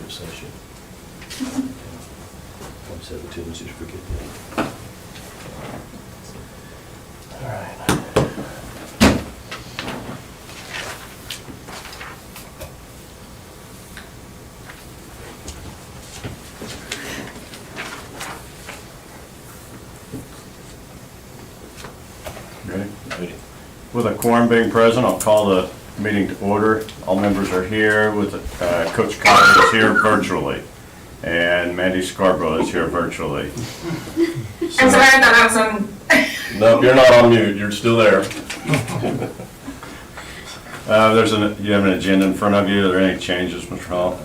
executive session. I just have a tendency to forget that. All right. Ready? Ready. With a quorum being present, I'll call the meeting to order. All members are here with, Coach Collins is here virtually, and Mandy Scarborough is here virtually. I'm sorry, I thought I was on. Nope, you're not on mute, you're still there. You have an agenda in front of you. Are there any changes, Mr. Hall?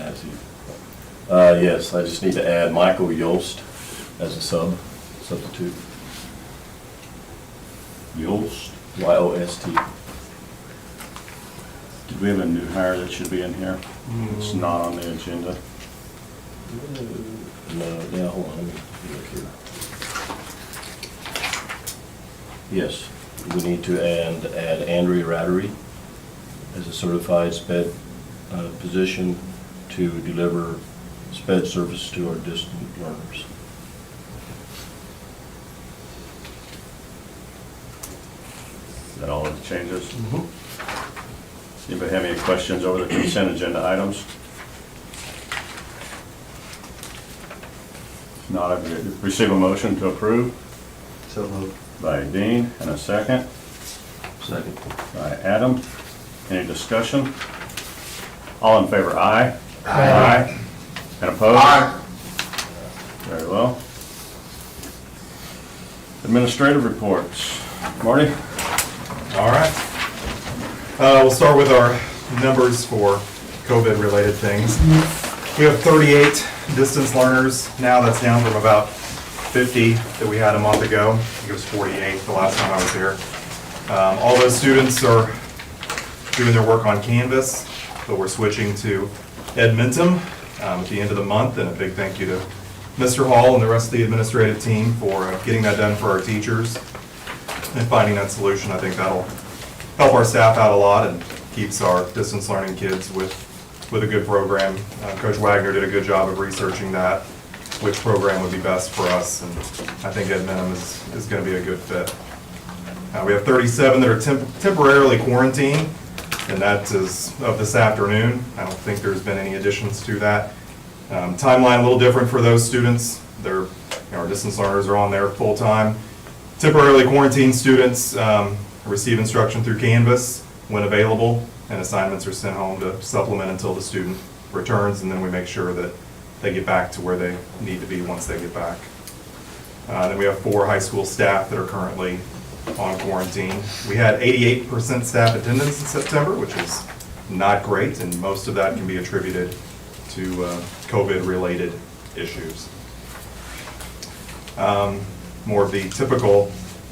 Yes, I just need to add Michael Yost as a substitute. Yost. Y-O-S-T. Did we have a new hire that should be in here? It's not on the agenda. No, yeah, hold on, let me look here. Yes, we need to add Andrea Rattery as a certified SPED position to deliver SPED service to our distant learners. Is that all of the changes? Anybody have any questions over the consent agenda items? If not, I've received a motion to approve So moved. by Dean, and a second Second. by Adam. Any discussion? All in favor, aye? Aye. And opposed? Very well. Administrative reports. Marty? All right. We'll start with our numbers for COVID-related things. We have 38 distance learners now. That's down from about 50 that we had a month ago. I think it was 48 the last time I was here. All those students are doing their work on Canvas, but we're switching to Edmentum at the end of the month, and a big thank you to Mr. Hall and the rest of the administrative team for getting that done for our teachers and finding that solution. I think that'll help our staff out a lot and keeps our distance learning kids with a good program. Coach Wagner did a good job of researching that, which program would be best for us, and I think Edmentum is going to be a good fit. We have 37 that are temporarily quarantined, and that is of this afternoon. I don't think there's been any additions to that. Timeline a little different for those students. Our distance learners are on there full-time. Temporarily quarantined students receive instruction through Canvas when available, and assignments are sent home to supplement until the student returns, and then we make sure that they get back to where they need to be once they get back. Then we have 4 high school staff that are currently on quarantine. We had 88% staff attendance in September, which is not great, and most of that can be attributed to COVID-related issues. More of the typical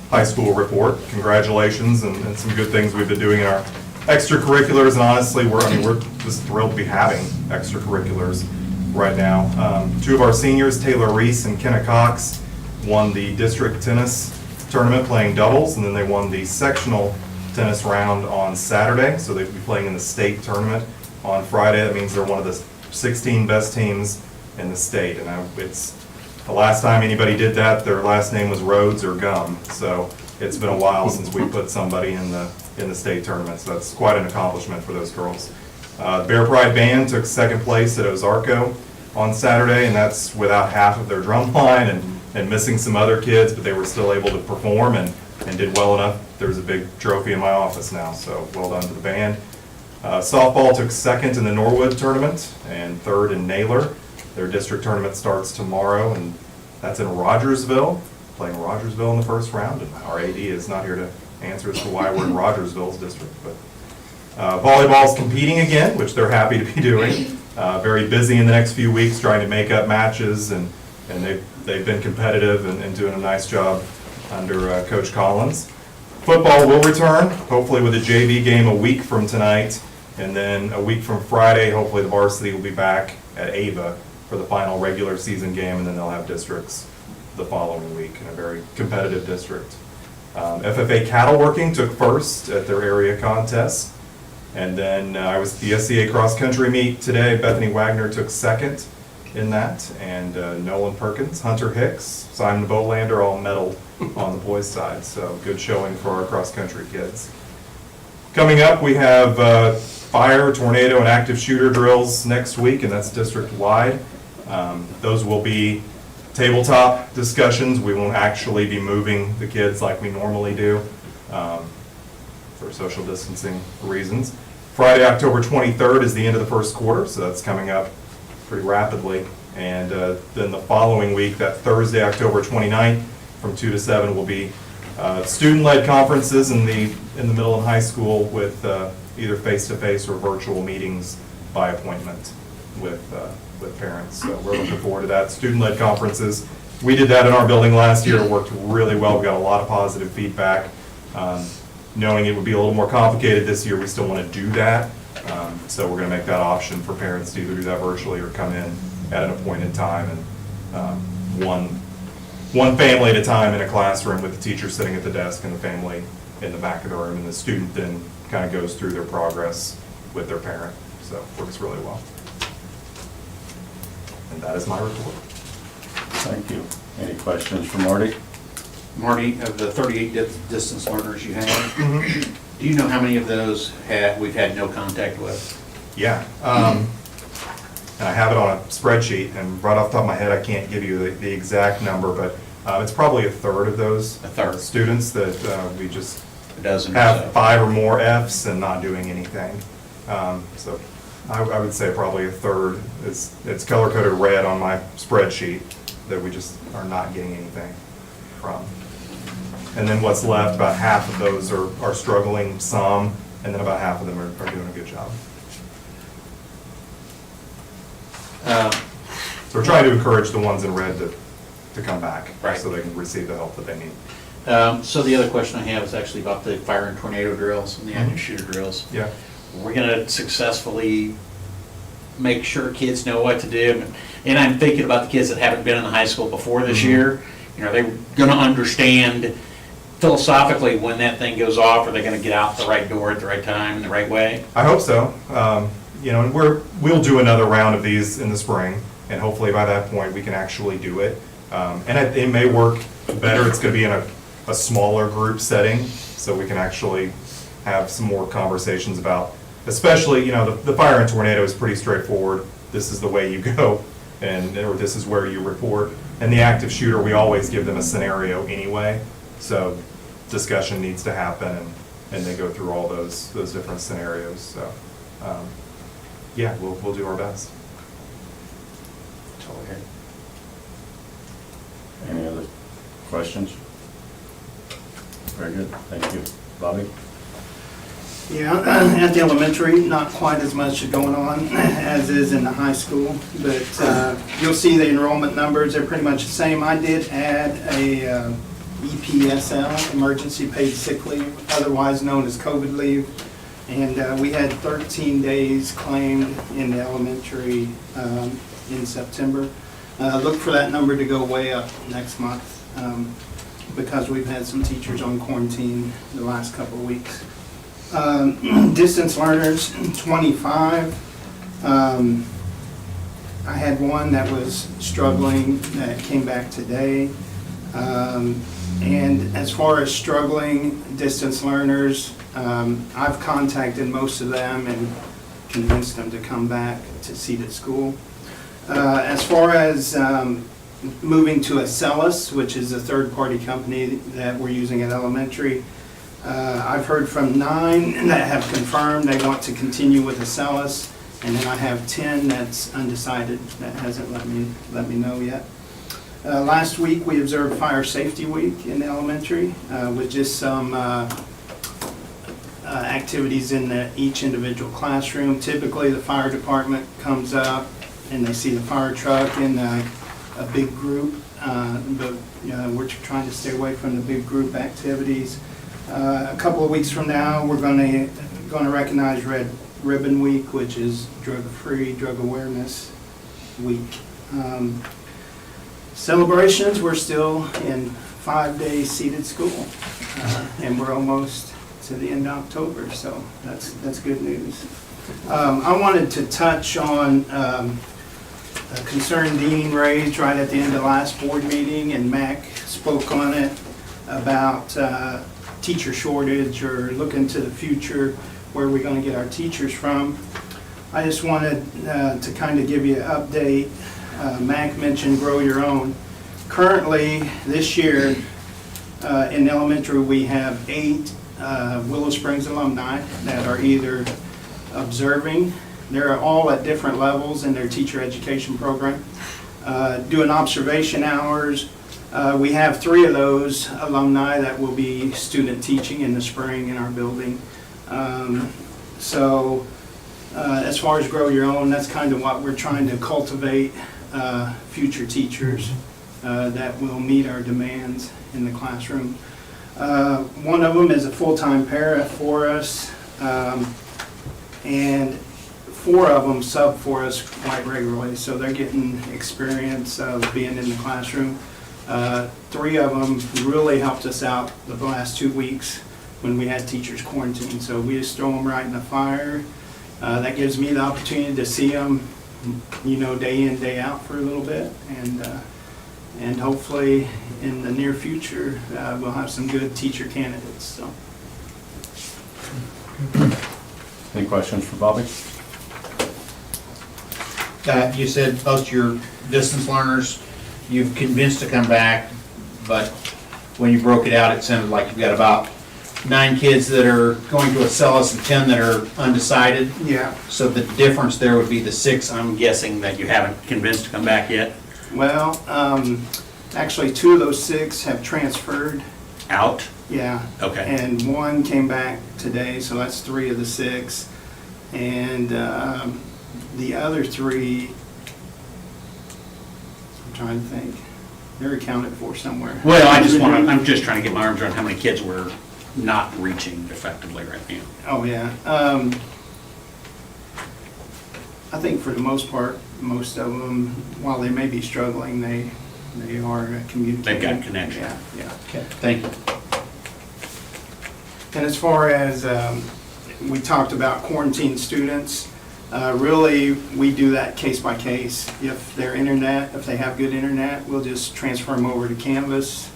high school report. Congratulations and some good things we've been doing in our extracurriculars, and honestly, we're just thrilled to be having extracurriculars right now. 2 of our seniors, Taylor Reese and Kenna Cox, won the district tennis tournament playing doubles, and then they won the sectional tennis round on Saturday, so they'll be playing in the state tournament on Friday. That means they're one of the 16 best teams in the state, and it's the last time anybody did that, their last name was Rhodes or Gum, so it's been a while since we put somebody in the state tournament, so that's quite an accomplishment for those girls. The Bear Pride Band took second place at Ozarko on Saturday, and that's without half of their drum line and missing some other kids, but they were still able to perform and did well enough. There's a big trophy in my office now, so well done to the band. Softball took second in the Norwood tournament and third in Naylor. Their district tournament starts tomorrow, and that's in Rogersville, playing Rogersville in the first round, and our AD is not here to answer as to why we're in Rogersville's district. But volleyball's competing again, which they're happy to be doing. Very busy in the next few weeks trying to make up matches, and they've been competitive and doing a nice job under Coach Collins. Football will return, hopefully with a JV game a week from tonight, and then a week from Friday, hopefully the varsity will be back at Ava for the final regular season game, and then they'll have districts the following week in a very competitive district. FFA cattle working took first at their area contest. And then I was at the SCA cross-country meet today. Bethany Wagner took second in that, and Nolan Perkins, Hunter Hicks, Simon Bolander all medaled on the boys' side. So good showing for our cross-country kids. Coming up, we have fire, tornado, and active shooter drills next week, and that's district-wide. Those will be tabletop discussions. We won't actually be moving the kids like we normally do for social distancing reasons. Friday, October 23rd is the end of the first quarter, so that's coming up pretty rapidly. And then the following week, that Thursday, October 29th, from 2 to 7 will be student-led conferences in the middle and high school with either face-to-face or virtual meetings by appointment with parents. So we're looking forward to that. Student-led conferences. We did that in our building last year. It worked really well. We got a lot of positive feedback. Knowing it would be a little more complicated this year, we still want to do that. So we're going to make that option for parents to either do that virtually or come in at an appointed time, and one family at a time in a classroom with the teacher sitting at the desk and the family in the back of the room, and the student then kind of goes through their progress with their parent. So it works really well. And that is my report. Thank you. Any questions for Marty? Marty, of the 38 distance learners you have, do you know how many of those we've had no contact with? Yeah, and I have it on a spreadsheet, and right off the top of my head, I can't give you the exact number, but it's probably a third of those A third. students that we just A dozen or have so? 5 or more Fs and not doing anything. So I would say probably a third. It's color-coded red on my spreadsheet that we just are not getting anything from. And then what's left, about half of those are struggling some, and then about half of them are doing a good job. So we're trying to encourage the ones in red to come back. Right. So they can receive the help that they need. So the other question I have is actually about the fire and tornado drills and the active shooter drills. Yeah. We're gonna successfully make sure kids know what to do. And I'm thinking about the kids that haven't been in the high school before this year. You know, they're gonna understand philosophically when that thing goes off, are they gonna get out the right door at the right time in the right way? I hope so. You know, and we'll do another round of these in the spring, and hopefully by that point, we can actually do it. And it may work better. It's gonna be in a smaller group setting, so we can actually have some more conversations about, especially, you know, the fire and tornado is pretty straightforward. This is the way you go, or this is where you report. And the active shooter, we always give them a scenario anyway, so discussion needs to happen, and they go through all those different scenarios. So, yeah, we'll do our best. That's all I had. Any other questions? Very good, thank you. Bobby? Yeah, at the elementary, not quite as much going on as is in the high school, but you'll see the enrollment numbers, they're pretty much the same. I did add a EPSL, Emergency Paid Sick Leave, otherwise known as COVID leave, and we had 13 days claimed in the elementary in September. Look for that number to go way up next month because we've had some teachers on quarantine the last couple of weeks. Distance learners, 25. I had one that was struggling that came back today. And as far as struggling distance learners, I've contacted most of them and convinced them to come back to seated school. As far as moving to Acellus, which is a third-party company that we're using at elementary, I've heard from 9 that have confirmed they want to continue with Acellus, and then I have 10 that's undecided, that hasn't let me know yet. Last week, we observed Fire Safety Week in the elementary with just some activities in each individual classroom. Typically, the fire department comes up and they see the fire truck in a big group, but we're trying to stay away from the big group activities. A couple of weeks from now, we're going to recognize Red Ribbon Week, which is drug-free, drug awareness week. Celebrations, we're still in 5-day seated school, and we're almost to the end of October, so that's good news. I wanted to touch on a concern Dean raised right at the end of last board meeting, and Mac spoke on it about teacher shortage or looking to the future, where we're going to get our teachers from. I just wanted to kind of give you an update. Mac mentioned Grow Your Own. Currently, this year, in elementary, we have 8 Willow Springs alumni that are either observing, they're all at different levels in their teacher education program, doing observation hours. We have 3 of those alumni that will be student teaching in the spring in our building. So as far as Grow Your Own, that's kind of what we're trying to cultivate, future teachers that will meet our demands in the classroom. One of them is a full-time para for us, and 4 of them sub for us quite regularly, so they're getting experience of being in the classroom. 3 of them really helped us out the last 2 weeks when we had teachers quarantined, so we just throw them right in the fire. That gives me the opportunity to see them, day in, day out for a little bit, and hopefully in the near future, we'll have some good teacher candidates, so. Any questions for Bobby? You said most of your distance learners you've convinced to come back, but when you broke it out, it sounded like you've got about 9 kids that are going to Acellus and 10 that are undecided. Yeah. So the difference there would be the 6, I'm guessing, that you haven't convinced to come back yet? Well, actually 2 of those 6 have transferred, Out? yeah. Okay. And 1 came back today, so that's 3 of the 6. And the other 3, I'm trying to think, they're accounted for somewhere. Well, I'm just trying to get my arms around how many kids we're not reaching effectively right now. Oh, yeah. I think for the most part, most of them, while they may be struggling, they are communicating. They've got connection. Yeah, yeah. Okay, thank you. And as far as, we talked about quarantine students, really, we do that case by case. If they have good internet, we'll just transfer them over to Canvas.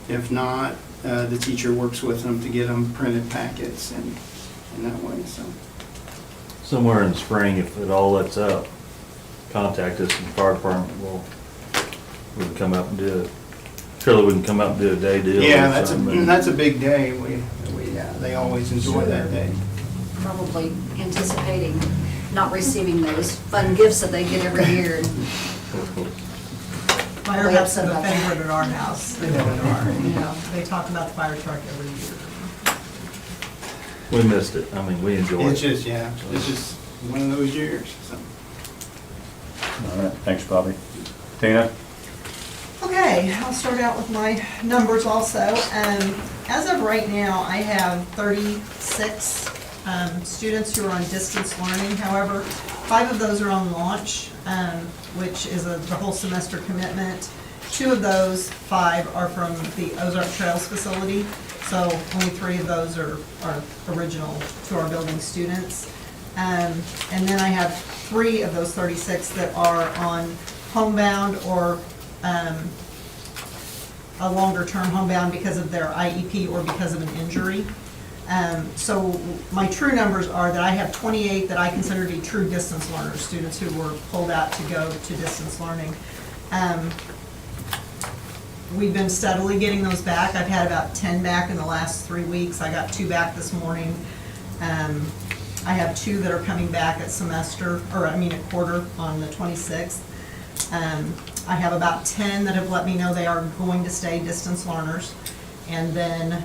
If not, the teacher works with them to get them printed packets and that way, so. Somewhere in the spring, if it all lets up, contact us and the fire department we can come out and do it. Surely we can come out and do a day deal. Yeah, or something. that's a big day. They always enjoy that day. Probably anticipating not receiving those fun gifts that they get every year. Fire Really truck's upset a about that. favorite at our house. They really are. They talk about the fire truck every year. We missed it. I mean, we enjoyed It's it. just one of those years, so. All right, thanks, Bobby. Tina? Okay, I'll start out with my numbers also. As of right now, I have 36 students who are on distance learning. However, 5 of those are on launch, which is the whole semester commitment. 2 of those 5 are from the Ozark Trails facility, so only 3 of those are original to our building students. And then I have 3 of those 36 that are on homebound or a longer-term homebound because of their IEP or because of an injury. So my true numbers are that I have 28 that I consider to be true distance learners, students who were pulled out to go to distance learning. We've been steadily getting those back. I've had about 10 back in the last 3 weeks. I got 2 back this morning. I have 2 that are coming back at quarter on the 26th. I have about 10 that have let me know they are going to stay distance learners. And then,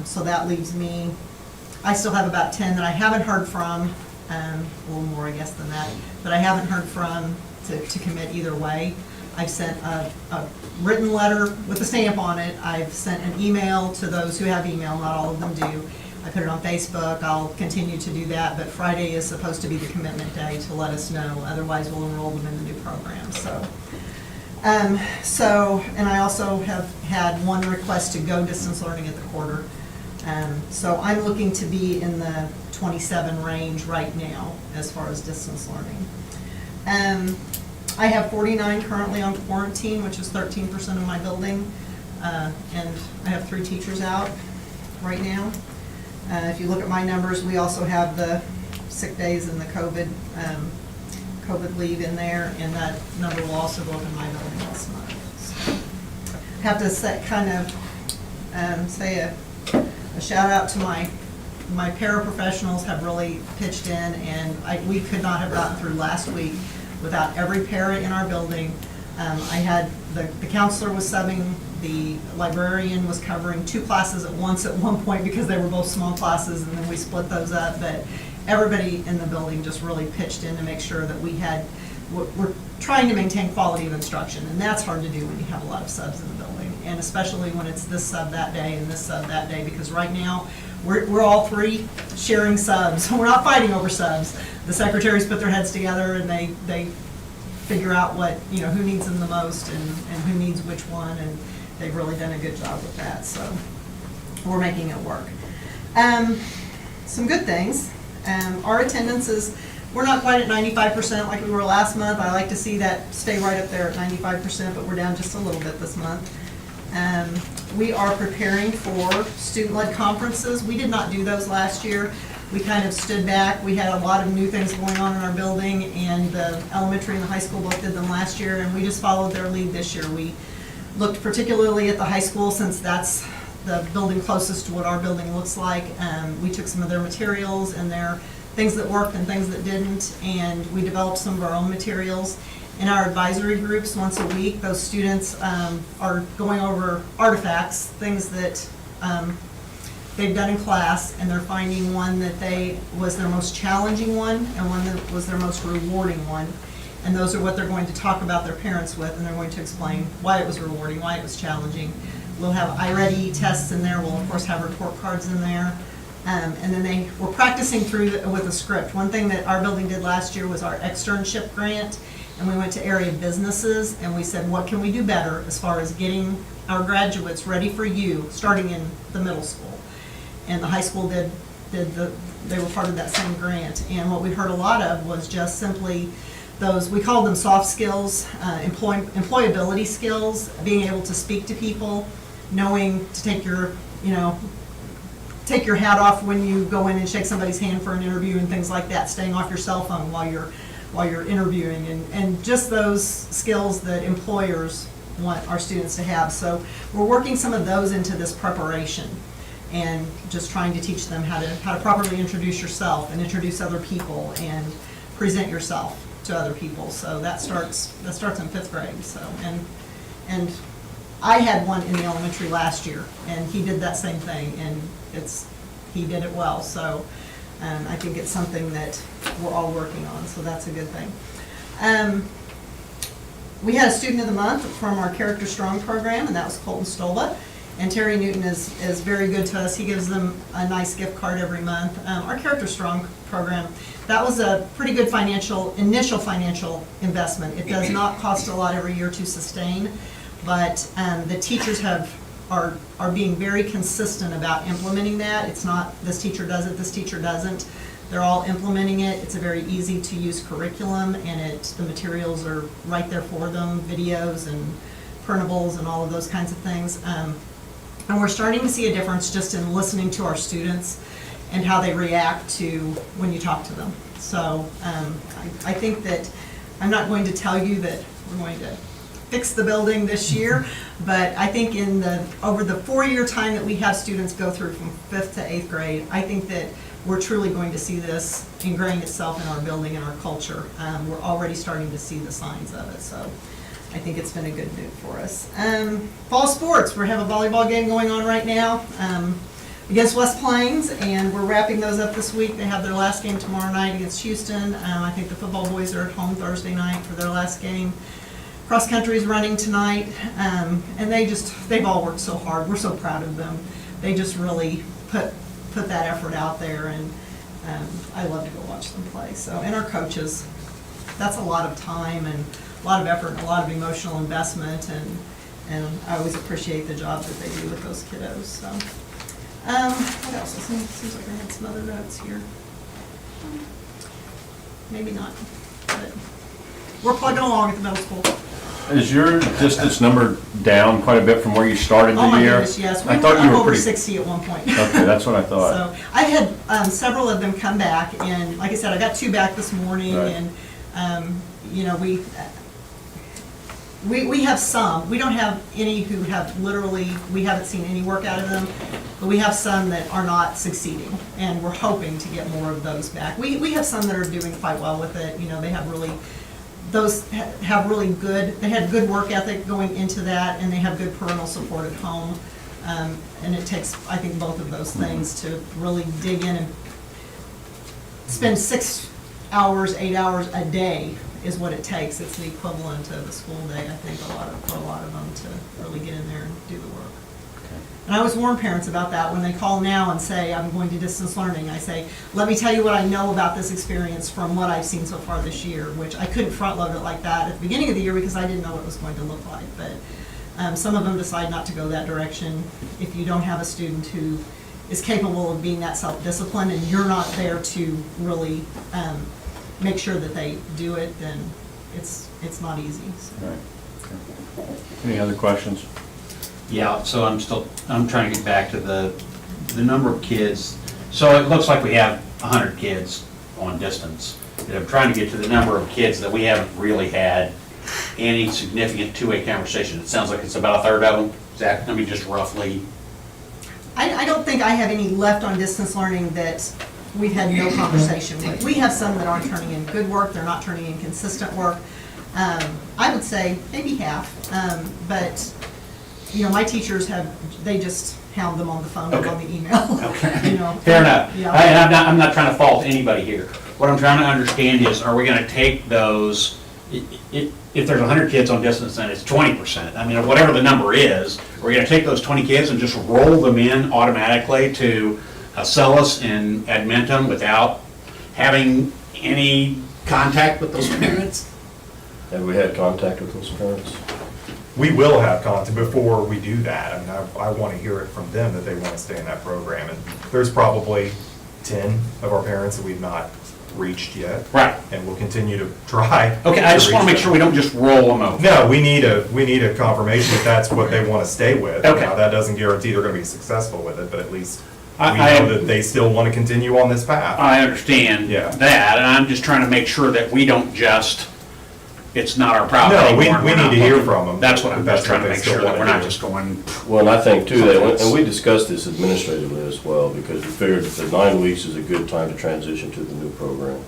so that leaves me, I still have about 10 that I haven't heard from, a little more I guess than that, but I haven't heard from to commit either way. I've sent a written letter with a stamp on it. I've sent an email to those who have email, not all of them do. I put it on Facebook. I'll continue to do that, but Friday is supposed to be the commitment day to let us know. Otherwise, we'll enroll them in the new program, so. And I also have had 1 request to go distance learning at the quarter. So I'm looking to be in the 27 range right now as far as distance learning. I have 49 currently on quarantine, which is 13% of my building, and I have 3 teachers out right now. If you look at my numbers, we also have the sick days and the COVID leave in there, and that number will also go up in my building this month. So, have to say a shout out to my paraprofessionals have really pitched in, and we could not have gotten through last week without every para in our building. I had, the counselor was subbing, the librarian was covering 2 classes at once at one point because they were both small classes, and then we split those up, but everybody in the building just really pitched in to make sure that we're trying to maintain quality of instruction, and that's hard to do when you have a lot of subs in the building, and especially when it's this sub that day and this sub that day, because right now, we're all 3 sharing subs. We're not fighting over subs. The secretaries put their heads together and they figure out what, who needs them the most and who needs which one, and they've really done a good job with that, so we're making it work. Some good things. Our attendance we're not quite at 95% like we were last month. I like to see that stay right up there at 95%, but we're down just a little bit this month. We are preparing for student-led conferences. We did not do those last year. We kind of stood back. We had a lot of new things going on in our building, and the elementary and the high school both did them last year, and we just followed their lead this year. We looked particularly at the high school since that's the building closest to what our building looks like. We took some of their materials and their things that worked and things that didn't, and we developed some of our own materials. In our advisory groups, once a week, those students are going over artifacts, things that they've done in class, and they're finding one that was their most challenging one and one that was their most rewarding one. And those are what they're going to talk about their parents with, and they're going to explain why it was rewarding, why it was challenging. We'll have iReady tests in there. We'll, of course, have report cards in there. And then we're practicing through with a script. One thing that our building did last year was our externship grant, and we went to area businesses, and we said, what can we do better as far as getting our graduates ready for you, starting in the middle school? And the high school they were part of that same grant. And what we heard a lot of was just simply those, we called them soft skills, employability skills, being able to speak to people, knowing to take your hat off when you go in and shake somebody's hand for an interview and things like that, staying off your cell phone while you're interviewing, and just those skills that employers want our students to have. So we're working some of those into this preparation and just trying to teach them how to properly introduce yourself and introduce other people and present yourself to other people. So that starts in 5th grade. So and I had one in the elementary last year, and he did that same thing, and he did it well. So I think it's something that we're all working on, so that's a good thing. We had a student of the month from our Character Strong program, and that was Colton Stola. And Terry Newton is very good to us. He gives them a nice gift card every month. Our Character Strong program, that was a pretty good initial financial investment. It does not cost a lot every year to sustain, but the teachers are being very consistent about implementing that. It's not this teacher does it, this teacher doesn't. They're all implementing it. It's a very easy to use curriculum, and the materials are right there for them, videos and printables and all of those kinds of things. And we're starting to see a difference just in listening to our students and how they react to when you talk to them. So I think that I'm not going to tell you that we're going to fix the building this year, but I think over the 4-year time that we have students go through from 5th to 8th grade, I think that we're truly going to see this ingrain itself in our building and our culture. We're already starting to see the signs of it, so I think it's been a good move for us. Fall sports, we have a volleyball game going on right now against West Plains, and we're wrapping those up this week. They have their last game tomorrow night against Houston. I think the football boys are at home Thursday night for their last game. Cross country is running tonight, and they've all worked so hard. We're so proud of them. They just really put that effort out there, and I love to go watch them play. So, and our coaches, that's a lot of time and a lot of effort and a lot of emotional investment, and I always appreciate the job that they do with those kiddos. So What else? Seems like I had some other notes here. Maybe not, but we're plugging along at the middle school. Is your distance number down quite a bit from where you started Oh the my year? goodness, yes. I We thought were you up were over pretty. 60 at one point. Okay, that's what I thought. So I had several of them come back, and like I said, I got 2 back this morning, Right. and, you know, we have some. We don't have any who have literally, we haven't seen any work out of them, but we have some that are not succeeding, and we're hoping to get more of those back. We have some that are doing quite well with it, you know, they have really, those have really good, they had good work ethic going into that, and they have good parental support at home. And it takes, I think, both of those things to really dig in and spend 6 hours, 8 hours a day is what it takes. It's the equivalent of a school day, I think, for a lot of them to really get in there and do the work. And I always warn parents about that when they call now and say, I'm going to distance learning. I say, let me tell you what I know about this experience from what I've seen so far this year, which I couldn't front load it like that at the beginning of the year because I didn't know what it was going to look like. But some of them decide not to go that direction. If you don't have a student who is capable of being that self-disciplined and you're not there to really make sure that they do it, then it's not easy. So. Right. Okay. Any other questions? Yeah, so I'm trying to get back to the number of kids. So it looks like we have 100 kids on distance. And I'm trying to get to the number of kids that we haven't really had any significant two-way conversation. It sounds like it's about a third of them. Is that, I mean, just roughly? I don't think I have any left on distance learning that we've had no conversation with. We have some that aren't turning in good work, they're not turning in consistent work. I would say maybe half, but, you know, my teachers they just hound them on the phone and on the email. Okay. You know. Fair enough. Yeah. And I'm not trying to fault anybody here. What I'm trying to understand is, are we gonna take those, if there's 100 kids on distance, then it's 20%. I mean, whatever the number is, are we gonna take those 20 kids and just roll them in automatically to Acellus and Edmentum without having any contact with those parents? Have we had contact with those parents? We will have contact before we do that. I mean, I want to hear it from them that they want to stay in that program. And there's probably 10 of our parents that we've not reached yet. Right. And we'll continue to try. Okay, I just to wanna reach make sure them. we don't just roll them over. No, we need a confirmation that that's what they want to stay with. Okay. Now, that doesn't guarantee they're going to be successful with it, but at least we I- know that they still want to continue on this path. I understand Yeah. that, and I'm just trying to make sure that we don't just, it's not our problem No, we anymore. and need we're not to hear looking- from them. That's what I'm That's just trying to what they make still sure that wanna we're not do. just going, Well, and I think too, and we discussed this administratively as well, because we figured that 9 weeks is a good time to transition to the new program.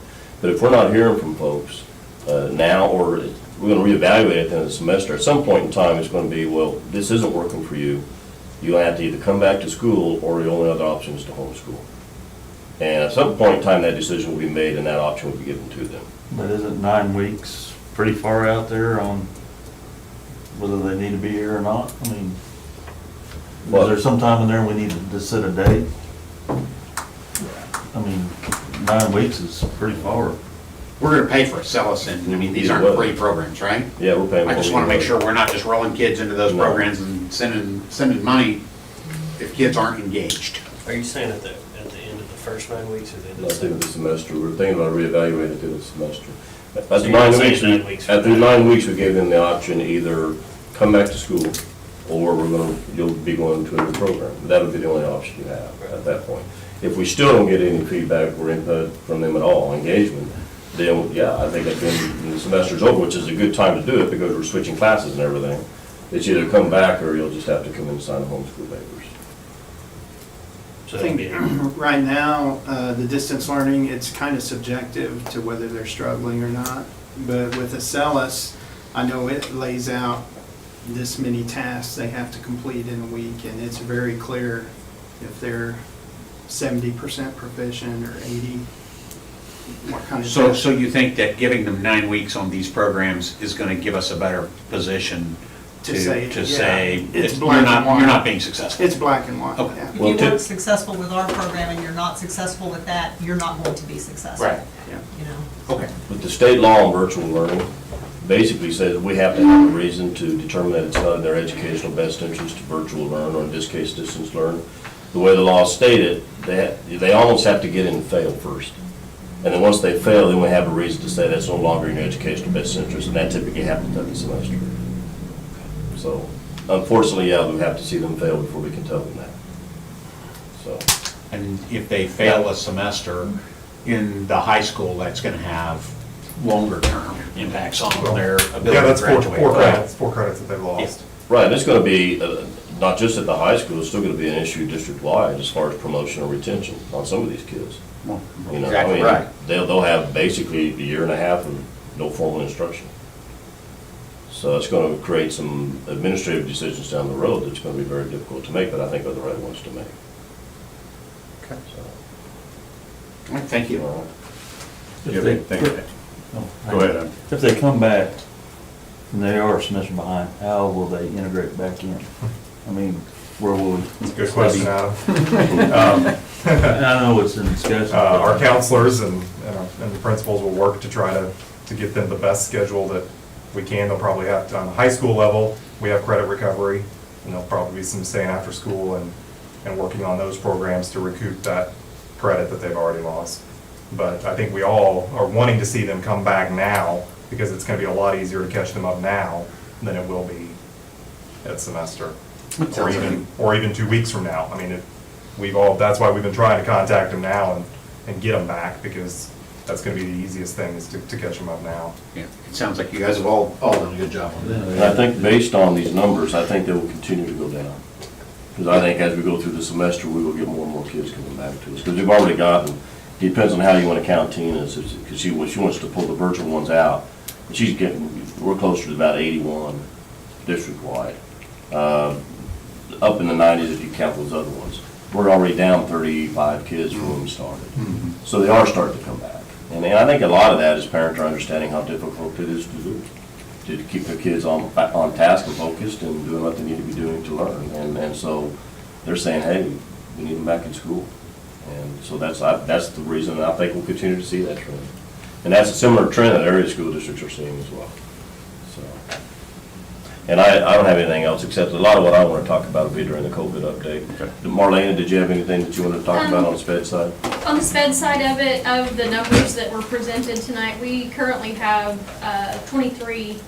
But if we're not hearing from folks now, or we're gonna reevaluate at the end of the semester, at some point in time, it's gonna be, well, this isn't working for you. You'll have to either come back to school, or the only other option is to homeschool. And at some point in time, that decision will be made, and that option will be given to them. But isn't 9 weeks pretty far out there on whether they need to be here or not? I mean, Well- is there some time in there we need to set a date? I mean, 9 weeks is pretty far. we're gonna pay for Acellus, and, I mean, these aren't Either way. free programs, right? Yeah, we're paying. I just wanna make sure we're not just rolling kids into those No. programs and sending money if kids aren't engaged. Are you saying at the end of the first 9 weeks or the end At of the end of the semester, we're thinking about reevaluating at the end of the semester. At So the you're 9 saying weeks, 9 weeks at the from now. 9 weeks, we gave them the option, either come back to school, or you'll be going to a new program. That would be the only option you have at that point. If we still don't get any feedback or input from them at all, engagement, then, yeah, I think at the end of the semester's over, which is a good time to do it, because we're switching classes and everything. It's either come back, or you'll just have to come in and sign the homeschool papers. So I that'd think be, right now, the distance learning, it's kind of subjective to whether they're struggling or not. But with Acellus, I know it lays out this many tasks they have to complete in a week, and it's very clear if they're 70% proficient or 80, what kind of. So, task. so you think that giving them 9 weeks on these programs is gonna give us a better position To say, to yeah, say, it's you're black and not, white. you're not being successful? It's black and white, Okay. yeah. If Well, you tip- weren't successful with our program and you're not successful with that, you're not going to be successful. Right. Yeah. You know? Okay. But the state law on virtual learning basically says we have to have a reason to determine that it's not in their educational best interest to virtual learn, or in this case, distance learn. the way the law stated, they almost have to get in and fail first. And then once they fail, then we have a reason to say that's no longer in your educational best interest, and that typically happens every semester. So unfortunately, yeah, we have to see them fail before we can tell them that. So, And if they fail a semester in the high school, that's gonna have longer term impacts on their ability Yeah, to that's graduate. four credits that they've lost. right, and it's gonna be, not just at the high school, it's still gonna be an issue district-wide as far as promotion or retention on some of these kids. Well, You know, I Exactly mean, right. They'll have basically a year and a half of no formal instruction. So it's gonna create some administrative decisions down the road that's gonna be very difficult to make, but I think are the right ones to make. Okay. So, All right, thank you. all right. Yeah, thank you. Go ahead, Ed. If they come back and they are a semester behind, how will they integrate back in? I mean, where will we? That's a good question, Adam. I know it's in discussion. Our counselors and the principals will work to try to get them the best schedule that we can. They'll probably have to, on the high school level, we have credit recovery, and there'll probably be some staying after school and working on those programs to recoup that credit that they've already lost. But I think we all are wanting to see them come back now, because it's gonna be a lot easier to catch them up now than it will be at semester. Or even 2 weeks from now. I mean, that's why we've been trying to contact them now and get them back, because that's gonna be the easiest thing, is to catch them up now. Yeah, it sounds like you guys have all done a good job on that. And I think based on these numbers, I think they will continue to go down. Because I think as we go through the semester, we will get more and more kids coming back to us. Because we've already gotten, depends on how you want to count Tina's, because she wants to pull the virtual ones out. But she's we're closer to about 81 district-wide. Up in the 90s if you count those other ones. We're already down 35 kids from when we started. So they are starting to come back. And I think a lot of that is parents are understanding how difficult it is to do, to keep their kids on task and focused and doing what they need to be doing to learn. And so they're saying, hey, we need them back in school. And so that's the reason I think we'll continue to see that trend. And that's a similar trend that area school districts are seeing as well. So, and I don't have anything else, except a lot of what I want to talk about will be during the COVID update. Okay. Marlena, did you have anything that you wanted to talk about on the SPED side? On the SPED side of it, of the numbers that were presented tonight, we currently have 23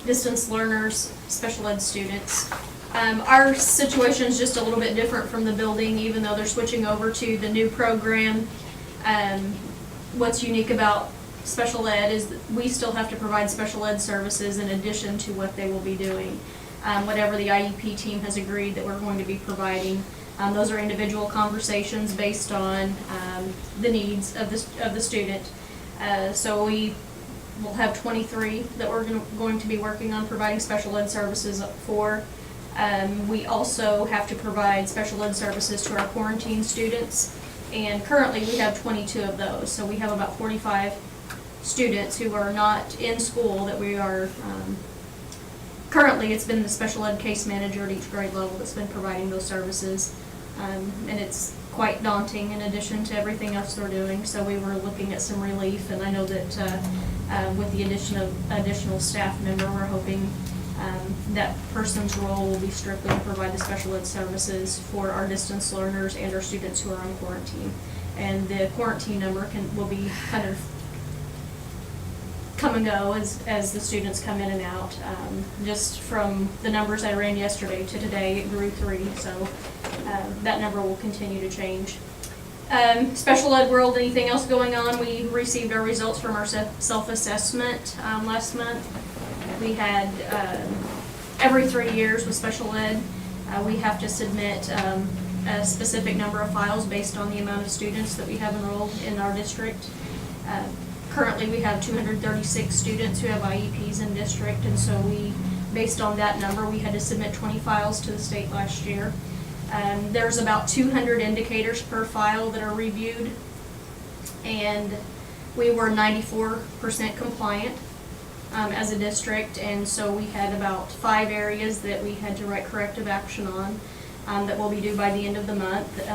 distance learners, special ed students. Our situation is just a little bit different from the building, even though they're switching over to the new program. What's unique about special ed is that we still have to provide special ed services in addition to what they will be doing. Whatever the IEP team has agreed that we're going to be providing. Those are individual conversations based on the needs of the student. So we will have 23 that we're going to be working on providing special ed services for. We also have to provide special ed services to our quarantine students, and currently we have 22 of those. So we have about 45 students who are not in school that we are, currently it's been the special ed case manager at each grade level that's been providing those services. And it's quite daunting in addition to everything else they're doing. So we were looking at some relief, and I know that with the addition of additional staff member, we're hoping that person's role will be strictly to provide the special ed services for our distance learners and our students who are on quarantine. And the quarantine number will be kind of come and go as the students come in and out. Just from the numbers I ran yesterday to today, it grew 3, so that number will continue to change. Special ed world, anything else going on? We received our results from our self-assessment last month. We had every 3 years with special ed, we have to submit a specific number of files based on the amount of students that we have enrolled in our district. Currently, we have 236 students who have IEPs in district, and so based on that number, we had to submit 20 files to the state last year. There's about 200 indicators per file that are reviewed, and we were 94% compliant as a district, and so we had about 5 areas that we had to write corrective action on that will be due by the end of the month.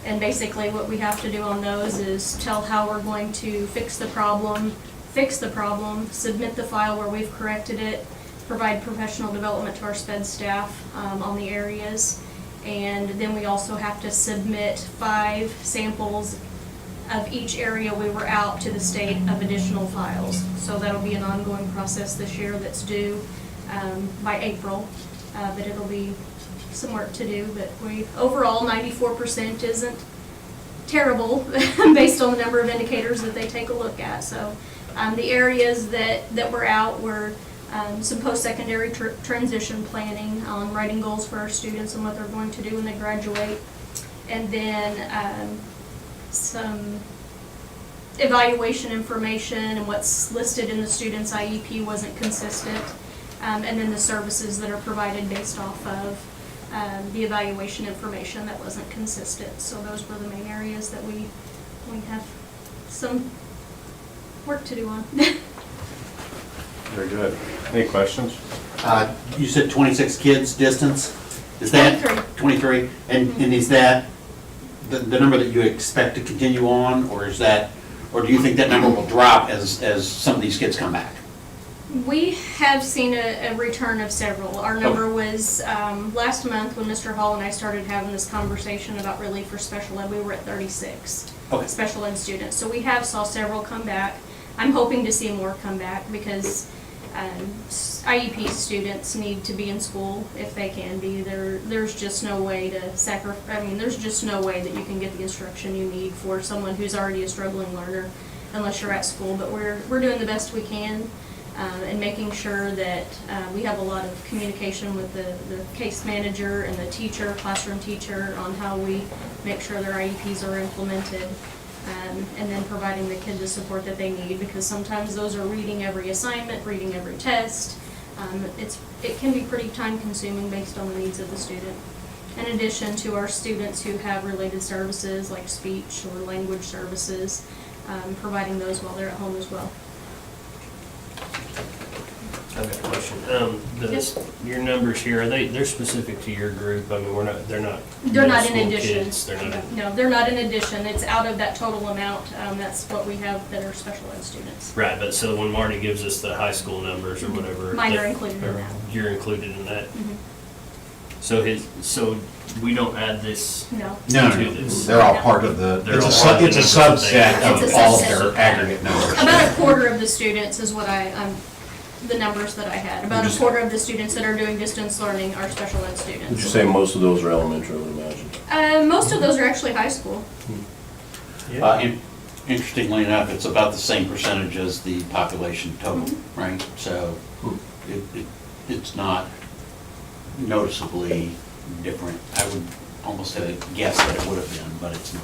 And basically what we have to do on those is tell how we're going to fix the problem, submit the file where we've corrected it, provide professional development to our SPED staff on the areas, And then we also have to submit 5 samples of each area we were out to the state of additional files. So that'll be an ongoing process this year that's due by April, but it'll be some work to do. But overall, 94% isn't terrible based on the number of indicators that they take a look at. So the areas that were out were some post-secondary transition planning on writing goals for our students and what they're going to do when they graduate. And then some evaluation information and what's listed in the student's IEP wasn't consistent. And then the services that are provided based off of the evaluation information that wasn't consistent. So those were the main areas that we have some work to do on. Very good. Any questions? You said 26 kids distance? Is that? 23. 23? And is that the number that you expect to continue on, or is that, or do you think that number will drop as some of these kids come back? We have seen a return of several. Our number was, last month when Mr. Hall and I started having this conversation about relief for special ed, we were at 36 special ed students. So we have saw several come back. I'm hoping to see more come back because IEP students need to be in school if they can be. There's just no way to there's just no way that you can get the instruction you need for someone who's already a struggling learner unless you're at school. But we're doing the best we can. And making sure that we have a lot of communication with the case manager and the teacher, classroom teacher, on how we make sure their IEPs are implemented, and then providing the kid the support that they need, because sometimes those are reading every assignment, reading every test. It can be pretty time consuming based on the needs of the student. In addition to our students who have related services like speech or language services, providing those while they're at home as well. I've got a question. Yes. Your numbers here, they're specific to your group? I mean, they're not in middle school addition. kids, they're not in. No, they're not in addition. It's out of that total amount. That's what we have that are special ed students. Right, but so when Marty gives us the high school numbers or whatever. Mine are included in that. You're included in that? Mhm. So we don't add this No. No, to no, this? They're all part of the. They're It's all a part of the it's a numbers that they- subset It's of a all of subset. their aggregate numbers. About a quarter of the students is what the numbers that I had. About a quarter of the students that are doing distance learning are special ed Would you students. say most of those are elementary, I would imagine? Most of those are actually high school. Interestingly enough, it's about the same percentage as the population total, right? So it's not noticeably different. I would almost have guessed that it would have been, but it's not.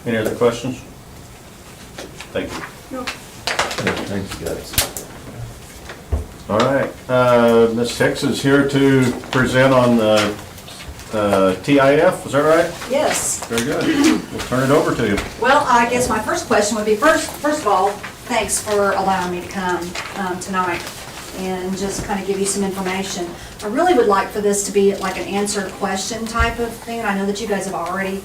Any other questions? Thank you. No. Thanks, guys. All right, Ms. Hicks is here to present on the TIF, is that right? Yes. Very good. We'll turn it over to you. Well, I guess my first question would be, first of all, thanks for allowing me to come tonight and just kind of give you some information. I really would like for this to be like an answered question type of thing. I know that you guys have already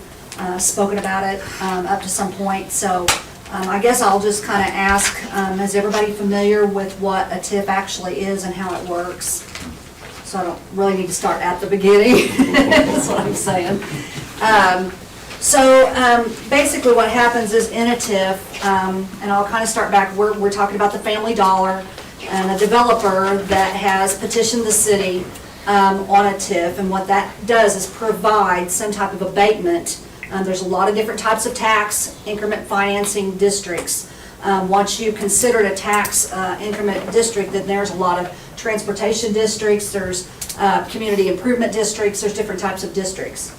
spoken about it up to some point, so I guess I'll just kind of ask, is everybody familiar with what a TIF actually is and how it works? So I don't really need to start at the beginning, that's what I'm saying. Basically what happens is in a TIF, and I'll kind of start back, we're talking about the Family Dollar and a developer that has petitioned the city on a TIF, and what that does is provide some type of abatement. There's a lot of different types of tax increment financing districts. Once you consider it a tax increment district, then there's a lot of transportation districts, there's community improvement districts, there's different types of districts.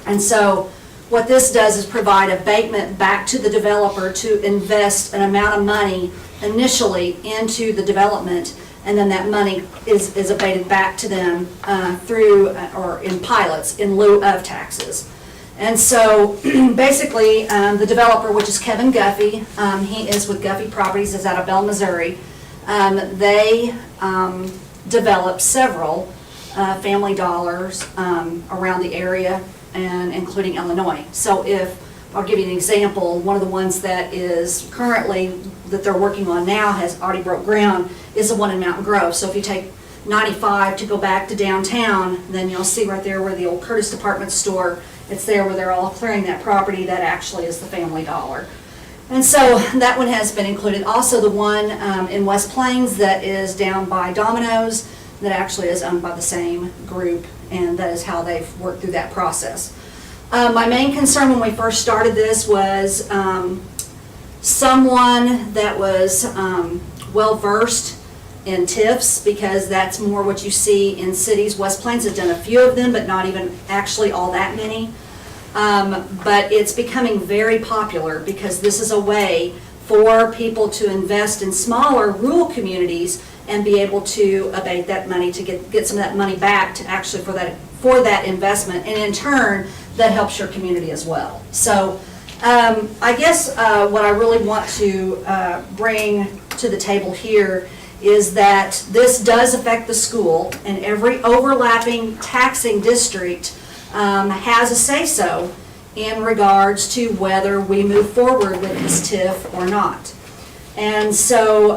And so what this does is provide abatement back to the developer to invest an amount of money initially into the development, and then that money is abated back to them through or in pilots in lieu of taxes. And so basically the developer, which is Kevin Guffey, he is with Guffey Properties, is out of Bell, Missouri. They develop several Family Dollars around the area and including Illinois. So I'll give you an example, one of the ones that is currently, that they're working on now, has already broke ground, is the one in Mountain Grove. So if you take 95 to go back to downtown, then you'll see right there where the old Curtis Department Store, it's there where they're all clearing that property, that actually is the Family Dollar. And so that one has been included. Also the one in West Plains that is down by Domino's, that actually is owned by the same group, and that is how they've worked through that process. My main concern when we first started this was someone that was well-versed in TIFs, because that's more what you see in cities. West Plains has done a few of them, but not even actually all that many. But it's becoming very popular because this is a way for people to invest in smaller rural communities and be able to abate that money, to get some of that money back to actually for that investment, and in turn that helps your community as well. So I guess what I really want to bring to the table here is that this does affect the school, and every overlapping taxing district has a say-so in regards to whether we move forward with this TIF or not. And so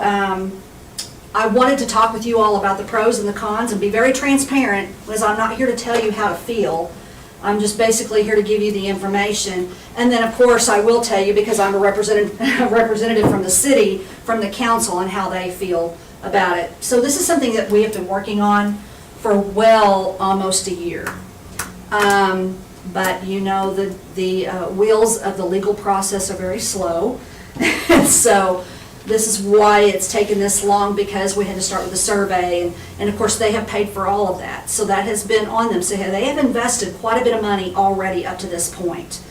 I wanted to talk with you all about the pros and the cons and be very transparent, because I'm not here to tell you how to feel. I'm just basically here to give you the information. And then, of course, I will tell you, because I'm a representative from the city, from the council, and how they feel about it. So this is something that we have been working on for well almost a year. But you know, the wheels of the legal process are very slow. So this is why it's taken this long, because we had to start with a survey, and of course they have paid for all of that. So that has been on them. So they have invested quite a bit of money already up to this point.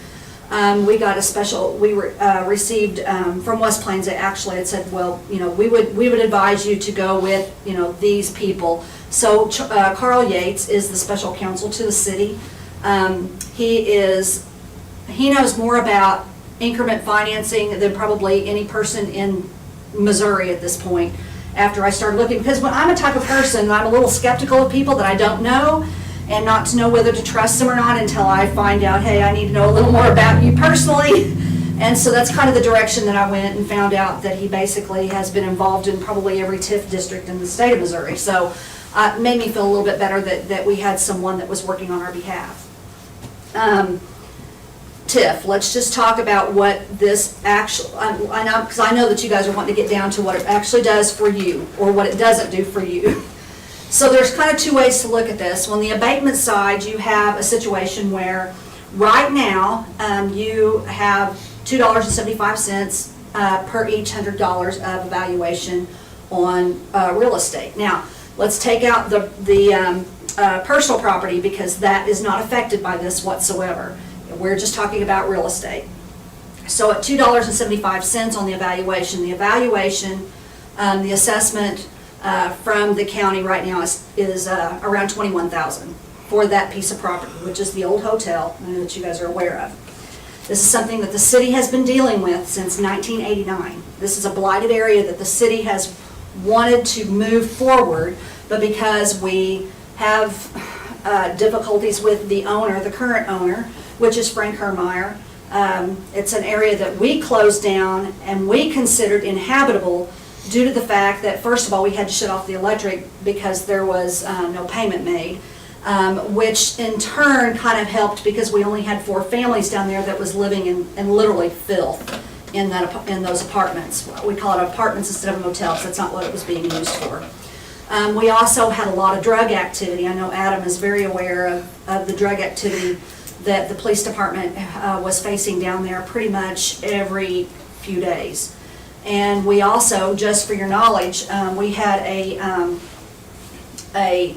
We got a special, we received from West Plains, that actually had said, well, you know, we would advise you to go with, you know, these people. So Carl Yates is the special counsel to the city. He knows more about increment financing than probably any person in Missouri at this point, after I started looking, because when I'm a type of person, I'm a little skeptical of people that I don't know, and not to know whether to trust them or not until I find out, hey, I need to know a little more about you personally. And so that's kind of the direction that I went, and found out that he basically has been involved in probably every TIF district in the state of Missouri. So it made me feel a little bit better that we had someone that was working on our behalf. TIF, let's just talk about what this actually, I know, because I know that you guys are wanting to get down to what it actually does for you, or what it doesn't do for you. So there's kind of two ways to look at this. On the abatement side, you have a situation where right now you have $2.75 per each $100 of evaluation on real estate. Now, let's take out the personal property, because that is not affected by this whatsoever. We're just talking about real estate. So at $2.75 on the evaluation, the assessment from the county right now is around $21,000 for that piece of property, which is the old hotel, I know that you guys are aware of. This is something that the city has been dealing with since 1989. This is a blighted area that the city has wanted to move forward, but because we have difficulties with the owner, the current owner, which is Frank Hermeyer. It's an area that we closed down and we considered inhabitable due to the fact that, first of all, we had to shut off the electric because there was no payment made, which in turn kind of helped, because we only had 4 families down there that was living in literally filth in those apartments. We call it apartments instead of motels. That's not what it was being used for. We also had a lot of drug activity. I know Adam is very aware of the drug activity that the police department was facing down there pretty much every few days. And we also, just for your knowledge, we had a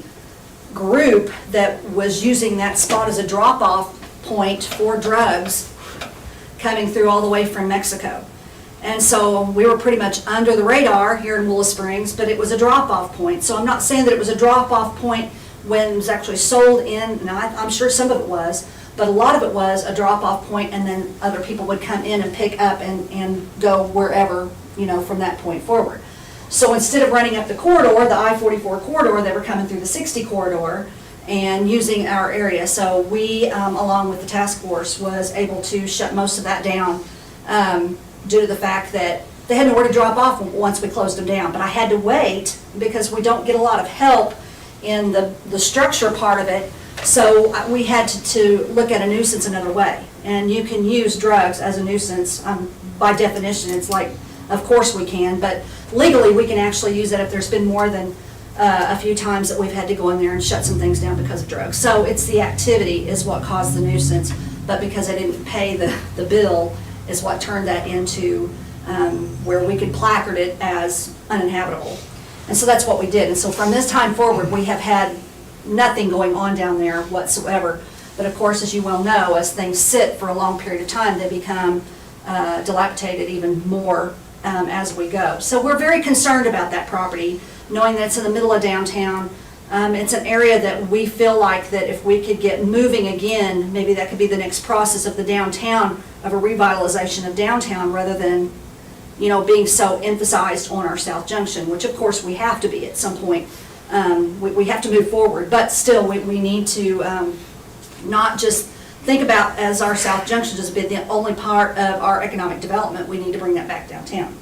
group that was using that spot as a drop-off point for drugs coming through all the way from Mexico. And so we were pretty much under the radar here in Willow Springs, but it was a drop-off point. So I'm not saying that it was a drop-off point when it was actually sold in. Now, I'm sure some of it was, but a lot of it was a drop-off point, and then other people would come in and pick up and go wherever, you know, from that point forward. So instead of running up the corridor, the I-44 corridor, they were coming through the 60 corridor and using our area. So we, along with the task force, was able to shut most of that down due to the fact that they had nowhere to drop off once we closed them down. But I had to wait, because we don't get a lot of help in the structure part of it. So we had to look at a nuisance another way. And you can use drugs as a nuisance. By definition, it's like, of course we can, but legally we can actually use it if there's been more than a few times that we've had to go in there and shut some things down because of drugs. So it's the activity is what caused the nuisance, but because I didn't pay the bill is what turned that into where we could placard it as uninhabitable. And so that's what we did. And so from this time forward, we have had nothing going on down there whatsoever. But of course, as you well know, as things sit for a long period of time, they become dilapidated even more as we go. So we're very concerned about that property, knowing that it's in the middle of downtown. It's an area that we feel like that if we could get moving again, maybe that could be the next process of the downtown, of a revitalization of downtown, rather than, you know, being so emphasized on our South Junction, which of course we have to be at some point. We have to move forward, but still we need to not just think about as our South Junction has been the only part of our economic development. We need to bring that back downtown.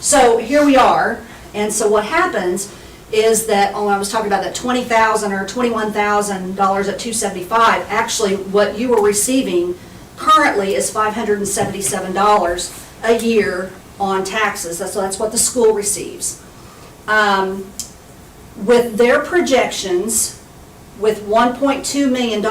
So here we are, and so what happens is that, I was talking about that $20,000 or $21,000 at $275, actually what you were receiving currently is $577 a year on taxes. So that's what the school receives. With their projections, with $1.2 million,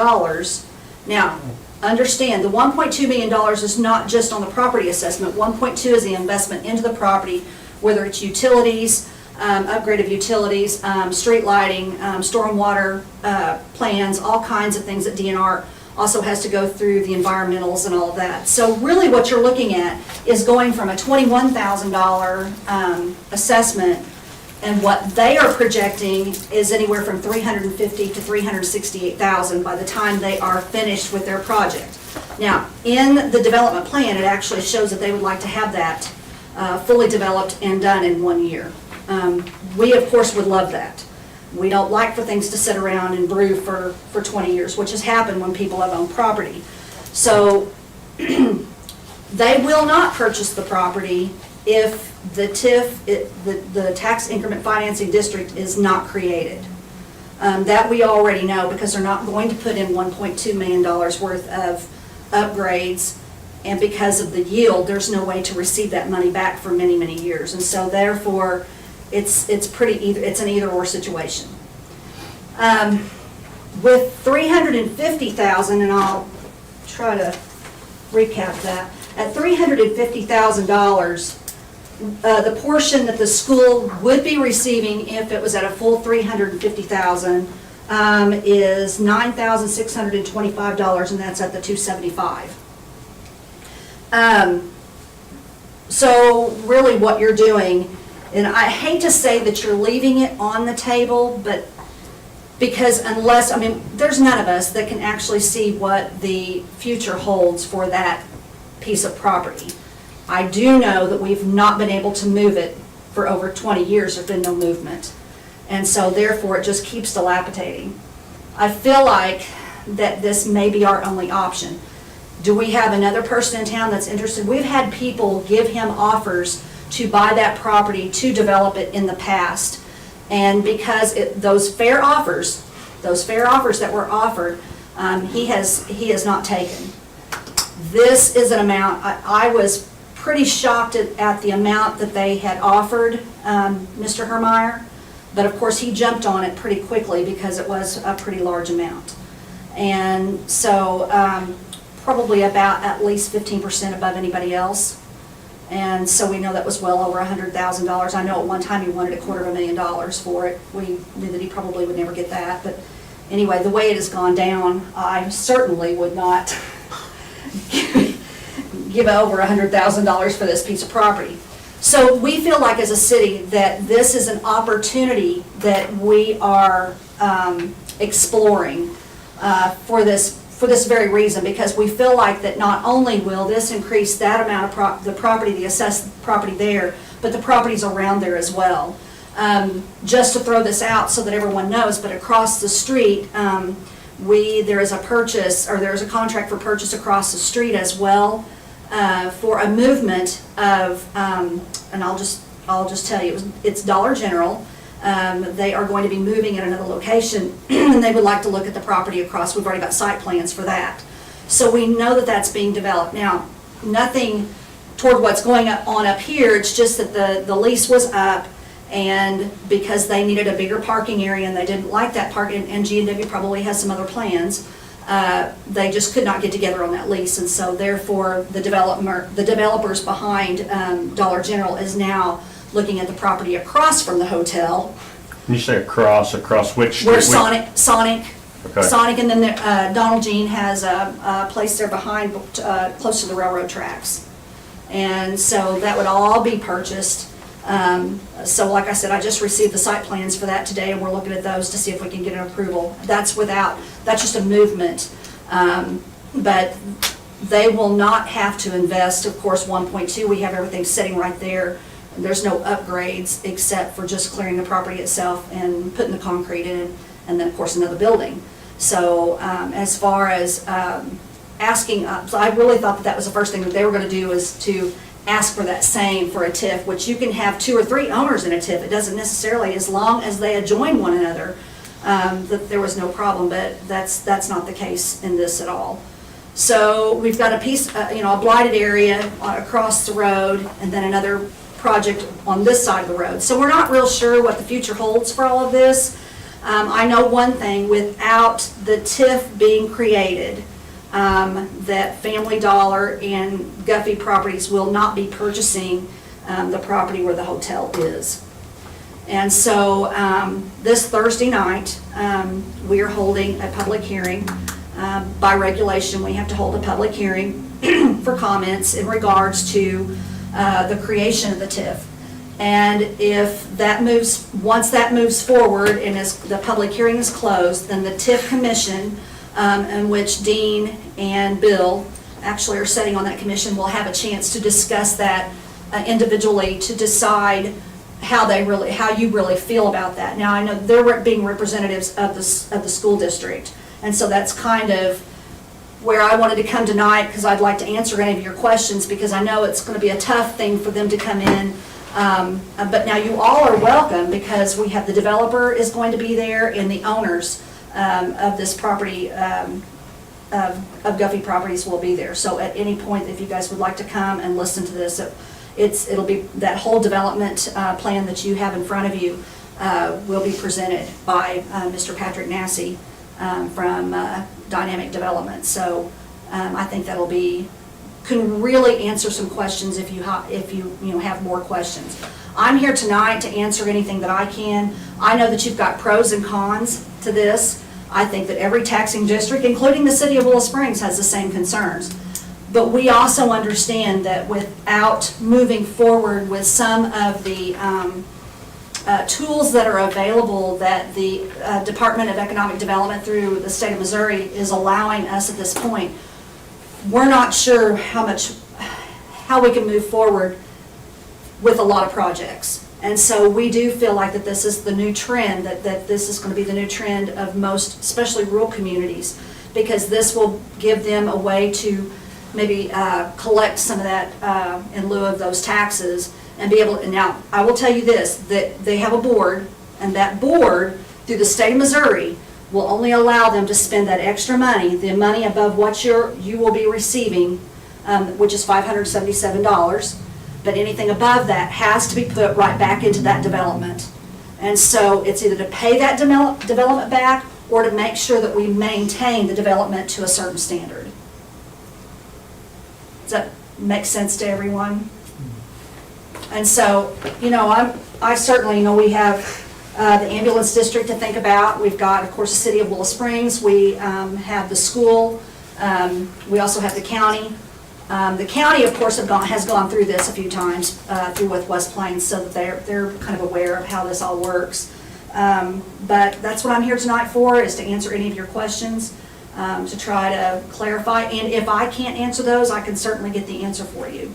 now, understand, the $1.2 million is not just on the property assessment. 1.2 is the investment into the property, whether it's utilities, upgrade of utilities, street lighting, stormwater plans, all kinds of things that DNR also has to go through, the environmentals and all of that. So really what you're looking at is going from a $21,000 assessment, and what they are projecting is anywhere from $350,000 to $368,000 by the time they are finished with their project. Now, in the development plan, it actually shows that they would like to have that fully developed and done in 1 year. We, of course, would love that. We don't like for things to sit around and brew for 20 years, which has happened when people have owned property. So they will not purchase the property if the TIF, the tax increment financing district, is not created. That we already know, because they're not going to put in $1.2 million worth of upgrades, and because of the yield, there's no way to receive that money back for many, many years. And so therefore, it's an either-or situation. With $350,000, and I'll try to recap that, at $350,000, the portion that the school would be receiving if it was at a full $350,000 is $9,625, and that's at the $275. So really what you're doing, and I hate to say that you're leaving it on the table, but because unless, there's none of us that can actually see what the future holds for that piece of property. I do know that we've not been able to move it for over 20 years. There's been no movement. And so therefore it just keeps dilapidating. I feel like that this may be our only option. Do we have another person in town that's interested? We've had people give him offers to buy that property, to develop it in the past. And because those fair offers that were offered, he has not taken. This is an amount, I was pretty shocked at the amount that they had offered Mr. Hermeyer, but of course he jumped on it pretty quickly because it was a pretty large amount. And so probably about at least 15% above anybody else. And so we know that was well over $100,000. I know at one time he wanted $250,000 for it. We knew that he probably would never get that. But anyway, the way it has gone down, I certainly would not give over $100,000 for this piece of property. So we feel like as a city that this is an opportunity that we are exploring for this very reason, because we feel like that not only will this increase that amount of the property, the assessed property there, but the properties around there as well. Just to throw this out so that everyone knows, but across the street, there is a purchase, or there is a contract for purchase across the street as well, for a movement of, and I'll just tell you, it's Dollar General. They are going to be moving in another location, and they would like to look at the property across. We've already got site plans for that. So we know that that's being developed. Now, nothing toward what's going on up here, it's just that the lease was up, and because they needed a bigger parking area and they didn't like that park, and G&W probably has some other plans, they just could not get together on that lease, and so therefore the developers behind Dollar General is now looking at the property across from the hotel, When you say across which street? where Sonic, Okay. and then Donald Jean has a place there behind, close to the railroad tracks. And so that would all be purchased. So like I said, I just received the site plans for that today, and we're looking at those to see if we can get an approval. That's just a movement. But they will not have to invest, of course, 1.2, we have everything sitting right there. There's no upgrades except for just clearing the property itself and putting the concrete in, and then, of course, another building. So as far as asking, so I really thought that was the first thing that they were going to do, is to ask for that same for a TIF, which you can have 2 or 3 owners in a TIF. It doesn't necessarily, as long as they adjoin one another, that there was no problem, but that's not the case in this at all. So we've got a piece, a blighted area across the road, and then another project on this side of the road. So we're not real sure what the future holds for all of this. I know one thing, without the TIF being created, that Family Dollar and Guffey Properties will not be purchasing the property where the hotel is. And so this Thursday night, we are holding a public hearing. By regulation, we have to hold a public hearing for comments in regards to the creation of the TIF. And if that moves, once that moves forward and the public hearing is closed, then the TIF commission, in which Dean and Bill actually are sitting on that commission, will have a chance to discuss that individually, to decide how you really feel about that. Now, I know they're being representatives of the school district, and so that's kind of where I wanted to come tonight, because I'd like to answer any of your questions, because I know it's going to be a tough thing for them to come in. But now you all are welcome, because we have the developer is going to be there, and the owners of this property, of Guffey Properties, will be there. So at any point, if you guys would like to come and listen to this, it'll be that whole development plan that you have in front of you will be presented by Mr. Patrick Nassy from Dynamic Development. So I think can really answer some questions if you have more questions. I'm here tonight to answer anything that I can. I know that you've got pros and cons to this. I think that every taxing district, including the city of Willow Springs, has the same concerns. But we also understand that without moving forward with some of the tools that are available that the Department of Economic Development through the state of Missouri is allowing us at this point, we're not sure how we can move forward with a lot of projects. And so we do feel like that this is the new trend, that this is going to be the new trend of most, especially rural communities, because this will give them a way to maybe collect some of that in lieu of those taxes, and be able to. Now, I will tell you this, that they have a board, and that board, through the state of Missouri, will only allow them to spend that extra money, the money above what you will be receiving, which is $577, but anything above that has to be put right back into that development. And so it's either to pay that development back, or to make sure that we maintain the development to a certain standard. Does that make sense to everyone? And so, I certainly, we have the ambulance district to think about. We've got, of course, the city of Willow Springs. We have the school. We also have the county. The county, of course, has gone through this a few times through with West Plains, so that they're kind of aware of how this all works. But that's what I'm here tonight for, is to answer any of your questions, to try to clarify. And if I can't answer those, I can certainly get the answer for you.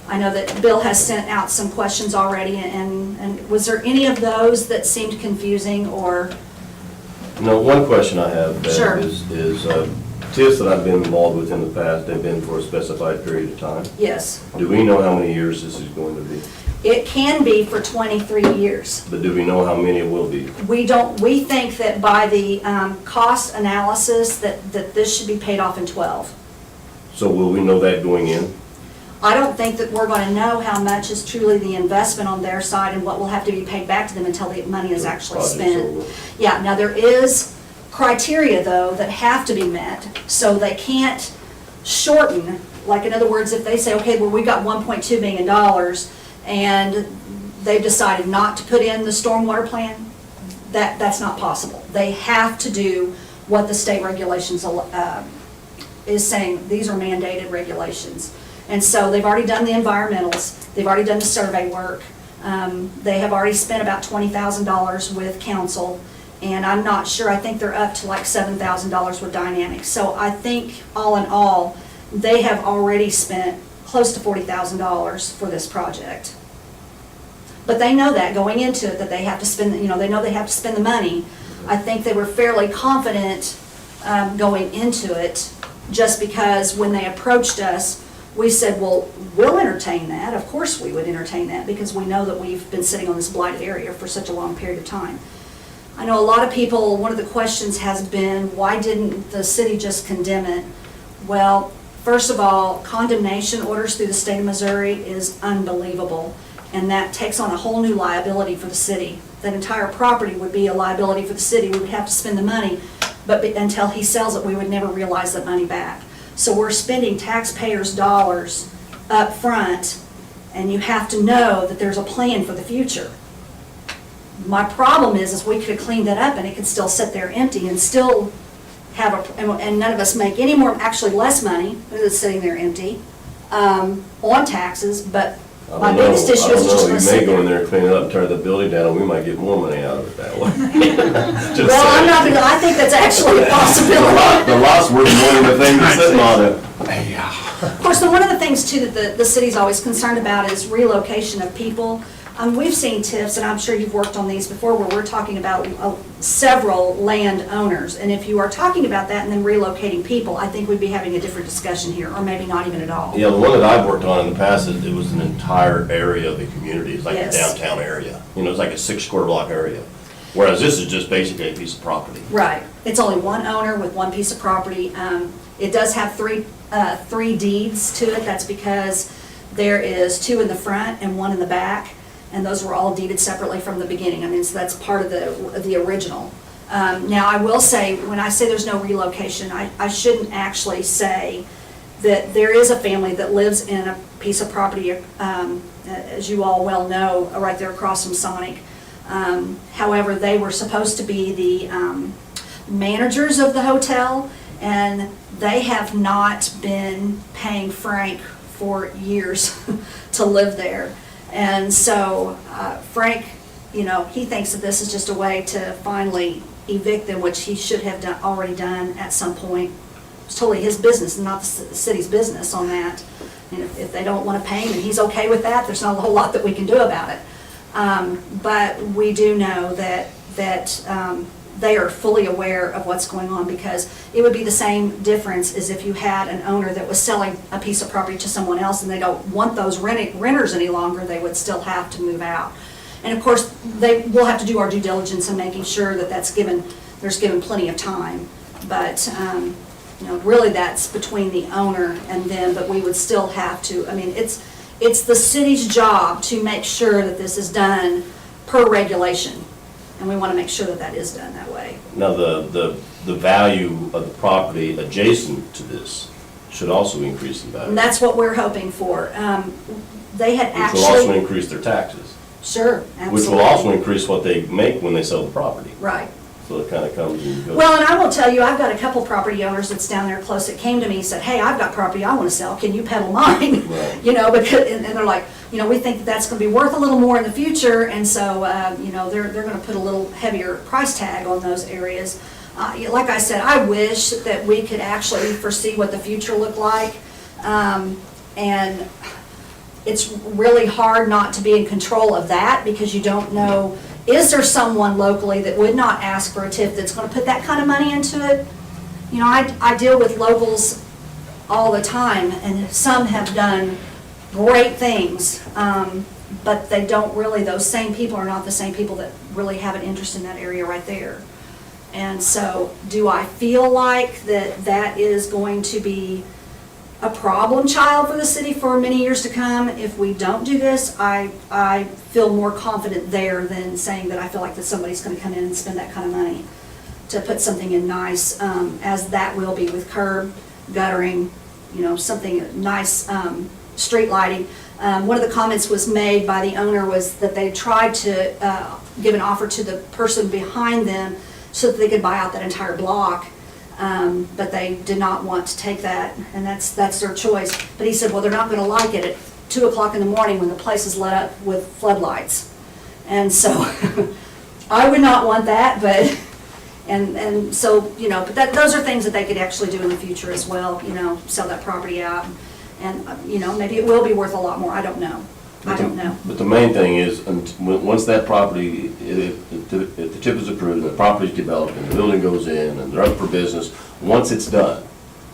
I know that Bill has sent out some questions already, and was there any of those that seemed confusing or? No, one question I have, Ben, Sure. is TIFs that I've been involved with in the past, they've been for a specified period of time. Yes. Do we know how many years this is going to be? It can be for 23 years. But do we know how many it will be? We think that by the cost analysis, that this should be paid off in 12. So will we know that going in? I don't think that we're going to know how much is truly the investment on their side and what will have to be paid back to them until the money is actually Project's spent. over. Yeah, now there is criteria though that have to be met, so they can't shorten, like in other words, if they say, okay, well, we got $1.2 million and they've decided not to put in the stormwater plan, that's not possible. They have to do what the state regulations is saying. These are mandated regulations. And so they've already done the environmentals, they've already done the survey work, they have already spent about $20,000 with council, and I'm not sure, I think they're up to like $7,000 with Dynamics. So I think all in all, they have already spent close to $40,000 for this project. But they know that going into it, that they have to spend, they know they have to spend the money. I think they were fairly confident going into it, just because when they approached us, we said, well, we'll entertain that. Of course we would entertain that, because we know that we've been sitting on this blighted area for such a long period of time. I know a lot of people, one of the questions has been, why didn't the city just condemn it? Well, first of all, condemnation orders through the state of Missouri is unbelievable, and that takes on a whole new liability for the city. That entire property would be a liability for the city. We would have to spend the money, but until he sells it, we would never realize that money back. So we're spending taxpayers' dollars up front, and you have to know that there's a plan for the future. My problem is we could have cleaned that up and it could still sit there empty and still have and none of us make any more, actually less money, than it's sitting there empty, on taxes, but my biggest issue is just gonna You sit may go in there. there and clean it up, tear the building down, and we might get more money out of it that way. Just Well, I'm saying. not gonna, I think that's actually a possibility. The lot's worth more than the thing that's sitting on it. Of course, one of the things too that the city's always concerned about is relocation of people. We've seen TIFs, and I'm sure you've worked on these before, where we're talking about several landowners. And if you are talking about that and then relocating people, I think we'd be having a different discussion here, or maybe not even at all. Yeah, the one that I've worked on in the past, it was an entire area of the community. It's like the Yes. downtown area. It's like a 6 square block area. Whereas this is just basically a piece of property. Right. It's only one owner with one piece of property. It does have three deeds to it. That's because there is 2 in the front and 1 in the back, and those were all deeded separately from the beginning. I mean, so that's part of the original. Now, I will say, when I say there's no relocation, I shouldn't actually say that there is a family that lives in a piece of property, as you all well know, right there across from Sonic. However, they were supposed to be the managers of the hotel, and they have not been paying Frank for years to live there. And so Frank, he thinks that this is just a way to finally evict them, which he should have already done at some point. It's totally his business and not the city's business on that. And if they don't want to pay him and he's okay with that, there's not a whole lot that we can do about it. But we do know that they are fully aware of what's going on, because it would be the same difference as if you had an owner that was selling a piece of property to someone else and they don't want those renters any longer. They would still have to move out. And of course, we'll have to do our due diligence in making sure that there's given plenty of time. But really that's between the owner and them, but we would still have to, it's the city's job to make sure that this is done per regulation. And we want to make sure that that is done that way. Now, the value of the property adjacent to this should also increase in value. And that's what we're hoping for. They had Which will also actually, increase their taxes. sure, absolutely. Which will also increase what they make when they sell the property. Right. So it kind of comes and goes. Well, and I will tell you, I've got a couple property owners that's down there close that came to me and said, hey, I've got property I want to sell, can you peddle mine? Right. Because, and they're like, we think that that's going to be worth a little more in the future, and so, they're going to put a little heavier price tag on those areas. Like I said, I wish that we could actually foresee what the future looked like, and it's really hard not to be in control of that, because you don't know, is there someone locally that would not ask for a TIF that's going to put that kind of money into it? I deal with locals all the time, and some have done great things, but they don't really, those same people are not the same people that really have an interest in that area right there. And so, do I feel like that is going to be a problem child for the city for many years to come? If we don't do this, I feel more confident there than saying that I feel like that somebody's gonna come in and spend that kind of money to put something in nice, as that will be with curb, guttering, something nice, street lighting. One of the comments was made by the owner was that they tried to give an offer to the person behind them so that they could buy out that entire block, but they did not want to take that, and that's their choice. But he said, well, they're not gonna like it at 2 o'clock in the morning when the place is lit up with floodlights. And so, I would not want that, but, and so, but those are things that they could actually do in the future as well, sell that property out. And, maybe it will be worth a lot more, I don't know. But the main thing is, once that property, if the TIF is approved, and the property's developed, and the building goes in, and they're up for business, once it's done,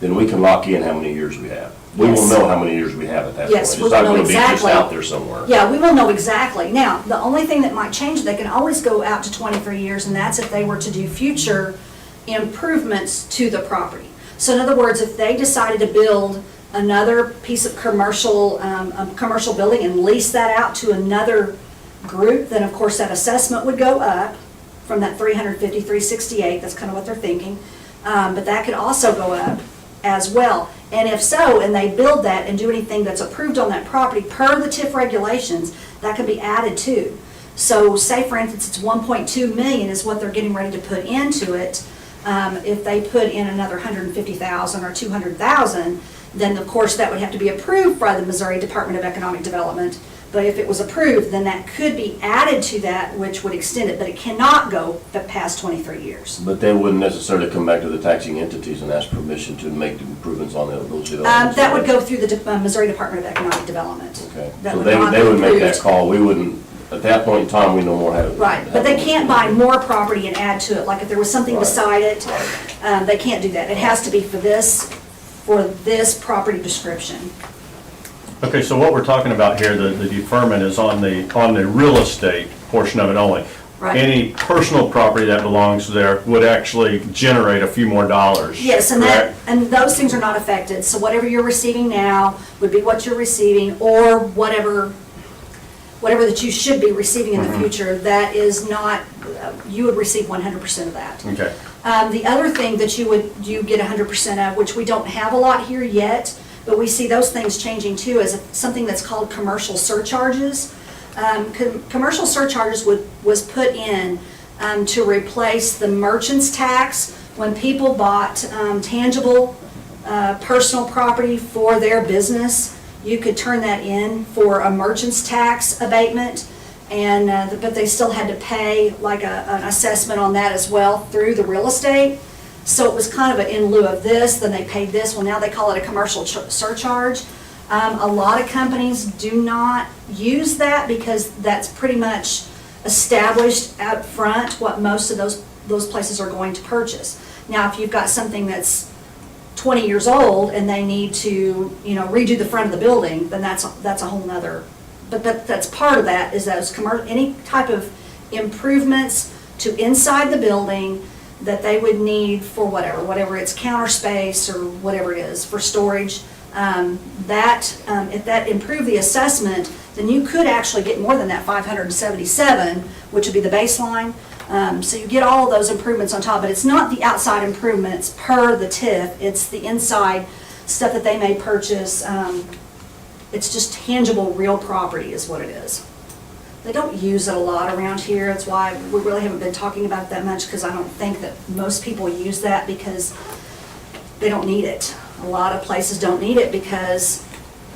then we can lock in how many years we have. We will Yes. know how many years we have at that point. Yes, It's we not will know gonna be just exactly. out there somewhere. Yeah, we will know exactly. Now, the only thing that might change, they can always go out to 23 years, and that's if they were to do future improvements to the property. So in other words, if they decided to build another piece of commercial, a commercial building and lease that out to another group, then of course that assessment would go up from that 350, 368, that's kind of what they're thinking. But that could also go up as well. And if so, and they build that and do anything that's approved on that property per the TIF regulations, that could be added to. So say for instance, it's 1.2 million is what they're getting ready to put into it. If they put in another 150,000 or 200,000, then of course that would have to be approved by the Missouri Department of Economic Development. But if it was approved, then that could be added to that, which would extend it, but it cannot go past 23 years. But they wouldn't necessarily come back to the taxing entities and ask permission to make the improvements on those developments. That would go through the Missouri Department of Economic Development. Okay, That so would they not would be make that approved. call, we wouldn't, at that point in time, we no more have. Right, but they can't buy more property and add to it, like if there was something Right. beside it, they can't do that. It has to be for this property description. Okay, so what we're talking about here, the deferment is on the real estate portion of it only. Right. Any personal property that belongs there would actually generate a few more dollars. Yes, and correct? and those things are not affected, so whatever you're receiving now would be what you're receiving, or whatever that you should be receiving in the future, that is not, you would receive 100% of that. Okay. The other thing that you get 100% of, which we don't have a lot here yet, but we see those things changing too, is something that's called commercial surcharges. Commercial surcharges was put in to replace the merchant's tax when people bought tangible personal property for their business. You could turn that in for a merchant's tax abatement, and but they still had to pay like an assessment on that as well through the real estate. So it was kind of in lieu of this, then they paid this. Well, now they call it a commercial surcharge. A lot of companies do not use that because that's pretty much established out front what most of those places are going to purchase. Now, if you've got something that's 20 years old and they need to, redo the front of the building, then that's a whole nother. But that's part of that, is those any type of improvements to inside the building that they would need for whatever it's counter space or whatever it is for storage. If that improved the assessment, then you could actually get more than that 577, which would be the baseline. So you get all of those improvements on top, but it's not the outside improvements per the TIF, it's the inside stuff that they may purchase. It's just tangible, real property is what it is. They don't use it a lot around here, that's why we really haven't been talking about it that much, because I don't think that most people use that because they don't need it. A lot of places don't need it because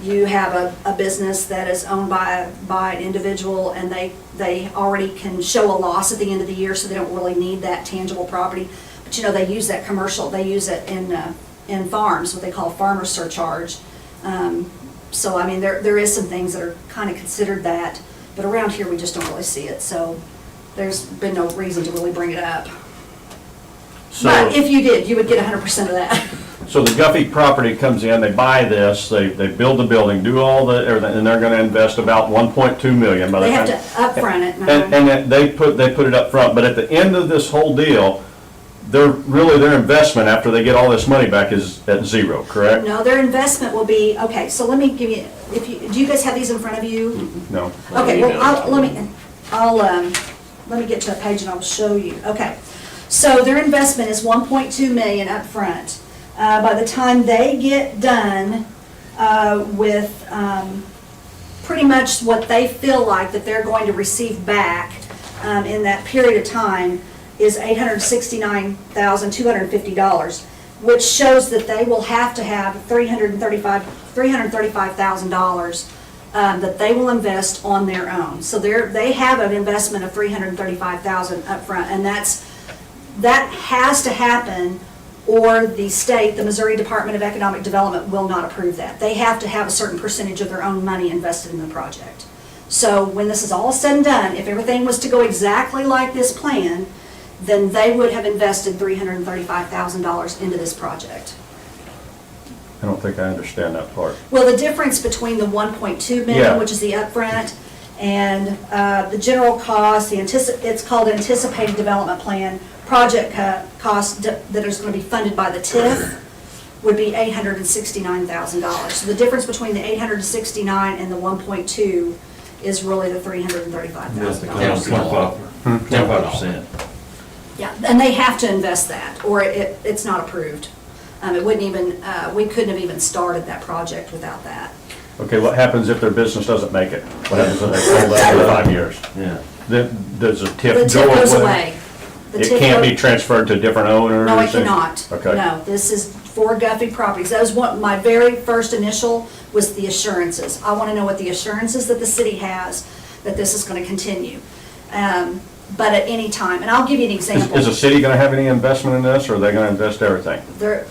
you have a business that is owned by an individual, and they already can show a loss at the end of the year, so they don't really need that tangible property. But they use that commercial, they use it in farms, what they call farmer surcharge. So I mean, there is some things that are kind of considered that, but around here we just don't really see it, so there's been no reason to really bring it up. So, But if you did, you would get 100% of that. So the Guffey property comes in, they buy this, they build the building, do all the, everything, and they're gonna invest about 1.2 million by the They time. have to upfront it. And then they put it up front, but at the end of this whole deal, their investment after they get all this money back is at zero, correct? No, their investment will be, okay, so let me give you, do you guys have these in front of you? No. Okay, well, let me get to a page and I'll show you. Okay, so their investment is 1.2 million up front. By the time they get done with pretty much what they feel like that they're going to receive back in that period of time is $869,250, which shows that they will have to have $335,000 that they will invest on their own. So they have an investment of $335,000 up front, and that has to happen, or the state, the Missouri Department of Economic Development, will not approve that. They have to have a certain percentage of their own money invested in the project. So when this is all said and done, if everything was to go exactly like this plan, then they would have invested $335,000 into this project. I don't think I understand that part. Well, the difference between the 1.2 Yeah. million, which is the upfront, and the general cost, it's called anticipated development plan, project cost that is going to be funded by the TIF would be $869,000. So the difference between the 869 and the 1.2 is really the $335,000. 25%. Yeah, and they have to invest that, or it's not approved. It wouldn't even, we couldn't have even started that project without that. Okay, what happens if their business doesn't make it? What happens if they hold out for 5 years? Yeah. Then does the The TIF TIF go goes away? away. The It TIF can't go- be transferred to different owners? No, it and- cannot. Okay. No, this is for Guffey Properties. That was my very first initial was the assurances. I want to know what the assurances that the city has that this is going to continue. But at any time, and I'll give you an example. Is the city gonna have any investment in this, or are they gonna invest everything? So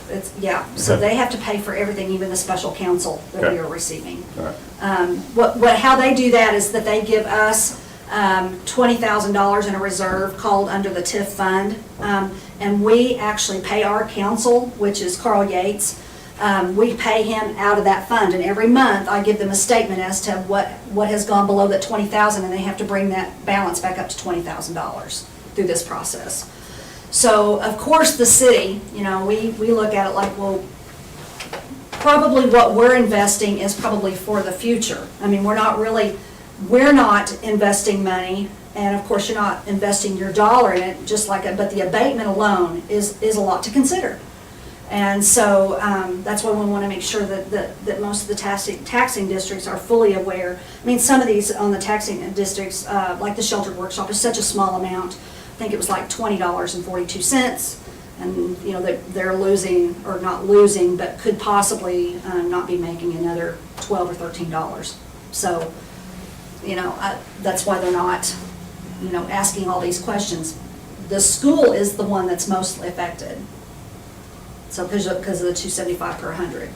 Okay. they have to pay for everything, even the special counsel that we Okay. are receiving. All right. How they do that is that they give us $20,000 in a reserve called under the TIF fund. And we actually pay our counsel, which is Carl Yates. We pay him out of that fund, and every month I give them a statement as to what has gone below that 20,000, and they have to bring that balance back up to $20,000 through this process. So, of course, the city, we look at it like, well, probably what we're investing is probably for the future. I mean, we're not investing money, and of course, you're not investing your dollar in it, but the abatement alone is a lot to consider. And so that's why we want to make sure that most of the taxing districts are fully aware. I mean, some of these on the taxing districts, like the sheltered workshop, is such a small amount. I think it was like $20.42. And, they're losing, or not losing, but could possibly not be making another $12 or $13. So, that's why they're not, asking all these questions. The school is the one that's mostly affected. So because of the 275 per 100.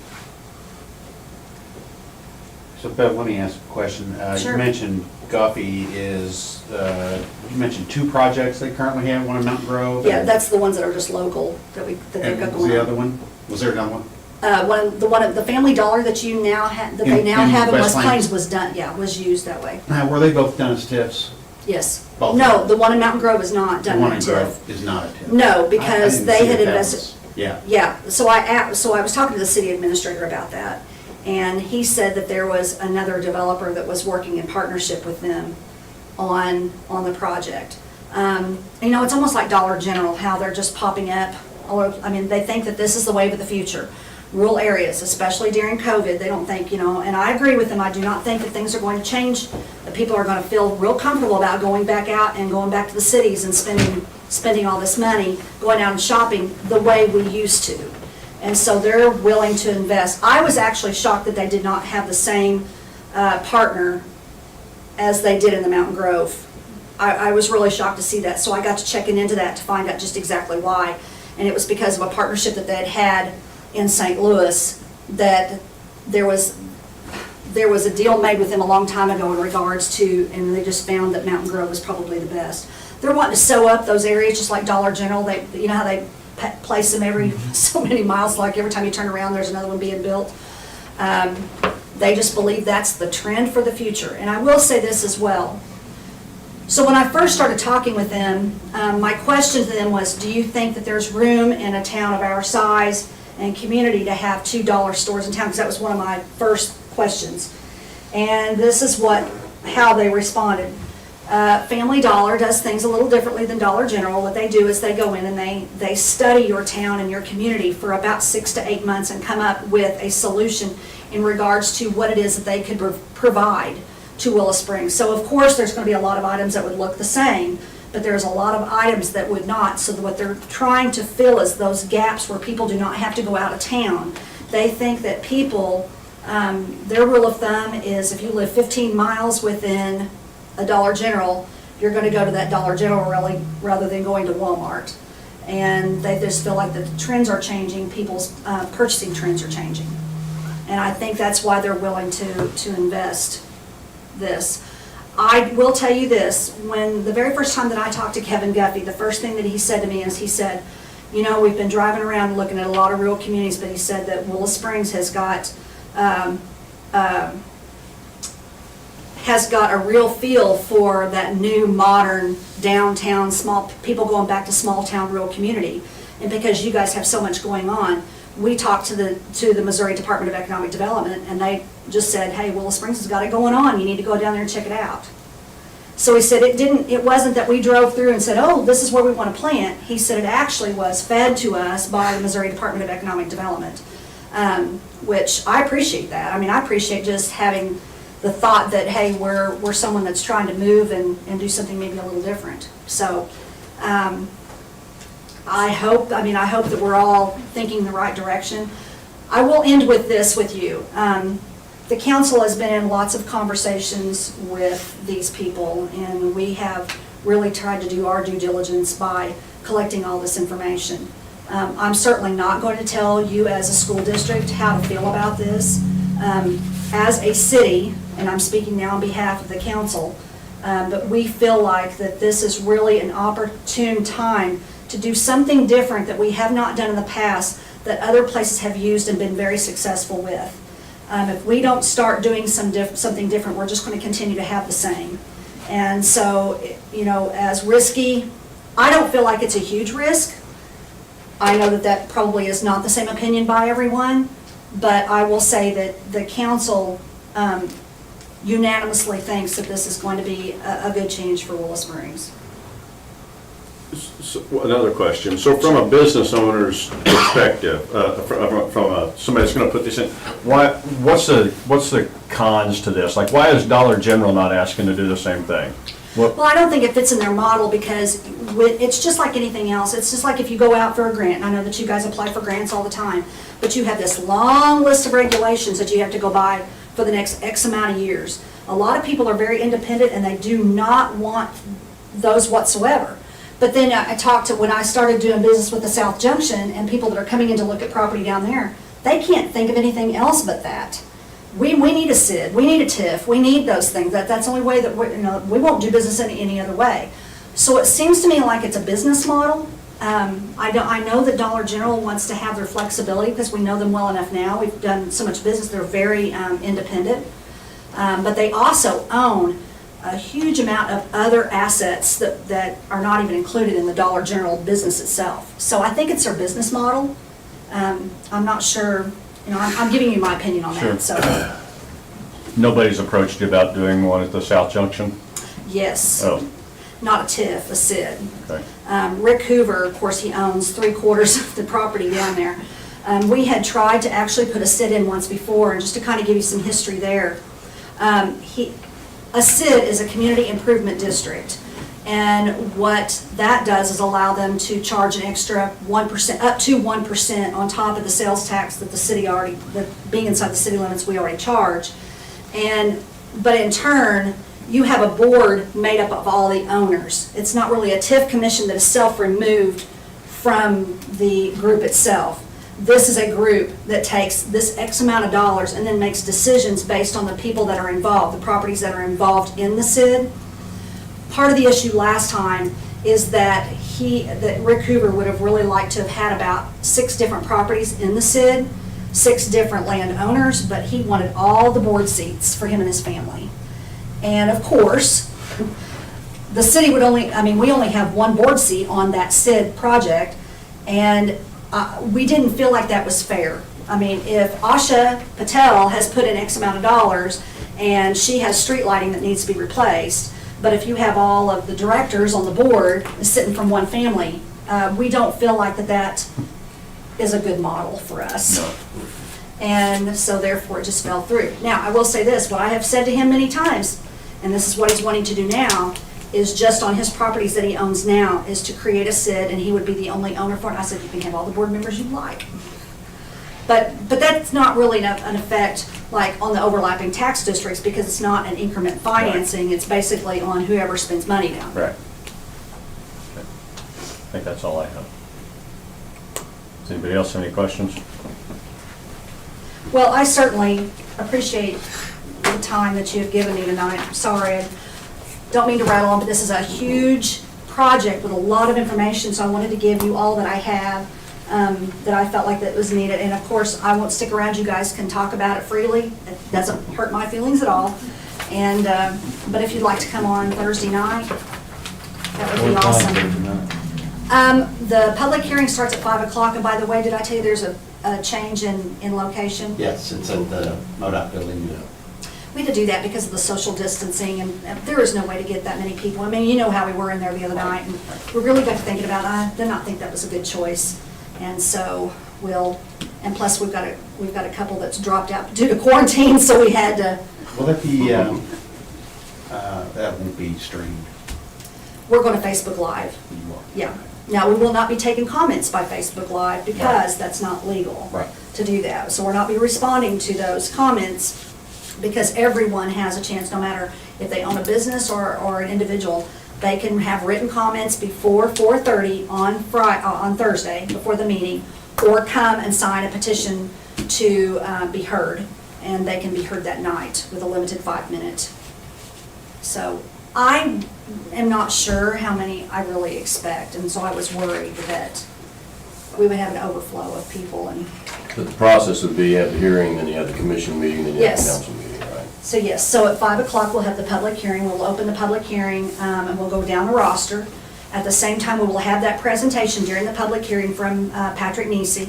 So Bev, let me ask a question. Sure. You mentioned Guffey is, you mentioned 2 projects they currently have, one in Mountain Grove. Yeah, that's the ones that are just local that they've And got what was going the on. other one? Was there another one? The Family Dollar that you now have, that they In now have in West West Plains? Plains was done, was used that way. Were they both done as TIFs? Yes. Both. No, the one in Mountain Grove is not The done one in in TIF. Grove is not a TIF. No, I because didn't they see had that that invested. was- Yeah. Yeah, so I was talking to the city administrator about that, and he said that there was another developer that was working in partnership with them on the project. It's almost like Dollar General, how they're just popping up. They think that this is the wave of the future. Rural areas, especially during COVID, they don't think, and I agree with them, I do not think that things are going to change, that people are going to feel real comfortable about going back out and going back to the cities and spending all this money, going out and shopping the way we used to. And so they're willing to invest. I was actually shocked that they did not have the same partner as they did in the Mountain Grove. I was really shocked to see that, so I got to checking into that to find out just exactly why. And it was because of a partnership that they had had in St. Louis, that there was a deal made with them a long time ago in regards to, and they just found that Mountain Grove was probably the best. They're wanting to sew up those areas just like Dollar General. How they place them every so many miles, like every time you turn around, there's another one being built. They just believe that's the trend for the future. And I will say this as well. So when I first started talking with them, my question to them was, do you think that there's room in a town of our size and community to have $2 stores in town? Because that was one of my first questions. And this is how they responded. Family Dollar does things a little differently than Dollar General. What they do is they go in and they study your town and your community for about 6 to 8 months and come up with a solution in regards to what it is that they could provide to Willow Springs. So of course, there's going to be a lot of items that would look the same, but there's a lot of items that would not. So what they're trying to fill is those gaps where people do not have to go out of town. They think that people, their rule of thumb is if you live 15 miles within a Dollar General, you're going to go to that Dollar General really rather than going to Walmart. And they just feel like the trends are changing, people's purchasing trends are changing. And I think that's why they're willing to invest this. I will tell you this, when the very first time that I talked to Kevin Guffey, the first thing that he said to me is he said, you know, we've been driving around looking at a lot of rural communities, but he said that Willow Springs has got a real feel for that new modern downtown small people going back to small town rural community. And because you guys have so much going on, we talked to the Missouri Department of Economic Development, and they just said, hey, Willow Springs has got it going on. You need to go down there and check it out. So he said it wasn't that we drove through and said, oh, this is where we want to plant. He said it actually was fed to us by the Missouri Department of Economic Development, which I appreciate that. I mean, I appreciate just having the thought that, hey, we're someone that's trying to move and do something maybe a little different. So I hope that we're all thinking the right direction. I will end with this with you. The council has been in lots of conversations with these people, and we have really tried to do our due diligence by collecting all this information. I'm certainly not going to tell you as a school district how to feel about this. As a city, and I'm speaking now on behalf of the council, but we feel like that this is really an opportune time to do something different that we have not done in the past that other places have used and been very successful with. If we don't start doing something different, we're just going to continue to have the same. And so, you know, as risky, I don't feel like it's a huge risk. I know that probably is not the same opinion by everyone, but I will say that the council unanimously thinks that this is going to be a good change for Willow Springs. So, another question. So from a business owner's perspective, from somebody that's going to put this in, what's the cons to this? Like, why is Dollar General not asking to do the same thing? Well, I don't think it fits in their model because it's just like anything else. It's just like if you go out for a grant. I know that you guys apply for grants all the time, but you have this long list of regulations that you have to go by for the next X amount of years. A lot of people are very independent and they do not want those whatsoever. But then I talked to, when I started doing business with the South Junction and people that are coming in to look at property down there, they can't think of anything else but that. We need a SID, we need a TIF, we need those things. That's the only way that we won't do business in any other way. So it seems to me like it's a business model. I know that Dollar General wants to have their flexibility because we know them well enough now. We've done so much business, they're very independent. But they also own a huge amount of other assets that are not even included in the Dollar General business itself. So I think it's their business model. I'm not sure, you know, I'm giving you my opinion on that, so. Nobody's approached you about doing one at the South Junction? Yes. Oh, Not a TIF, a SID. okay. Rick Hoover, of course, he owns 3/4 of the property down there. We had tried to actually put a SID in once before, and just to kind of give you some history there. A SID is a community improvement district, and what that does is allow them to charge an extra 1%, up to 1% on top of the sales tax that the city already, being inside the city limits, we already charge. But in turn, you have a board made up of all the owners. It's not really a TIF commission that is self-removed from the group itself. This is a group that takes this X amount of dollars and then makes decisions based on the people that are involved, the properties that are involved in the SID. Part of the issue last time is that Rick Hoover would have really liked to have had about 6 different properties in the SID, 6 different landowners, but he wanted all the board seats for him and his family. And of course, the city would only, we only have 1 board seat on that SID project, and we didn't feel like that was fair. If Asha Patel has put in X amount of dollars and she has street lighting that needs to be replaced, but if you have all of the directors on the board sitting from one family, we don't feel like that is a good model for us. No. And so therefore it just fell through. Now, I will say this, what I have said to him many times, and this is what he's wanting to do now, is just on his properties that he owns now, is to create a SID, and he would be the only owner for it. And I said, you can have all the board members you like. But that's not really an effect like on the overlapping tax districts, because it's not an increment financing, it's basically on whoever spends money down there. Right. Okay. I think that's all I have. Does anybody else have any questions? Well, I certainly appreciate the time that you have given me tonight. I'm sorry, I don't mean to rattle on, but this is a huge project with a lot of information, so I wanted to give you all that I have, that I felt like that was needed. And of course, I won't stick around. You guys can talk about it freely. It doesn't hurt my feelings at all. And, but if you'd like to come on Thursday night, that would be awesome. The public hearing starts at 5 o'clock, and by the way, did I tell you there's a change in location? Yes, it's at the MoDOT building. We had to do that because of the social distancing, and there is no way to get that many people. You know how we were in there the other night, and we really got to thinking about it. I did not think that was a good choice. And so and plus we've got a couple that's dropped out due to quarantine, so we had to. Will that be, that won't be streamed? We're going to Facebook Live. You are. Yeah. Now, we will not be taking comments by Facebook Live because that's not legal Right. to do that. So we're not be responding to those comments, because everyone has a chance, no matter if they own a business or an individual, they can have written comments before 4:30 on Thursday, before the meeting, or come and sign a petition to be heard, and they can be heard that night with a limited 5-minute. So I am not sure how many I really expect, and so I was worried that we would have an overflow of people. And But the process would be, you have the hearing, then you have the commission meeting, then you have the Yes. council meeting, right? so yes, so at 5 o'clock we'll have the public hearing. We'll open the public hearing, and we'll go down the roster. At the same time, we will have that presentation during the public hearing from Patrick Nisi,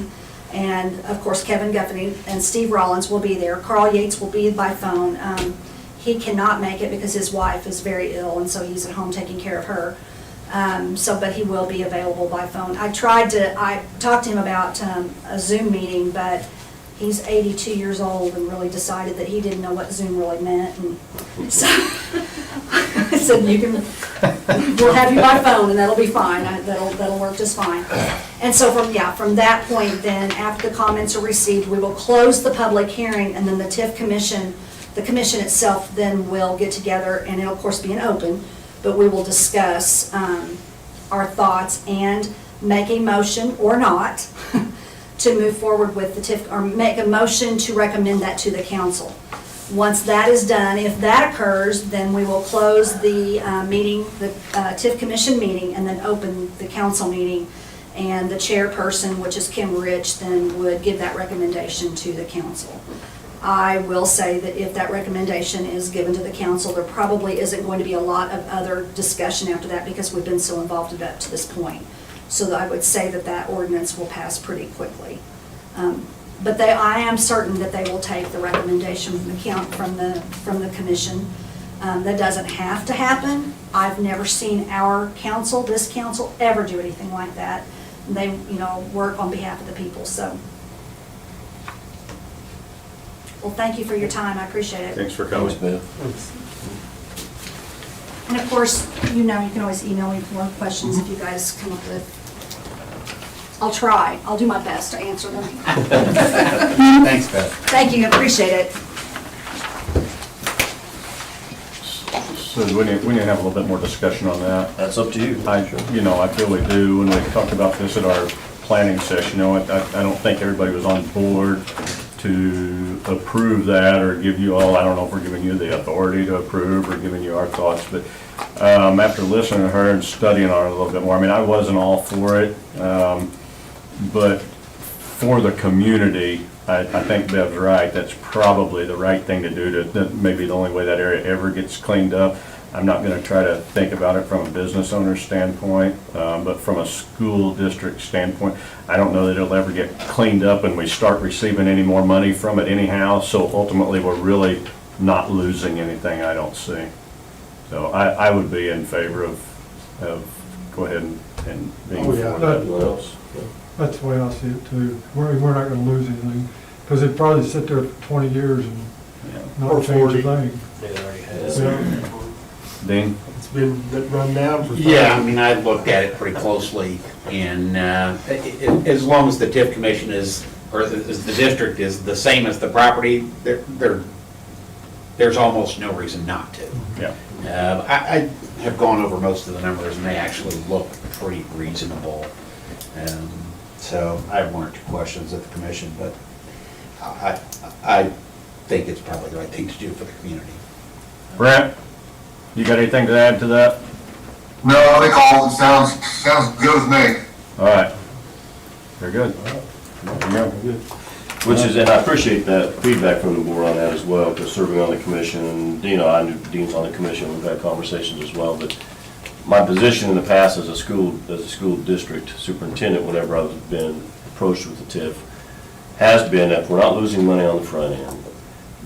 and of course Kevin Guffey and Steve Rollins will be there. Carl Yates will be by phone. He cannot make it because his wife is very ill, and so he's at home taking care of her. But he will be available by phone. I talked to him about a Zoom meeting, but he's 82 years old and really decided that he didn't know what Zoom really meant. And so I said, we'll have you by phone, and that'll be fine. That'll work just fine. And so from that point, then after the comments are received, we will close the public hearing, and then the TIF commission, the commission itself then will get together, and it'll of course be an open, but we will discuss our thoughts and make a motion or not to move forward with the TIF, or make a motion to recommend that to the council. Once that is done, if that occurs, then we will close the meeting, the TIF commission meeting, and then open the council meeting. And the chairperson, which is Kim Rich, then would give that recommendation to the council. I will say that if that recommendation is given to the council, there probably isn't going to be a lot of other discussion after that, because we've been so involved in that to this point. So that I would say that ordinance will pass pretty quickly. But I am certain that they will take the recommendation from the commission. That doesn't have to happen. I've never seen our council, this council, ever do anything like that. They, work on behalf of the people, so. Well, thank you for your time, I appreciate it. Thanks for Thanks, coming. Beth. And of course, you can always email me more questions if you guys come up with. I'll try, I'll do my best to answer them. Thanks, Beth. Thank you, appreciate it. So we need to have a little bit more discussion on that. That's up to you. I feel we do. When we talked about this at our planning session, I don't think everybody was on board to approve that or give you all, I don't know if we're giving you the authority to approve or giving you our thoughts, but after listening to her and studying on it a little bit more, I mean, I wasn't all for it, but for the community, I think Bev's right, that's probably the right thing to do, that maybe the only way that area ever gets cleaned up. I'm not gonna try to think about it from a business owner standpoint, but from a school district standpoint, I don't know that it'll ever get cleaned up and we start receiving any more money from it anyhow, so ultimately, we're really not losing anything, I don't see. So I would be in favor of go ahead and being Oh, for yeah. that. Anyone else? That's the way I see it too. We're not gonna lose anything, because it'd probably sit there for 20 years and Yeah. not change a thing. They already had. Yeah. Dean? It's been run down for. Yeah, I mean, I looked at it pretty closely, and as long as the TIF commission is, or as the district is the same as the property, there's almost no reason not to. Yeah. I have gone over most of the numbers, and they actually look pretty reasonable. So I have one or two questions of the commission, but I think it's probably the right thing to do for the community. Brent, you got anything to add to that? No, I think all sounds good with me. All right. Very good. There you go. Which is, and I appreciate that feedback from the board on that as well, because serving on the commission, and, you know, I knew Dean's on the commission, we've had conversations as well, but my position in the past as a school district superintendent, whenever I've been approached with the TIF, has been that if we're not losing money on the front end,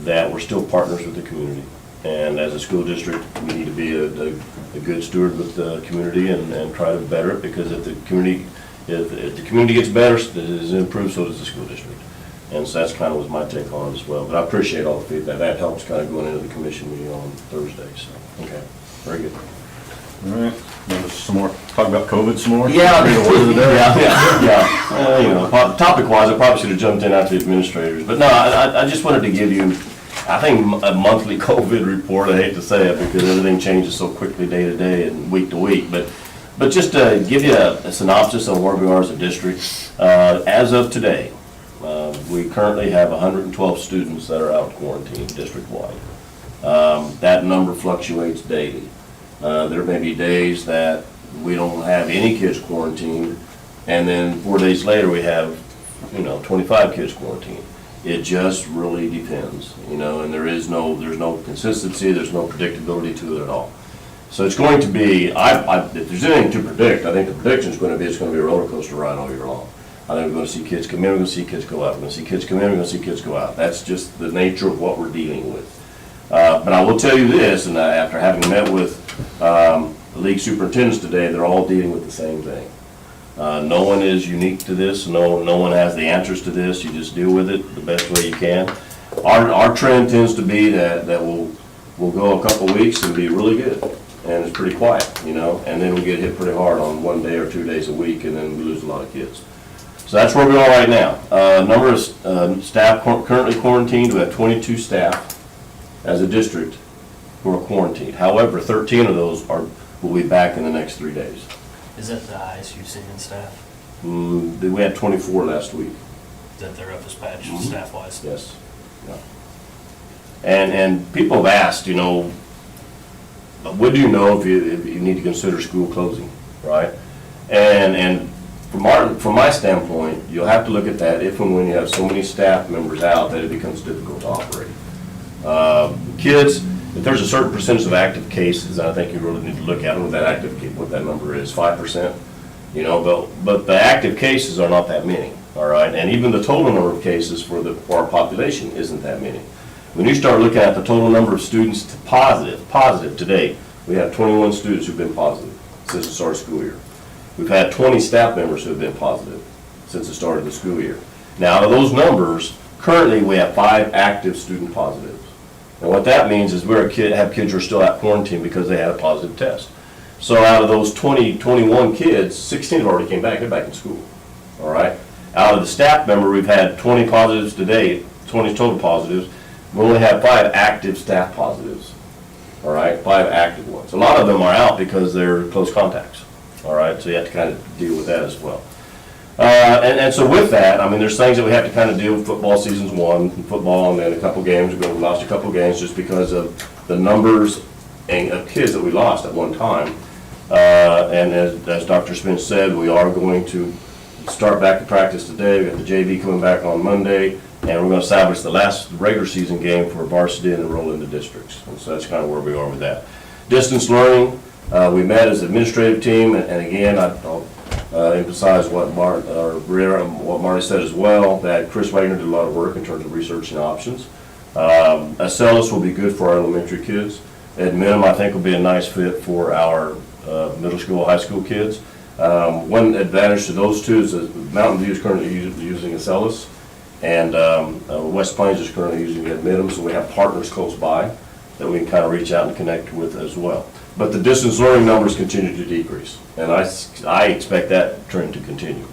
that we're still partners with the community. And as a school district, we need to be a good steward with the community and try to better it, because if the community gets better, it is improved, so does the school district. And so that's kind of was my take on it as well. But I appreciate all the feedback. That helps kind of going into the commission meeting on Thursday, so, okay, very good. All right. Maybe some more, talk about COVID some more? Yeah. Be the word of the day. Yeah. You know, topic-wise, I probably should have jumped in after the administrators. But no, I just wanted to give you, I think, a monthly COVID report. I hate to say it because everything changes so quickly day to day and week to week. But just to give you a synopsis on where we are as a district, as of today, we currently have 112 students that are out quarantined district-wide. That number fluctuates daily. There may be days that we don't have any kids quarantined, and then 4 days later, we have, 25 kids quarantined. It just really depends, and there's no consistency, there's no predictability to it at all. So it's going to be, if there's anything to predict, I think the prediction is going to be, it's going to be a roller coaster ride all year long. I think we're going to see kids come in, we're going to see kids go out, we're going to see kids come in, we're going to see kids go out. That's just the nature of what we're dealing with. But I will tell you this, and after having met with the league superintendents today, they're all dealing with the same thing. No one is unique to this, no one has the answers to this, you just deal with it the best way you can. Our trend tends to be that we'll go a couple weeks and be really good, and it's pretty quiet, and then we get hit pretty hard on 1 day or 2 days a week, and then we lose a lot of kids. So that's where we are right now. Number of staff currently quarantined, we have 22 staff as a district who are quarantined. However, 13 of those will be back in the next 3 days. Is that the highest you've seen in staff? We had 24 last week. Is that the roughest patch staff-wise? Yes. Yeah. And people have asked, what do you know if you need to consider school closing, right? And from my standpoint, you'll have to look at that if and when you have so many staff members out that it becomes difficult to operate. Kids, if there's a certain percentage of active cases, I think you really need to look at what that number is, 5%. But the active cases are not that many, all right? And even the total number of cases for our population isn't that many. When you start looking at the total number of students positive today, we have 21 students who've been positive since the start of the school year. We've had 20 staff members who have been positive since the start of the school year. Now, out of those numbers, currently we have 5 active student positives. And what that means is we have kids who are still at quarantine because they had a positive test. So out of those 21 kids, 16 have already came back, they're back in school, all right? Out of the staff member, we've had 20 positives to date, 20 total positives. We only have 5 active staff positives, all right? 5 active ones. A lot of them are out because they're close contacts, all right? So you have to kind of deal with that as well. And so with that, I mean, there's things that we have to kind of deal with. Football season's one, football, and then a couple games ago, we lost a couple games just because of the numbers of kids that we lost at one time. And as Dr. Spence said, we are going to start back to practice today. We got the JV coming back on Monday, and we're going to establish the last regular season game for varsity and enroll into districts. And so that's kind of where we are with that. Distance learning, we met as an administrative team, and again, I'll emphasize what Marty said as well, that Chris Wagner did a lot of work in terms of researching options. Acellus will be good for our elementary kids. At minimum, I think will be a nice fit for our middle school, high school kids. One advantage to those two is that Mountain View is currently using Acellus, and West Plains is currently using Adminim, so we have partners close by that we can kind of reach out and connect with as well. But the distance learning numbers continue to decrease, and I expect that trend to continue.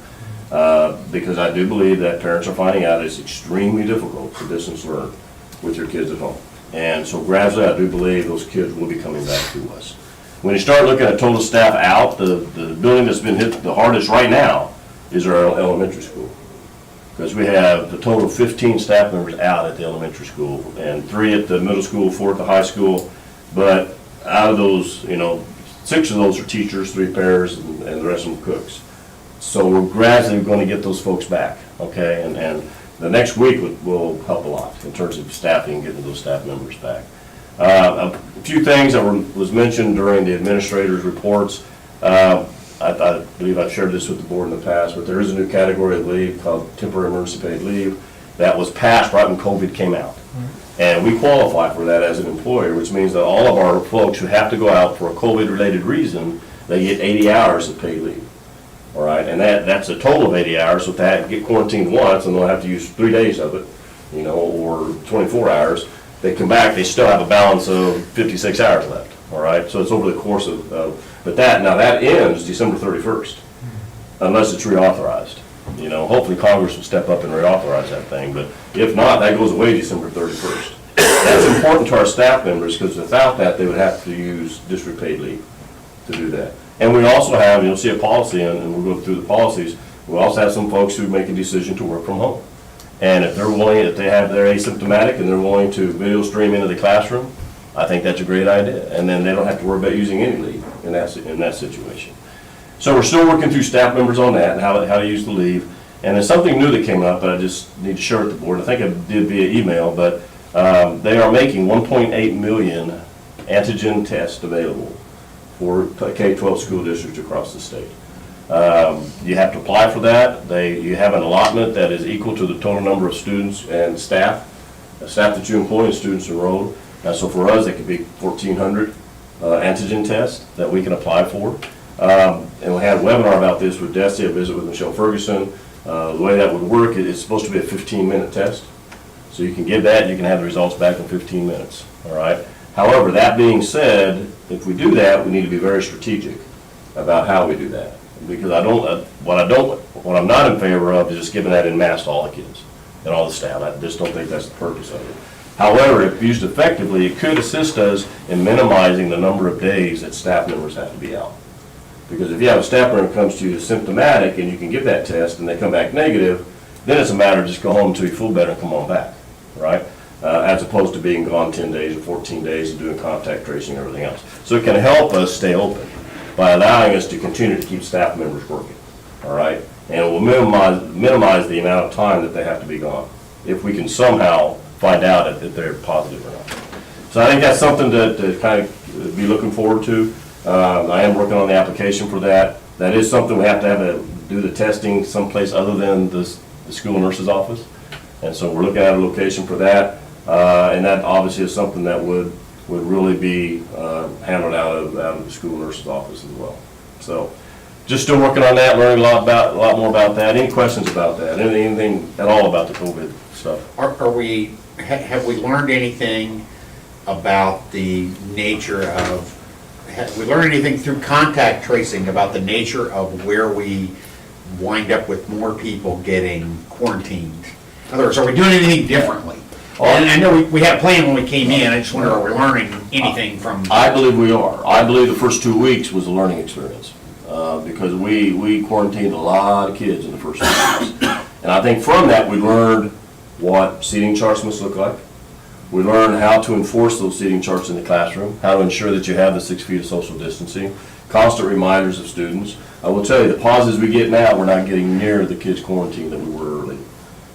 Because I do believe that parents are finding out it's extremely difficult to distance learn with your kids at home. And so gradually, I do believe those kids will be coming back to us. When you start looking at total staff out, the building that's been hit the hardest right now is our elementary school. Because we have the total of 15 staff members out at the elementary school, and 3 at the middle school, 4 at the high school. But out of those, 6 of those are teachers, 3 pairs, and the rest of them cooks. So we're gradually going to get those folks back, okay? And the next week will help a lot in terms of staffing and getting those staff members back. A few things that was mentioned during the administrator's reports. I believe I've shared this with the board in the past, but there is a new category of leave called temporary emergency paid leave that was passed right when COVID came out. And we qualify for that as an employer, which means that all of our folks who have to go out for a COVID-related reason, they get 80 hours of paid leave. All right, and that's a total of 80 hours, so if they get quarantined once and they'll have to use 3 days of it, or 24 hours, they come back, they still have a balance of 56 hours left, all right? So it's over the course of but that ends December 31st, unless it's reauthorized. Hopefully Congress will step up and reauthorize that thing, but if not, that goes away December 31st. That's important to our staff members, because without that, they would have to use district paid leave to do that. And we also have, you'll see a policy, and we'll go through the policies, we also have some folks who make a decision to work from home. And if they're asymptomatic and they're willing to video stream into the classroom, I think that's a great idea. And then they don't have to worry about using any leave in that situation. So we're still working through staff members on that and how to use the leave. And there's something new that came up, but I just need to share with the board. I think I did via email, but they are making 1.8 million antigen tests available for K-12 school districts across the state. You have to apply for that. You have an allotment that is equal to the total number of students and staff that you employ and students enrolled. So for us, it could be 1,400 antigen tests that we can apply for. And we had a webinar about this with Desi, a visit with Michelle Ferguson. The way that would work, it's supposed to be a 15-minute test. So you can give that, you can have the results back in 15 minutes, all right? However, that being said, if we do that, we need to be very strategic about how we do that. Because what I'm not in favor of is just giving that en masse to all the kids and all the staff. I just don't think that's the purpose of it. However, if used effectively, it could assist us in minimizing the number of days that staff members have to be out. Because if you have a staff member who comes to you symptomatic and you can give that test and they come back negative, then it's a matter of just go home until you feel better and come on back, right? As opposed to being gone 10 days or 14 days and doing contact tracing and everything else. So it can help us stay open by allowing us to continue to keep staff members working, all right? And it will minimize the amount of time that they have to be gone, if we can somehow find out if they're positive or not. So I think that's something to kind of be looking forward to. I am working on the application for that. That is something we have to do the testing someplace other than the school nurse's office. And so we're looking at a location for that. And that obviously is something that would really be handled out of the school nurse's office as well. So just still working on that, learning a lot more about that. Any questions about that? Anything at all about the COVID stuff? Have we learned anything about the nature of, have we learned anything through contact tracing about the nature of where we wind up with more people getting quarantined? In other words, are we doing anything differently? And I know we had a plan when we came in. I just wonder, are we learning anything from? I believe we are. I believe the first 2 weeks was a learning experience. because we quarantined a lot of kids in the first few weeks. And I think from that, we learned what seating charts must look like. We learned how to enforce those seating charts in the classroom, how to ensure that you have the 6 feet of social distancing, constant reminders of students. I will tell you, the pauses we get now, we're not getting near the kids quarantined that we were early.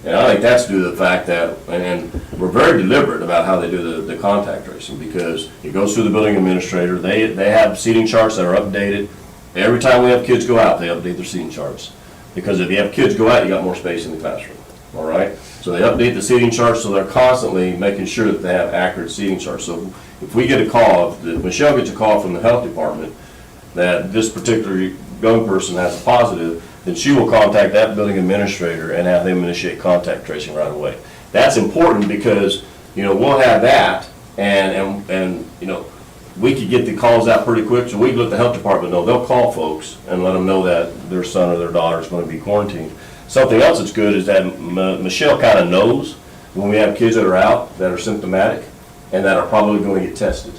And I think that's due to the fact that, and we're very deliberate about how they do the contact tracing, because it goes through the building administrator. They have seating charts that are updated. Every time we have kids go out, they update their seating charts. Because if you have kids go out, you got more space in the classroom, all right? So they update the seating charts, so they're constantly making sure that they have accurate seating charts. So if we get a call, if Michelle gets a call from the health department that this particular young person has a positive, then she will contact that building administrator and have them initiate contact tracing right away. That's important because, we'll have that, and we could get the calls out pretty quick, so we can let the health department know. They'll call folks and let them know that their son or their daughter is going to be quarantined. Something else that's good is that Michelle kind of knows when we have kids that are out that are symptomatic and that are probably going to get tested.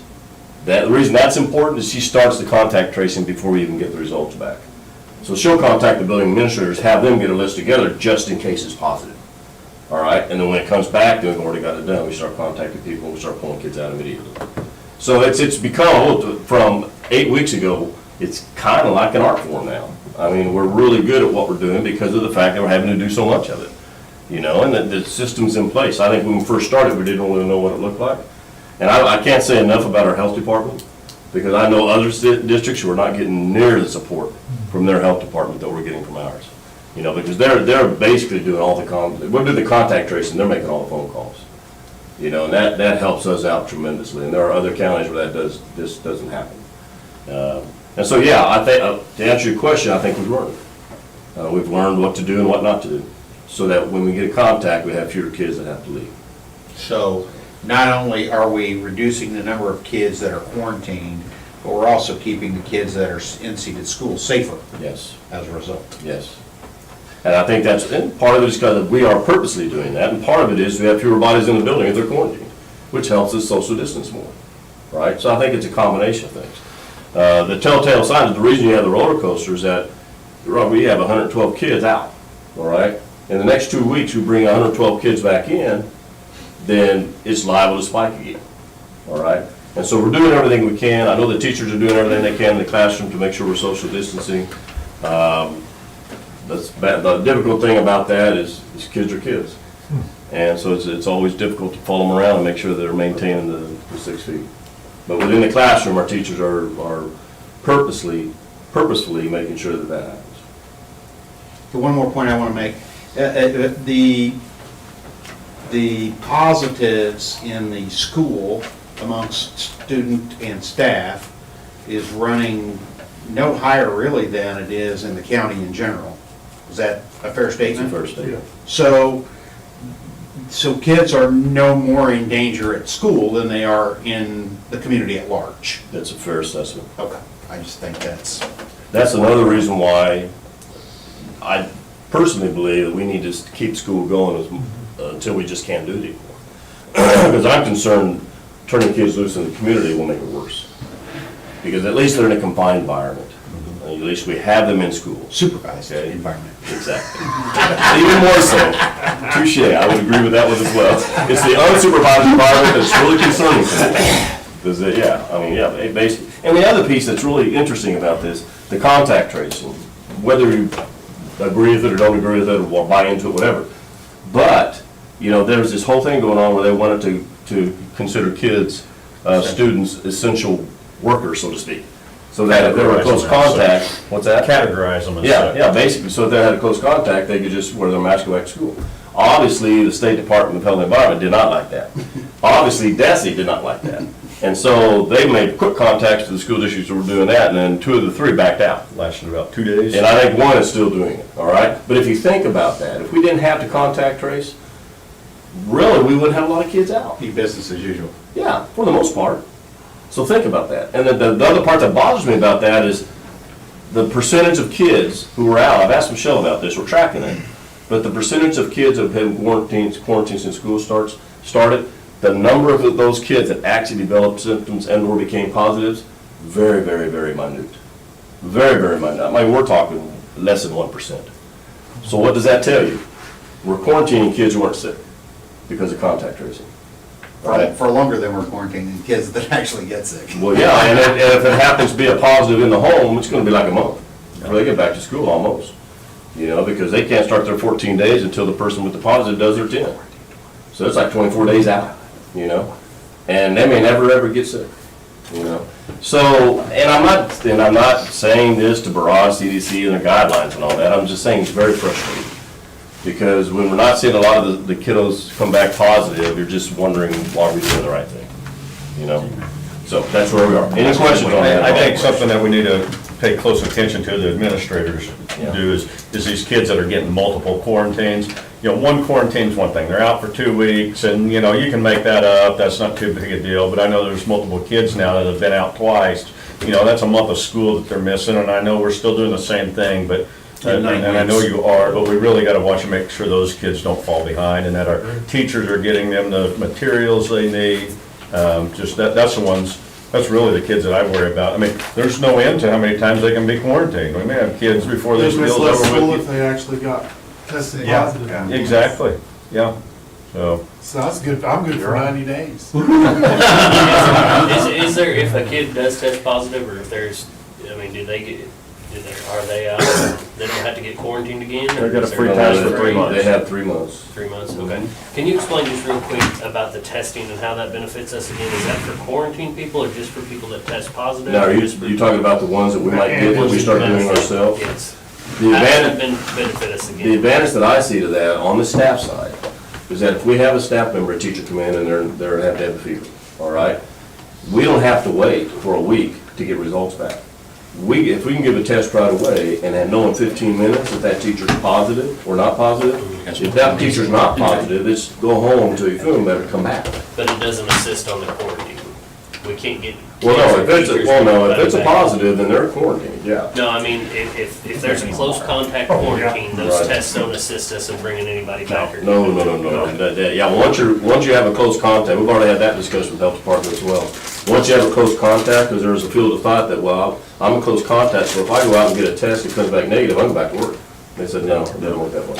The reason that's important is she starts the contact tracing before we even get the results back. So she'll contact the building administrators, have them get a list together just in case it's positive. All right, and then when it comes back, then we've already got it done. We start contacting people, and we start pulling kids out immediately. So it's become, from 8 weeks ago, it's kind of like an art form now. I mean, we're really good at what we're doing because of the fact that we're having to do so much of it. And the system's in place. I think when we first started, we didn't really know what it looked like. And I can't say enough about our health department, because I know other districts who are not getting near the support from their health department that we're getting from ours. Because they're basically doing all we're doing the contact tracing, they're making all the phone calls. And that helps us out tremendously. And there are other counties where this doesn't happen. And so, yeah, I think, to answer your question, I think we've learned. We've learned what to do and what not to do, so that when we get a contact, we have fewer kids that have to leave. So not only are we reducing the number of kids that are quarantined, but we're also keeping the kids that are in-seated schools safer. Yes. As a result. Yes. And I think and part of it is because we are purposely doing that, and part of it is we have fewer bodies in the building if they're quarantined, which helps us social distance more, right? So I think it's a combination of things. The telltale sign is the reason you have the roller coaster is that we have 112 kids out, all right? In the next 2 weeks, we bring 112 kids back in, then it's liable to spike again, all right? And so we're doing everything we can. I know the teachers are doing everything they can in the classroom to make sure we're social distancing. The difficult thing about that is kids are kids. And so it's always difficult to follow them around and make sure they're maintaining the 6 feet. But within the classroom, our teachers are purposefully making sure that happens. So one more point I want to make. The positives in the school amongst student and staff is running no higher really than it is in the county in general. Is that a fair statement? It's a fair statement. So kids are no more in danger at school than they are in the community at large. That's a fair assessment. Okay, I just think That's another reason why I personally believe that we need to keep school going until we just can't do it anymore. Because I'm concerned turning kids loose in the community will make it worse. Because at least they're in a confined environment. At least we have them in school. Supervised environment. Exactly. Even more so. Touche, I would agree with that one as well. It's the unsupervised environment that's really concerning for me. Basically. And the other piece that's really interesting about this, the contact tracing, whether you agree with it or don't agree with it or buy into it, whatever. But, there's this whole thing going on where they wanted to consider kids, students, essential workers, so to speak. So that if they were in close contact, what's that? Categorize them as such. Yeah, basically. So if they had a close contact, they could just wear their mask and go back to school. Obviously, the State Department of Health and Environment did not like that. Obviously, DESE did not like that. And so they made quick contacts to the school districts that were doing that, and then 2 of the 3 backed out. Lasted about 2 days. And I think 1 is still doing it, all right? But if you think about that, if we didn't have to contact trace, really, we wouldn't have a lot of kids out. Be business as usual. Yeah, for the most part. So think about that. And then the other part that bothers me about that is the percentage of kids who are out. I've asked Michelle about this, we're tracking it. But the percentage of kids that have been quarantined since school started, the number of those kids that actually developed symptoms and or became positives, very, very, very minute. Very, very minute. I mean, we're talking less than 1%. So what does that tell you? We're quarantining kids who aren't sick because of contact tracing. Right? For longer than we're quarantining kids that actually get sick. Well, yeah, and if it happens to be a positive in the home, it's gonna be like a month before they get back to school almost. You know, because they can't start their 14 days until the person with the positive does their 10. So it's like 24 days out, you know? And they may never, ever get sick, you know? So, and I'm not saying this to barrage CDC and the guidelines and all that, I'm just saying it's very frustrating. Because when we're not seeing a lot of the kiddos come back positive, you're just wondering why we're doing the right thing, you know? So that's where we are. Any questions on that? I think something that we need to pay close attention to, the administrators do, is these kids that are getting multiple quarantines. You know, one quarantine's one thing, they're out for 2 weeks, and, you know, you can make that up, that's not too big a deal, but I know there's multiple kids now that have been out twice. You know, that's a month of school that they're missing, and I know we're still doing the same thing, but, and I know you are, but we really gotta watch and make sure those kids don't fall behind, and that our teachers are getting them the materials they need. Just that's the ones, that's really the kids that I worry about. I mean, there's no end to how many times they can be quarantined. We may have kids before this deal's over with. If they actually got tested Yeah, positive. yeah. Exactly, yeah, so. So that's good, I'm good for 90 days. Is there, if a kid does test positive, or if there's, I mean, are they out, they don't have to get quarantined again? They got a Is there free a- pass for 3 months. They have 3 months. 3 months, okay. Can you explain just real quick about the testing and how that benefits us again? Is that for quarantine people or just for people that test positive? Now, are or you just for- talking about the ones that we might get if we start doing ourselves? Yes. The How does that advantage, benefit us the again? advantage that I see to that on the staff side is that if we have a staff member, a teacher come in and they're have to have a fever, all right? We don't have to wait for a week to get results back. If we can give a test right away and then know in 15 minutes if that teacher's positive or not positive, if that teacher's not positive, it's go home until you feel better, come back. But it doesn't assist on the quarantine. We can't get. Well, no, if it's teachers if it's a back. positive, then they're quarantined, yeah. No, I mean, if there's a close contact quarantine, those Right. tests don't assist us in bringing anybody back. or- No. Yeah, once you have a close contact, we've already had that discussion with the health department as well. Once you have a close contact, because there's a field of thought that, well, I'm a close contact, so if I go out and get a test that comes back negative, I can go back to work. They said, no, it doesn't work that way.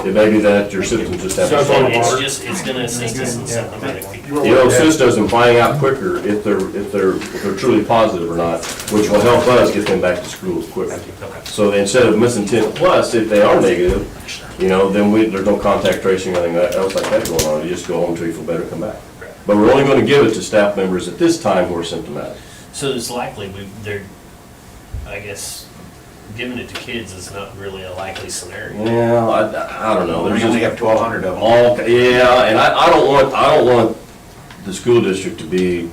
It may be that your symptoms just haven't started. It's gonna assist us in symptomatic people. It'll assist us in finding out quicker if they're truly positive or not, which will help us get them back to school quicker. So instead of missing 10 plus, if they are negative, you know, then there's no contact tracing or anything else like that going on. You just go home until you feel better, come back. But we're only gonna give it to staff members at this time who are symptomatic. So it's likely they're, I guess, giving it to kids is not really a likely scenario. Yeah, I don't know. We There's only just have 1,200 of them. yeah, and I don't want the school district to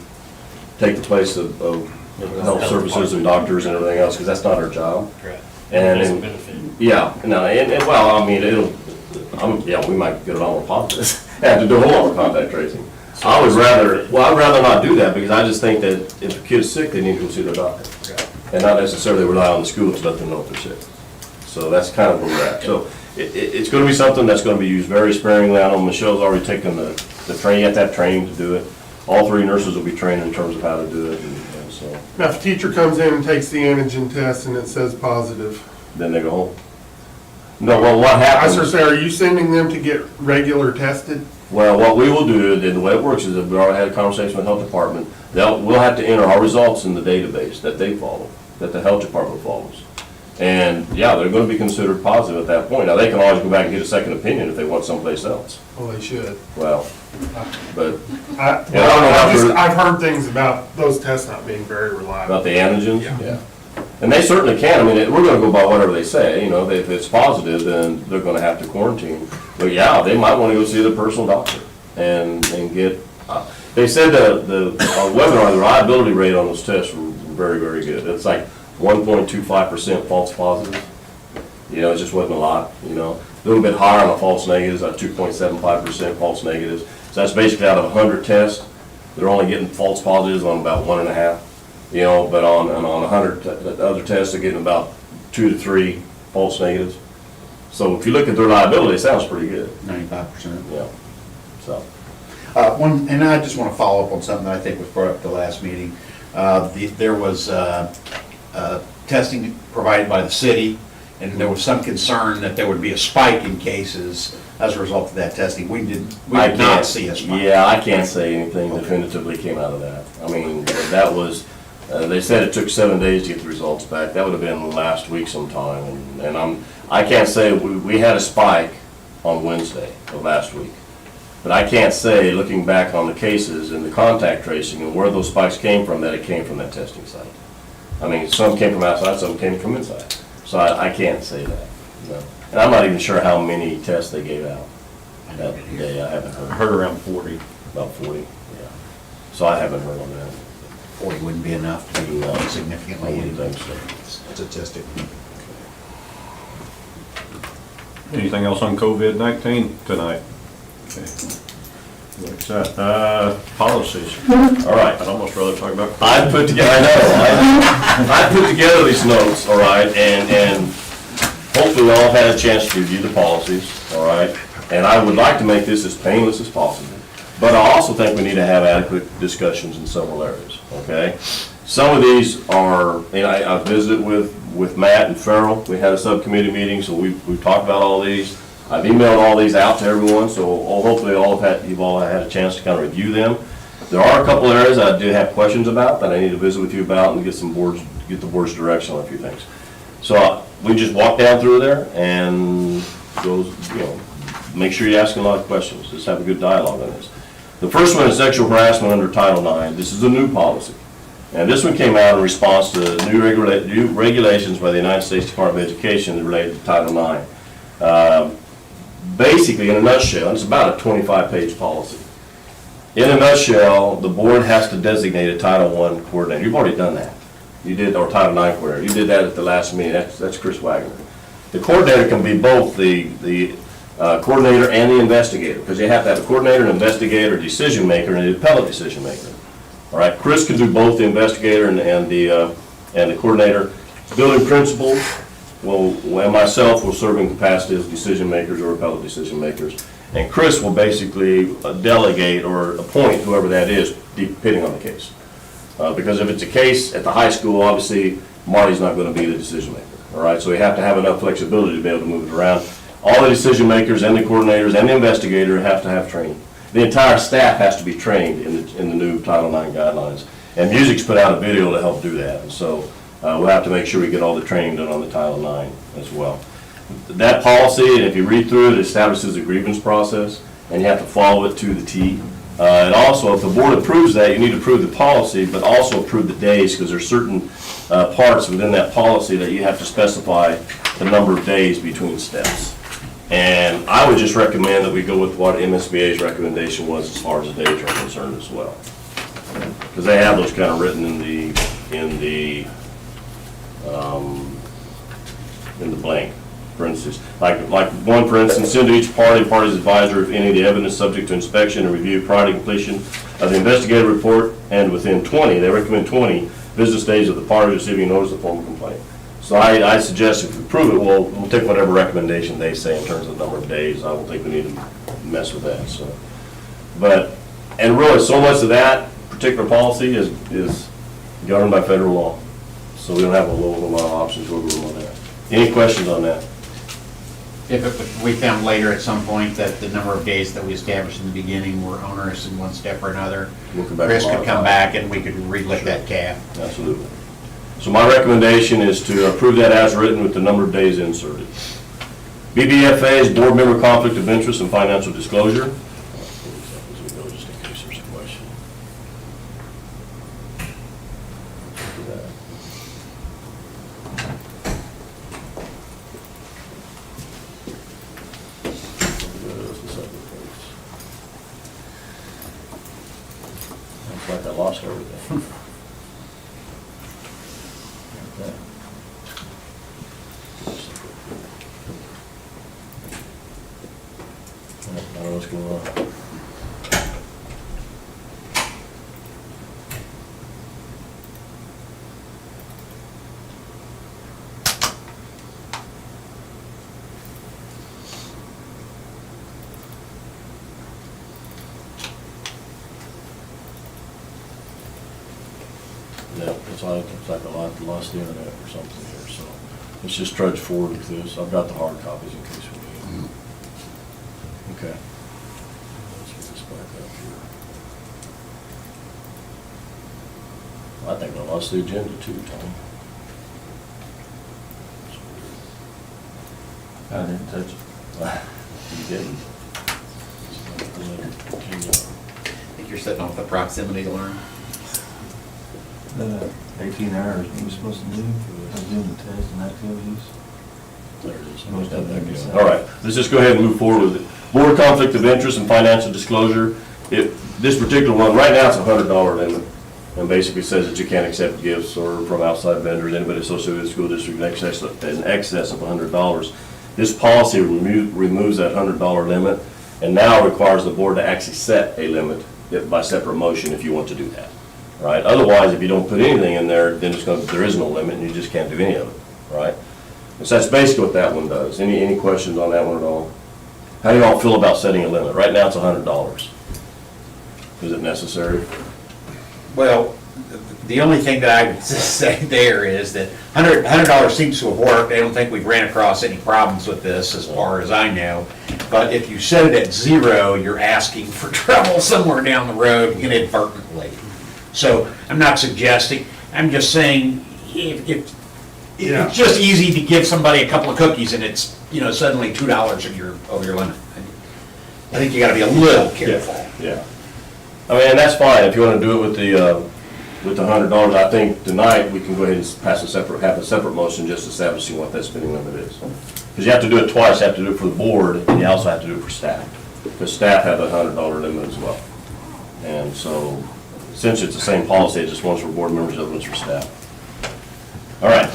take the place of health services and doctors and everything else, because that's not our job. Right. And It doesn't benefit. yeah, no, and well, I mean, we might get it all positive, have to do a whole lot of contact tracing. I'd rather not do that, because I just think that if a kid's sick, they need to go see their doctor. And not necessarily rely on the school to let them know if they're sick. So that's kind of where we're at. So it's gonna be something that's gonna be used very sparingly. I know Michelle's already taken the training, you have to have training to do it. All 3 nurses will be trained in terms of how to do it, and so, Now, if a teacher comes in and takes the antigen test and it says positive, then they go home. No, well, what I happens? was gonna say, are you sending them to get regular tested? Well, what we will do, and the way it works is that we already had a conversation with the health department, we'll have to enter our results in the database that they follow, that the health department follows. And, yeah, they're gonna be considered positive at that point. Now, they can always go back and get a second opinion if they want someplace else. Well, they should. Well, but I've heard things about those tests not being very reliable. about the antigens? Yeah. And they certainly can. I mean, we're gonna go by whatever they say, you know, if it's positive, then they're gonna have to quarantine. But yeah, they might wanna go see their personal doctor and get, they said our webinar, the reliability rate on those tests were very, very good. It's like 1.25% false positive. You know, it just wasn't a lot, you know. A little bit higher on the false negatives, like 2.75% false negatives. So that's basically out of 100 tests, they're only getting false positives on about 1.5. You know, but on 100 other tests, they're getting about 2 to 3 false negatives. So if you look at their reliability, it sounds pretty good. 95%. Yeah. So. And I just want to follow up on something that I think was brought up at the last meeting. There was testing provided by the city, and there was some concern that there would be a spike in cases as a result of that testing. We did not can't- see a spike. Yeah, I can't say anything definitively came out of that. I mean, that was, they said it took 7 days to get the results back. That would have been last week sometime. And I can't say, we had a spike on Wednesday of last week. But I can't say, looking back on the cases and the contact tracing and where those spikes came from, that it came from that testing site. I mean, some came from outside, some came from inside. So I can't say that, no. And I'm not even sure how many tests they gave out that day. I haven't I heard. heard around 40. About 40, yeah. So I haven't heard on that. 40 wouldn't be enough to be No. significantly I wouldn't think so. statistic. Anything else on COVID-19 tonight? Okay. What's that? Policies. All right. I'd almost rather talk about. I put together, I know, I put together these notes, all right, and hopefully all have had a chance to review the policies, all right? And I would like to make this as painless as possible, but I also think we need to have adequate discussions in several areas, okay? Some of these are, and I visited with Matt and Farrell. We had a subcommittee meeting, so we've talked about all these. I've emailed all these out to everyone, so hopefully you've all had a chance to kind of review them. There are a couple areas I do have questions about that I need to visit with you about and get the board's direction on a few things. So we just walk down through there and make sure you're asking a lot of questions. Just have a good dialogue on this. The first one is sexual harassment under Title IX. This is a new policy. And this one came out in response to new regulations by the United States Department of Education related to Title IX. Basically, in a nutshell, and it's about a 25-page policy. In a nutshell, the board has to designate a Title I coordinator. You've already done that. You did, or Title IX coordinator. You did that at the last meeting. That's Chris Wagner. The coordinator can be both the coordinator and the investigator, because you have to have a coordinator, an investigator, a decision maker, and an appellate decision maker. All right, Chris can do both the investigator and the coordinator. Building principals and myself will serve in capacity as decision makers or appellate decision makers. And Chris will basically delegate or appoint whoever that is, depending on the case. Because if it's a case at the high school, obviously Marty's not going to be the decision maker. All right, so we have to have enough flexibility to be able to move it around. All the decision makers and the coordinators and the investigator have to have training. The entire staff has to be trained in the new Title IX guidelines. And Music's put out a video to help do that. And so we'll have to make sure we get all the training done on the Title IX as well. That policy, and if you read through it, establishes a grievance process, and you have to follow it to the T. And also, if the board approves that, you need to approve the policy, but also approve the days, because there's certain parts within that policy that you have to specify the number of days between steps. And I would just recommend that we go with what MSBA's recommendation was as far as the days are concerned as well. Because they have those kind of written in the blank, for instance. Like one, for instance, send to each party's advisor if any of the evidence subject to inspection and review prior to completion of the investigative report, and within 20, they recommend 20 business days of the party receiving notice of formal complaint. So I suggest if we approve it, we'll take whatever recommendation they say in terms of the number of days. I don't think we need to mess with that, so. And really, so much of that particular policy is governed by federal law. So we don't have a lot of options to overrule on that. Any questions on that? If we found later at some point that the number of days that we established in the beginning were onerous in one step or another, We'll come back Chris and could come modify. back and we could relick that cap. Absolutely. So my recommendation is to approve that as written with the number of days inserted. BBFA is board member conflict of interest and financial disclosure. Just in case there's a question. Looks like I lost everything. Okay. I don't know what's going on. Yeah, it's like I lost the internet or something here, so let's just trudge forward with this. I've got the hard copies in case we need them. Okay. Let's get this back up here. I think I lost the agenda too, Tom. I didn't touch it. You didn't. I think you're setting off the proximity alarm. 18 hours, what we supposed to do for agenda tests and activities? There it is. I must have that going. All right, let's just go ahead and move forward with it. Board conflict of interest and financial disclosure. This particular one, right now, it's a $100 limit, and basically says that you can't accept gifts or from outside vendors, anybody associated with the school district in excess of $100. This policy removes that $100 limit, and now requires the board to actually set a limit by separate motion if you want to do that. Right? Otherwise, if you don't put anything in there, then there is no limit, and you just can't do any of it. Right? And so that's basically what that one does. Any questions on that one at all? How do you all feel about setting a limit? Right now, it's $100. Is it necessary? Well, the only thing that I would say there is that $100 seems to have worked. I don't think we've ran across any problems with this as far as I know. But if you set it at 0, you're asking for trouble somewhere down the road inadvertently. So I'm not suggesting, I'm just saying if it's just easy to give somebody a couple of cookies and it's, suddenly $2 of your limit. I think you gotta be a little careful. Yeah. I mean, and that's fine. If you want to do it with the $100, I think tonight we can go ahead and have a separate motion just establishing what that spending limit is. Because you have to do it twice. You have to do it for the board, and you also have to do it for staff. Because staff have a $100 limit as well. And so, essentially, it's the same policy, it's just one's for board members, the other one's for staff. All right.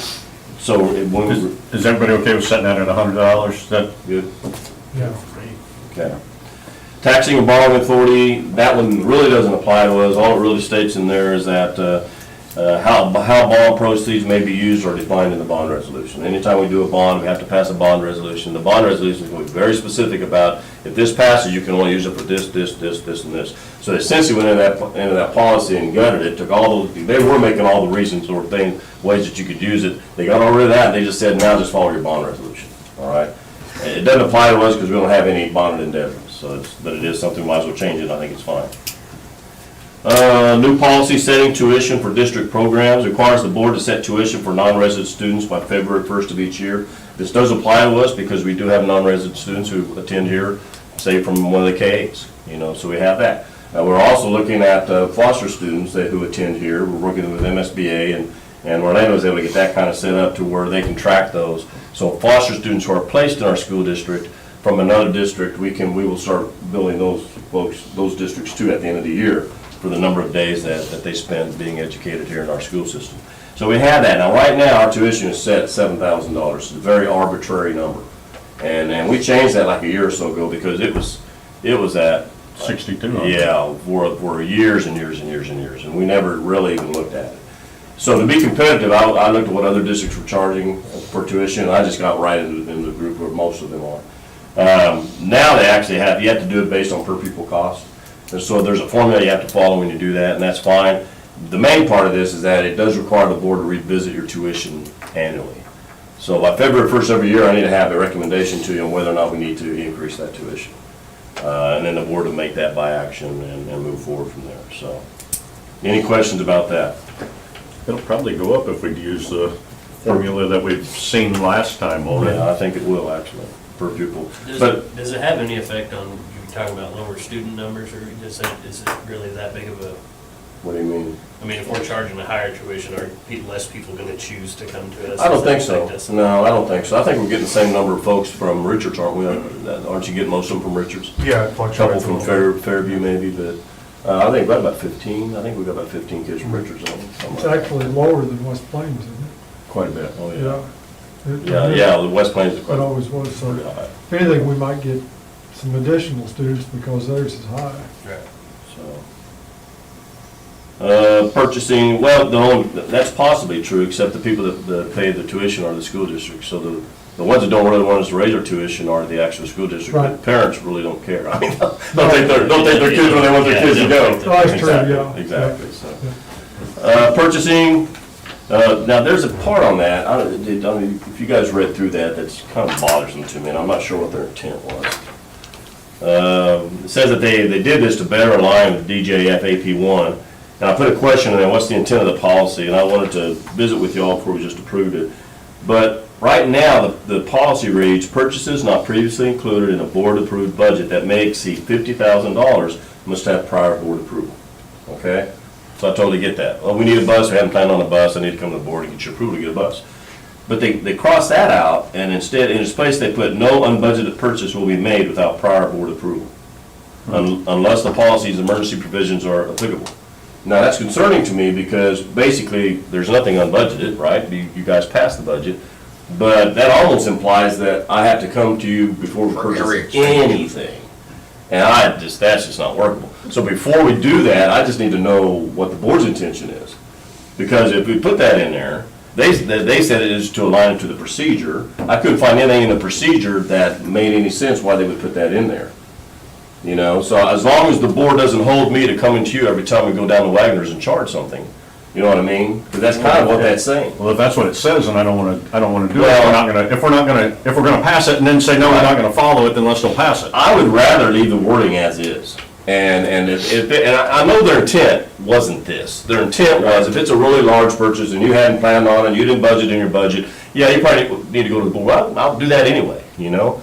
So, Is everybody okay with setting that at $100? Is that good? Yeah. Okay. Taxing and borrowing authority, that one really doesn't apply to us. All it really states in there is that how bond proceeds may be used or defined in the bond resolution. Anytime we do a bond, we have to pass a bond resolution. The bond resolution is going to be very specific about, if this passes, you can only use it for this, and this. So they essentially went into that policy and gutted it, took all those, they were making all the reasons or ways that you could use it. They got all rid of that, and they just said, now just follow your bond resolution, all right? It doesn't apply to us because we don't have any bonded indebtedness, but it is something, we might as well change it, I think it's fine. New policy setting tuition for district programs requires the board to set tuition for non-resident students by February 1st of each year. This does apply to us because we do have non-resident students who attend here, say from one of the K-8s, so we have that. We're also looking at foster students who attend here. We're working with MSBA, and Orlando is able to get that kind of set up to where they can track those. So foster students who are placed in our school district from another district, we will start billing those districts too at the end of the year for the number of days that they spend being educated here in our school system. So we have that. Now, right now, our tuition is set at $7,000. It's a very arbitrary number. And we changed that like a year or so ago because it was at 62. Yeah, for years and years and years and years, and we never really even looked at it. So to be competitive, I looked at what other districts were charging for tuition, and I just got right into the group where most of them are. Now they actually you have to do it based on per pupil cost. And so there's a formula you have to follow when you do that, and that's fine. The main part of this is that it does require the board to revisit your tuition annually. So by February 1st every year, I need to have a recommendation to you on whether or not we need to increase that tuition. And then the board will make that by action and move forward from there. So, any questions about that? It'll probably go up if we use the formula that we've seen last time already. Yeah, I think it will actually, per pupil. Does it have any effect on, you were talking about lower student numbers, or is it really that big of a? What do you mean? I mean, if we're charging a higher tuition, are less people going to choose to come to us? I don't think so. No, I don't think so. I think we're getting the same number of folks from Richards, aren't we? Aren't you getting most of them from Richards? Yeah, it A couple fluctuates a from little bit. Fairview maybe, but I think we've got about 15. I think we've got about 15 kids from Richards on it. It's actually lower than West Plains, isn't it? Quite a bit, oh yeah. Yeah. The West Plains is It quite. always was, so pretty high. if anything, we might get some additional students because theirs is high. Right. Purchasing, well, that's possibly true, except the people that pay the tuition are the school districts. So the ones that don't really want us to raise their tuition are the actual school district. Right. But parents really don't care. I mean, don't take their kids where they want their kids to go. That's true, Exactly, yeah. Exactly, so. Purchasing, now there's a part on that, I mean, if you guys read through that, that's kind of bothersome to me, and I'm not sure what their intent was. It says that they did this to better align with DJF AP1, and I put a question in there, what's the intent of the policy, and I wanted to visit with y'all before we just approved it. But right now, the policy reads, purchases not previously included in a board-approved budget that may exceed $50,000 must have prior board approval, okay? So I totally get that. Well, we need a bus, we haven't planned on a bus, I need to come to the board and get your approval to get a bus. But they cross that out, and instead, in its place, they put no unbudgeted purchase will be made without prior board approval, unless the policy's emergency provisions are applicable. Now, that's concerning to me because basically, there's nothing unbudgeted, right? You guys passed the budget, but that almost implies that I have to come to you before we purchase anything. And that's just not workable. So before we do that, I just need to know what the board's intention is. Because if we put that in there, they said it is to align it to the procedure. I couldn't find anything in the procedure that made any sense why they would put that in there. You know, so as long as the board doesn't hold me to coming to you every time we go down to Wagner's and charge something, you know what I mean? Because that's kind of what that's saying. Well, if that's what it says, then I don't want to do it. Well- If we're gonna pass it and then say, no, we're not gonna follow it, then let's don't pass it. I would rather leave the wording as is. And I know their intent wasn't this. Their intent was, if it's a really large purchase and you hadn't planned on it, you didn't budget in your budget, yeah, you probably need to go to the board. Well, I'll do that anyway, you know?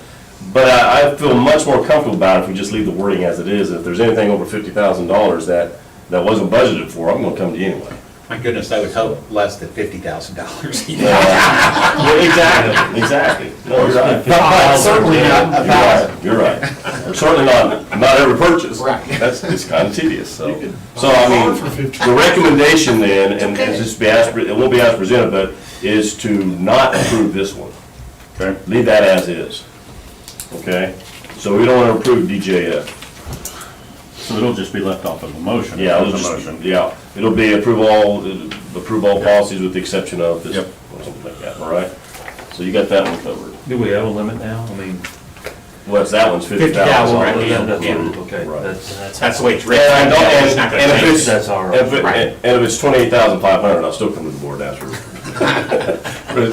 But I feel much more comfortable about it if we just leave the wording as it is. If there's anything over $50,000 that wasn't budgeted for, I'm gonna come to you anyway. My goodness, I would hope less than $50,000. Yeah, exactly. No, you're right. But certainly not $1,000. You're right. Certainly not every purchase. Right. That's, it's kind of tedious, so. So, I mean, the recommendation then, and just be as, it won't be as presented, but is to not approve this one. Okay. Leave that as is. Okay? So we don't want to approve DJF. So it'll just be left off of the motion. Yeah, As it'll a just, motion. yeah, it'll be approve all policies with the exception of this, Yep. or something like that, all right? So you got that one covered. Do we have a limit now? I mean, What's that one's $50,000. right, that's yeah. okay, Right. That's the way it's written. And It's not gonna if change. it's, That's all right. and if it's 28,500, I'll still come to the board and ask for it.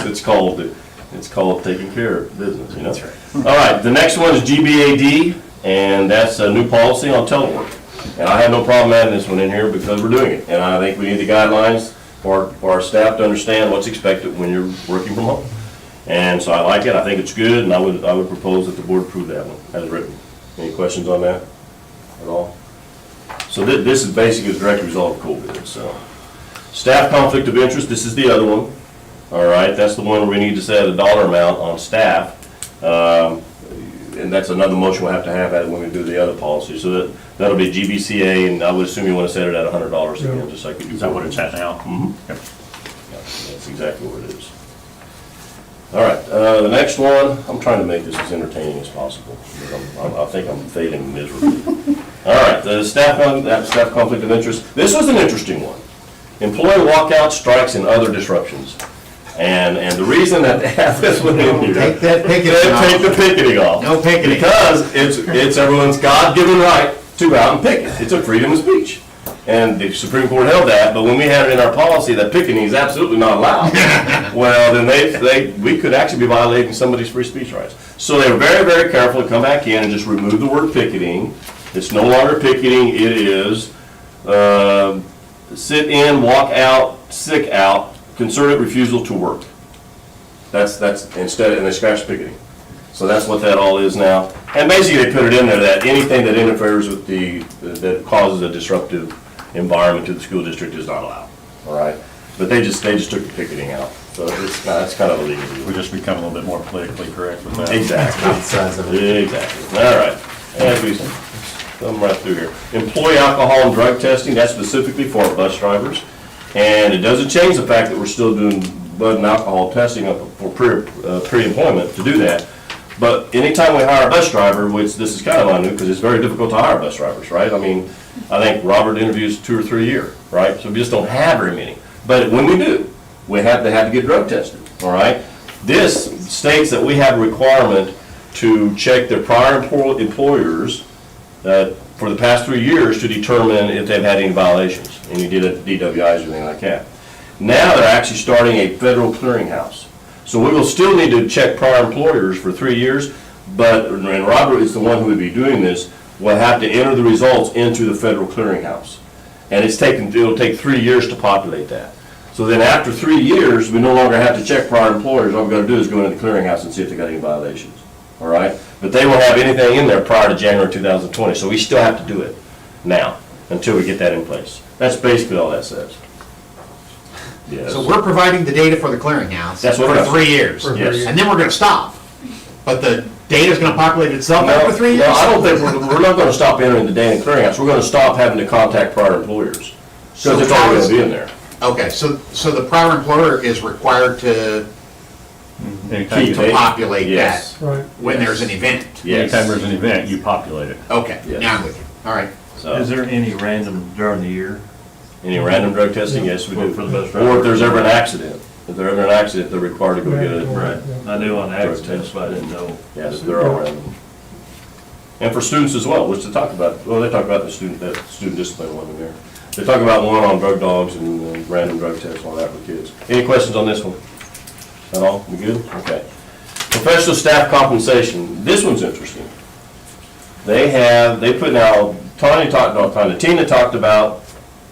It's called taking care of business, you know? That's right. All right, the next one is GBAD, and that's a new policy on telework. And I have no problem adding this one in here because we're doing it. And I think we need the guidelines for our staff to understand what's expected when you're working from home. And so I like it, I think it's good, and I would propose that the board approve that one as written. Any questions on that at all? So this is basically a direct result of COVID, so. Staff conflict of interest, this is the other one. All right, that's the one where we need to set a dollar amount on staff. And that's another motion we'll have to have when we do the other policy. So that'll be GBCA, and I would assume you want to set it at $100 again, just like you do. Is that what it's at now? Mhm. Yeah, that's exactly what it is. All right, the next one, I'm trying to make this as entertaining as possible. I think I'm failing miserably. All right, the staff conflict of interest. This was an interesting one. Employee walkout, strikes, and other disruptions. And the reason that they have this one in here. Take that picketing off. Take the picketing off. No picketing. Because it's everyone's God-given right to out and picket. It's a freedom of speech. And the Supreme Court held that, but when we had it in our policy that picketing is absolutely not allowed, well, then we could actually be violating somebody's free speech rights. So they were very, very careful to come back in and just remove the word picketing. It's no longer picketing, it is sit in, walk out, sick out, concerted refusal to work. That's instead, and they scratched picketing. So that's what that all is now. And basically they put it in there that anything that interferes with that causes a disruptive environment to the school district is not allowed, all right? But they just took the picketing out. So it's kind of a legal deal. We just become a little bit more politically correct with that. Exactly. Exactly. All right. And we come right through here. Employee alcohol and drug testing, that's specifically for our bus drivers. And it doesn't change the fact that we're still doing blood and alcohol testing for pre-employment to do that. But anytime we hire a bus driver, which this is kind of unusual because it's very difficult to hire bus drivers, right? I mean, I think Robert interviews 2 or 3 a year, right? So we just don't have very many. But when we do, they have to get drug tested, all right? This states that we have a requirement to check their prior employers for the past 3 years to determine if they've had any violations, and you did it DWIs or anything like that. Now they're actually starting a federal clearinghouse. So we will still need to check prior employers for 3 years, but, and Robert is the one who would be doing this, will have to enter the results into the federal clearinghouse. And it'll take 3 years to populate that. So then after 3 years, we no longer have to check prior employers. All we gotta do is go into the clearinghouse and see if they got any violations. All right? But they won't have anything in there prior to January 2020, so we still have to do it now until we get that in place. That's basically all that says. Yes. So we're providing the data for the clearinghouse That's what for it is. 3 years. For 3 years. And then we're gonna stop. But the data's gonna populate itself No, after 3 years? no, I don't think, we're not gonna stop entering the data in clearinghouse. We're gonna stop having to contact prior employers. Because it's already gonna be in there. Okay, so the prior employer is required to Anytime populate that Yes. Right. when there's an event? Yes. Anytime there's an event, you populate it. Okay, Yes. now I'm with you. All right. So, Is there any random during the year? any random drug testing? Yes, we do. For the bus Or if there's ever an accident. If there's ever an accident, they're required to go get it. Right, I knew on accidents, but I didn't know. Yeah, they're all random. And for students as well, which they talk about, well, they talk about the student discipline one in there. They talk about one on drug dogs and random drug tests, all that for kids. Any questions on this one? At all? We good? Okay. Professional staff compensation, this one's interesting. They put now, Tina talked about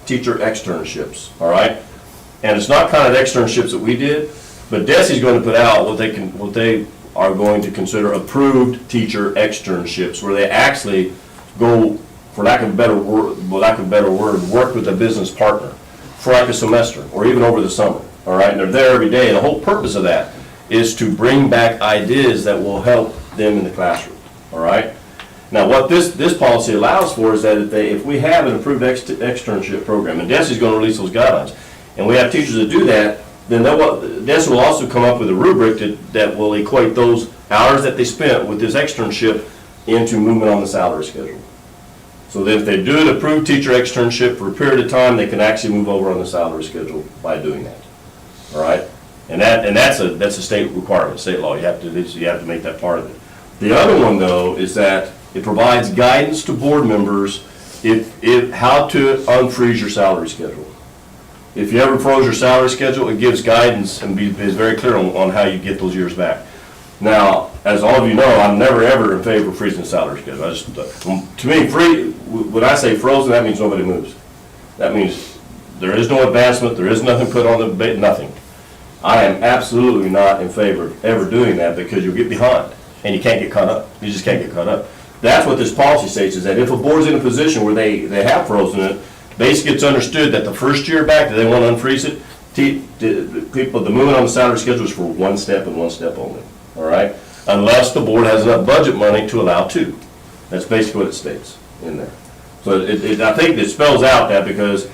teacher externships, all right? And it's not kind of externships that we did, but DESI's going to put out what they are going to consider approved teacher externships, where they actually go, for lack of a better word, work with a business partner for like a semester, or even over the summer, all right? And they're there every day, and the whole purpose of that is to bring back ideas that will help them in the classroom, all right? Now, what this policy allows for is that if we have an approved externship program, and DESI's going to release those guidelines, and we have teachers that do that, then DESI will also come up with a rubric that will equate those hours that they spent with this externship into movement on the salary schedule. So that if they do an approved teacher externship for a period of time, they can actually move over on the salary schedule by doing that, all right? And that's a state requirement, state law. You have to make that part of it. The other one, though, is that it provides guidance to board members how to unfreeze your salary schedule. If you ever froze your salary schedule, it gives guidance and is very clear on how you get those years back. Now, as all of you know, I'm never ever in favor of freezing the salary schedule. To me, when I say frozen, that means nobody moves. That means there is no advancement, there is nothing put on the, nothing. I am absolutely not in favor of ever doing that, because you'll get behind and you can't get caught up. You just can't get caught up. That's what this policy states, is that if a board's in a position where they have frozen it, basically it's understood that the first year back that they want to unfreeze it, the movement on the salary schedule is for one step and one step only, all right? Unless the board has enough budget money to allow two. That's basically what it states in there. So I think it spells out that, because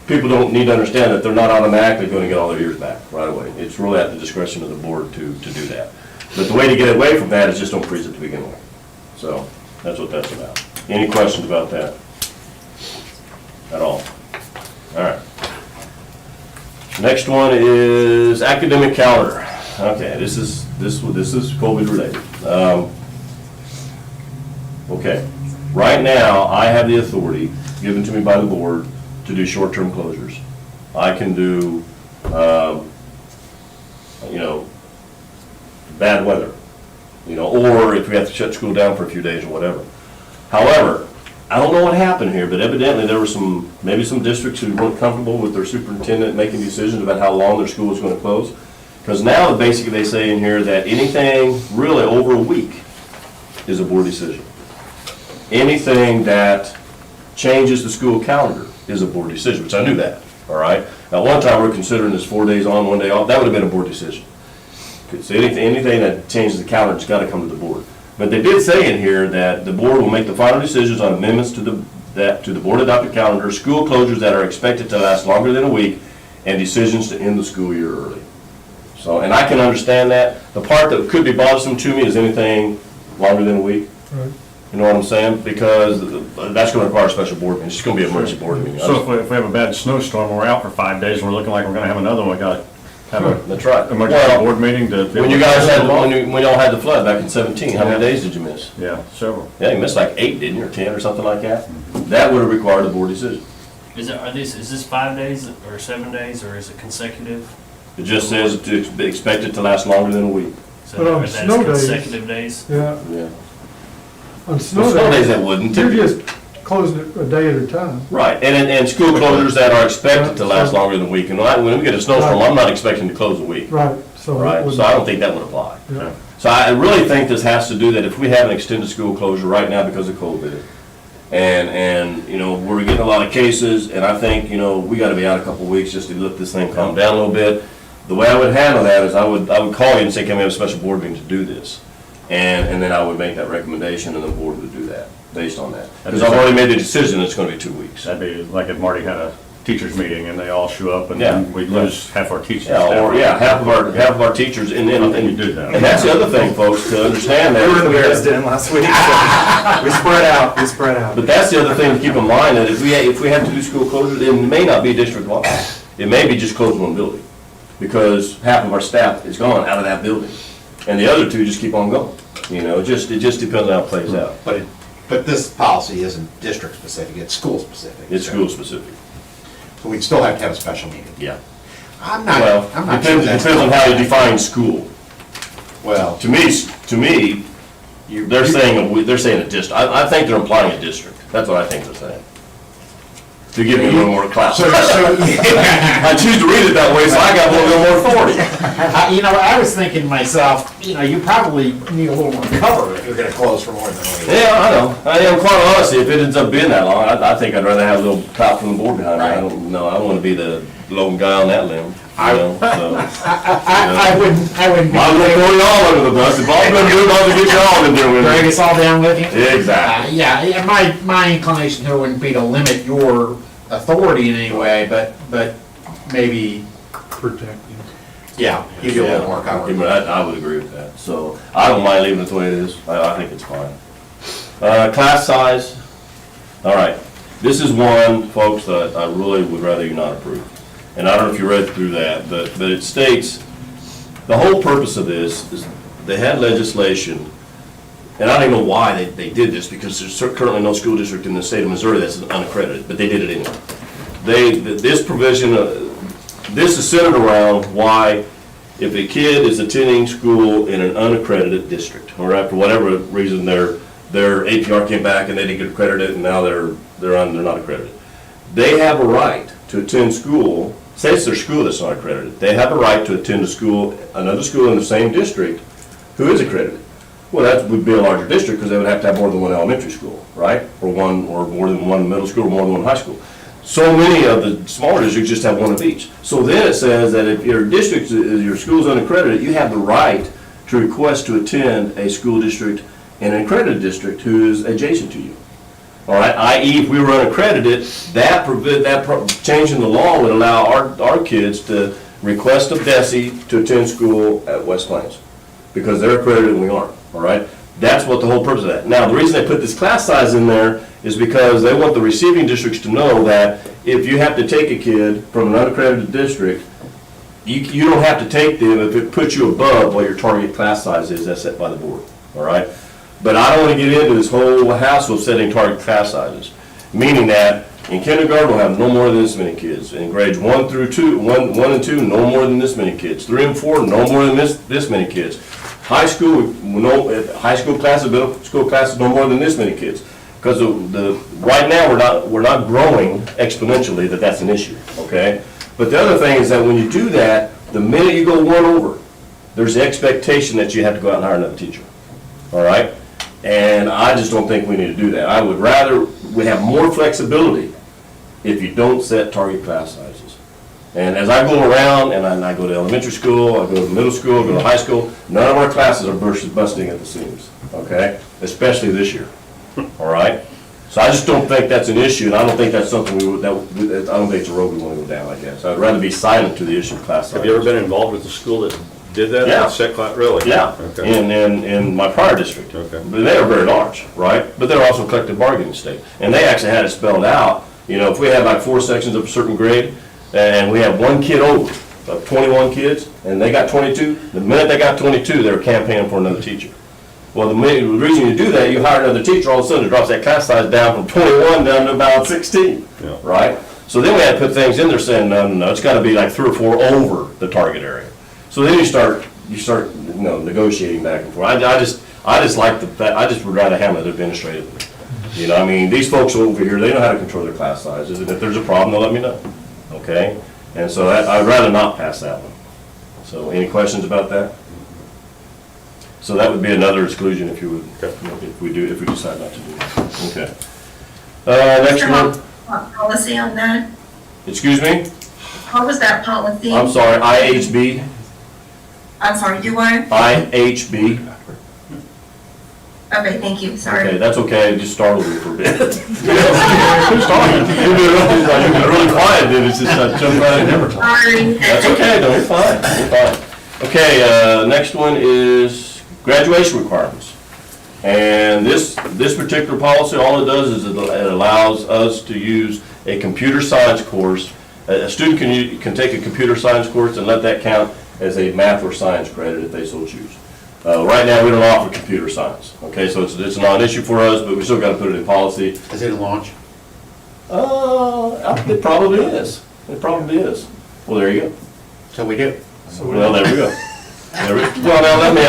people don't need to understand that they're not automatically going to get all their years back right away. It's really at the discretion of the board to do that. But the way to get away from that is just don't freeze it to begin with. So that's what that's about. Any questions about that at all? All right. Next one is academic calendar. Okay, this is COVID related. Okay, right now I have the authority given to me by the board to do short-term closures. I can do, bad weather, or if we have to shut school down for a few days or whatever. However, I don't know what happened here, but evidently there were maybe some districts who weren't comfortable with their superintendent making decisions about how long their school was going to close. Because now basically they say in here that anything really over a week is a board decision. Anything that changes the school calendar is a board decision, which I knew that, all right? At one time, we were considering this 4 days on, 1 day off. That would have been a board decision. So anything that changes the calendar has got to come to the board. But they did say in here that the board will make the final decisions on amendments to the board adopted calendar, school closures that are expected to last longer than a week, and decisions to end the school year early. So, and I can understand that. The part that could be bothersome to me is anything longer than a week. Right. You know what I'm saying? Because that's going to require a special board meeting. It's just going to be an emergency board meeting. So if we have a bad snowstorm, and we're out for 5 days, and we're looking like we're gonna have another one, have a That's right. emergency Well, board meeting to. When you guys had, when y'all had the flood back in 17, how many days did you miss? Yeah, several. Yeah, you missed like 8, didn't you, or 10 or something like that? That would have required a board decision. Is this 5 days or 7 days, or is it consecutive? It just says to expect it to last longer than a week. So But on that's snow days- consecutive days? Yeah, Yeah. on Well, snow snow days days, that wouldn't. you're just closing it a day at a time. Right, and school closures that are expected to last longer than a week. And when we get a snowstorm, I'm not expecting to close a week. Right, so. it Right, would- so I don't think that would apply. Yeah. So I really think this has to do that if we have an extended school closure right now because of COVID, and, you know, we're getting a lot of cases, and I think, you know, we gotta be out a couple weeks just to let this thing calm down a little bit. The way I would handle that is I would call you and say, can we have a special board meeting to do this? And then I would make that recommendation, and the board would do that, based on that. Because I've already made the decision, it's gonna be 2 weeks. That'd be like if Marty had a teachers meeting and they all show up and Yeah. then we lose half our teachers. Yeah, or, yeah, half of our teachers, and I don't think you do that. and that's the other thing, folks, to understand that. We were in the Bears Den last week, so we spread out. But that's the other thing to keep in mind, that if we have to do school closures, it may not be district-wide. It may be just close one building, because half of our staff is gone out of that building, and the other two just keep on going. You know, it just depends on how it plays out. But this policy isn't district specific, it's school specific. It's school-specific, So we'd still have to have a special meeting. yeah. I'm Well, not sure depends that's. on how you define school. Well, To me, they're saying a district. I think they're implying a district. That's what I think they're saying. To give me a little more clout. I choose to read it that way, so I got a little more authority. You know, I was thinking to myself, you know, you probably need a little more cover if you're gonna close for more than a week. Yeah, I know. I am, quite honestly, if it ends up being that long, I think I'd rather have a little clout from the board behind me. I don't know, I don't want to be the lone guy on that limb, you know, so. I wouldn't be. I'm gonna throw you all under the bus. If all gonna do it, I'll get you all in there with Drag me. us all down with you? Exactly. Yeah, my inclination here wouldn't be to limit your authority in any way, but maybe, Protecting. yeah, give you a little more cover. I would agree with that. So I don't mind leaving it the way it is. I think it's fine. Class size, all right. This is one, folks, that I really would rather you not approve. And I don't know if you read through that, but it states, the whole purpose of this is they had legislation, and I don't even know why they did this, because there's currently no school district in the state of Missouri that's unaccredited, but they did it anyway. This provision, this is centered around why if a kid is attending school in an unaccredited district, all right, for whatever reason their APR came back and they didn't get accredited and now they're not accredited. They have a right to attend school, say it's their school that's not accredited, they have a right to attend another school in the same district who is accredited. Well, that would be a larger district because they would have to have more than one elementary school, right? Or more than one middle school or more than one high school. So many of the smaller districts just have one of each. So then it says that if your district, your school's unaccredited, you have the right to request to attend a school district in an accredited district who is adjacent to you. All right, i.e. if we were unaccredited, change in the law would allow our kids to request of DESE to attend school at West Plains because they're accredited and we aren't, all right? That's what the whole purpose of that. Now, the reason they put this class size in there is because they want the receiving districts to know that if you have to take a kid from an unaccredited district, you don't have to take them if it puts you above what your target class size is that's set by the board, all right? But I don't want to get into this whole hassle of setting target class sizes, meaning that in kindergarten, we'll have no more than this many kids. In grades 1 and 2, no more than this many kids. 3 and 4, no more than this many kids. High school, high school classes, middle school classes, no more than this many kids. Because right now, we're not growing exponentially, that's an issue, okay? But the other thing is that when you do that, the minute you go one over, there's the expectation that you have to go out and hire another teacher, all right? And I just don't think we need to do that. I would rather we have more flexibility if you don't set target class sizes. And as I go around, and I go to elementary school, I go to middle school, I go to high school, none of our classes are busting at the seams, okay? Especially this year, all right? So I just don't think that's an issue, and I don't think that's something I don't think it's a road we want to go down, I guess. I'd rather be silent to the issue of class sizes. Have you ever been involved with a school that did that? Yeah. Set class, really? Yeah, Okay. in my prior district. Okay. But they are very large, right? But they're also a collective bargaining state. And they actually had it spelled out, you know, if we had like 4 sections of a certain grade, and we have one kid over, of 21 kids, and they got 22, the minute they got 22, they were campaigning for another teacher. Well, the reason you do that, you hire another teacher, all of a sudden it drops that class size down from 21 down to about 16, Yeah. right? So then we had to put things in there saying, no, it's gotta be like 3 or 4 over the target area. So then you start, negotiating back and forth. I just like I just would rather have it administratively. You know, I mean, these folks over here, they know how to control their class sizes, and if there's a problem, they'll let me know, okay? And so I'd rather not pass that one. So any questions about that? So that would be another exclusion if you would, if we decide not to do that. Okay. Next one, What policy on that? excuse me? What was that policy? I'm sorry, IHB, I'm sorry, do what? IHB. Okay, thank you, Okay, sorry. that's okay, it just startled me for a bit. You've been really quiet, then it's just jumping right in every time. Sorry. That's okay, no, you're fine, you're fine. Okay, next one is graduation requirements. And this particular policy, all it does is it allows us to use a computer science course. A student can take a computer science course and let that count as a math or science credit if they so choose. Right now, we don't offer computer science, okay, so it's not an issue for us, but we still gotta put it in policy. Is it a launch? It probably is, it probably is. Well, there you go. So we do. Well, there we go. Well, now, let me,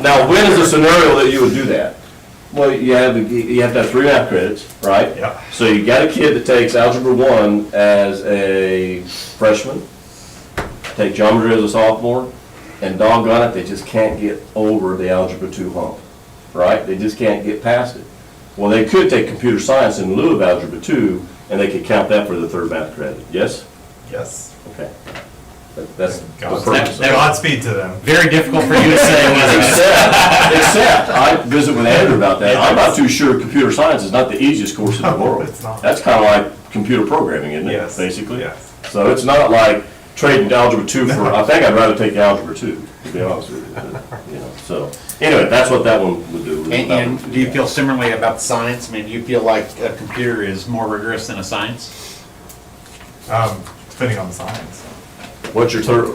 now, when is the scenario that you would do that? Well, you have to have 3 math credits, right? Yeah. So you got a kid that takes Algebra 1 as a freshman, take Geometry as a sophomore, and doggone it, they just can't get over the Algebra 2 hump, right? They just can't get past it. Well, they could take Computer Science in lieu of Algebra 2, and they could count that for the 3rd math credit, yes? Yes. Okay. That's the purpose of it. Godspeed to them. Very difficult for you to say, wasn't it? Except, I visit with Andrew about that, I'm not too sure computer science is not the easiest course in the world. It's not. That's kind of like computer programming, isn't it, Yes. basically? Yes. So it's not like trading Algebra 2 for, I think I'd rather take Algebra 2, to be honest with you. So, anyway, that's what that one would do. And do you feel similarly about science? I mean, do you feel like a computer is more rigorous than a science? Depending on the science. What's your third?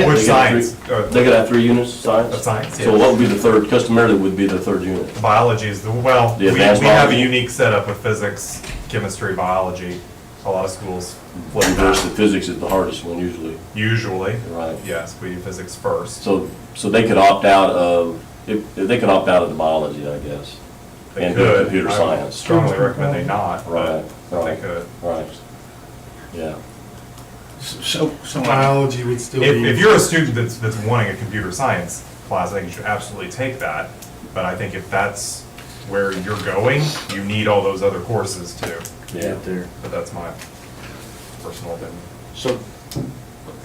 Which science? They could have 3 units of science? Of science, So yes. what would be the third, customarily would be the 3rd unit? Biology is The we advanced have a biology? unique setup with physics, chemistry, biology. A lot of schools flip Reverse, the that. physics is the hardest one usually. Usually, Right. yes, we do physics first. So they could opt out of, if they could opt out of the biology, I guess. They And do could. computer I would science. strongly recommend they not, Right, but they right, could. right. Yeah. So Biology would still be. If you're a student that's wanting a computer science class, I think you should absolutely take that. But I think if that's where you're going, you need all those other courses too. Yeah. But that's my personal opinion. So,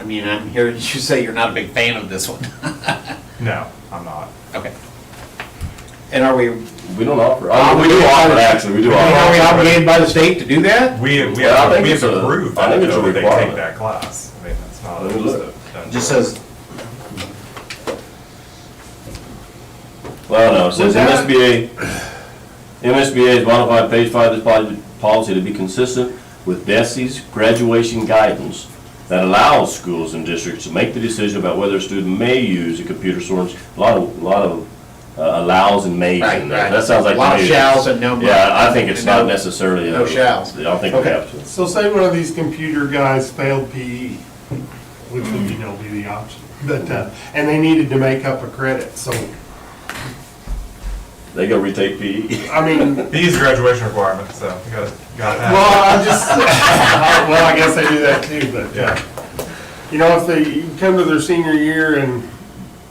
I mean, I'm hearing you say you're not a big fan of this one. No, I'm not. Okay. And are we We don't offer, we do offer it, actually, we do offer. Are we obligated by the state to do that? We Well, I have think to it's a- prove I that think it's a though, they requirement. take that class. I mean, that's not Let me just look. a done Just deal. says, Well, no, it says MSBA has modified page 5 of this policy to be consistent with DESI's graduation guidance that allows schools and districts to make the decision about whether a student may use a computer source. A lot of allows and mays in there. Right, right. That sounds like. A lot of to me, shalls and no. Yeah, I think it's not no- necessarily. no shalls. I don't think we Okay. have to. So say one of these computer guys failed PE, which would, be the option, but, and they needed to make up a credit, so, They go retake PE. I mean, These graduation requirements, so you gotta have. well, I just, well, I guess they do that too, but, Yeah. if they come to their senior year and,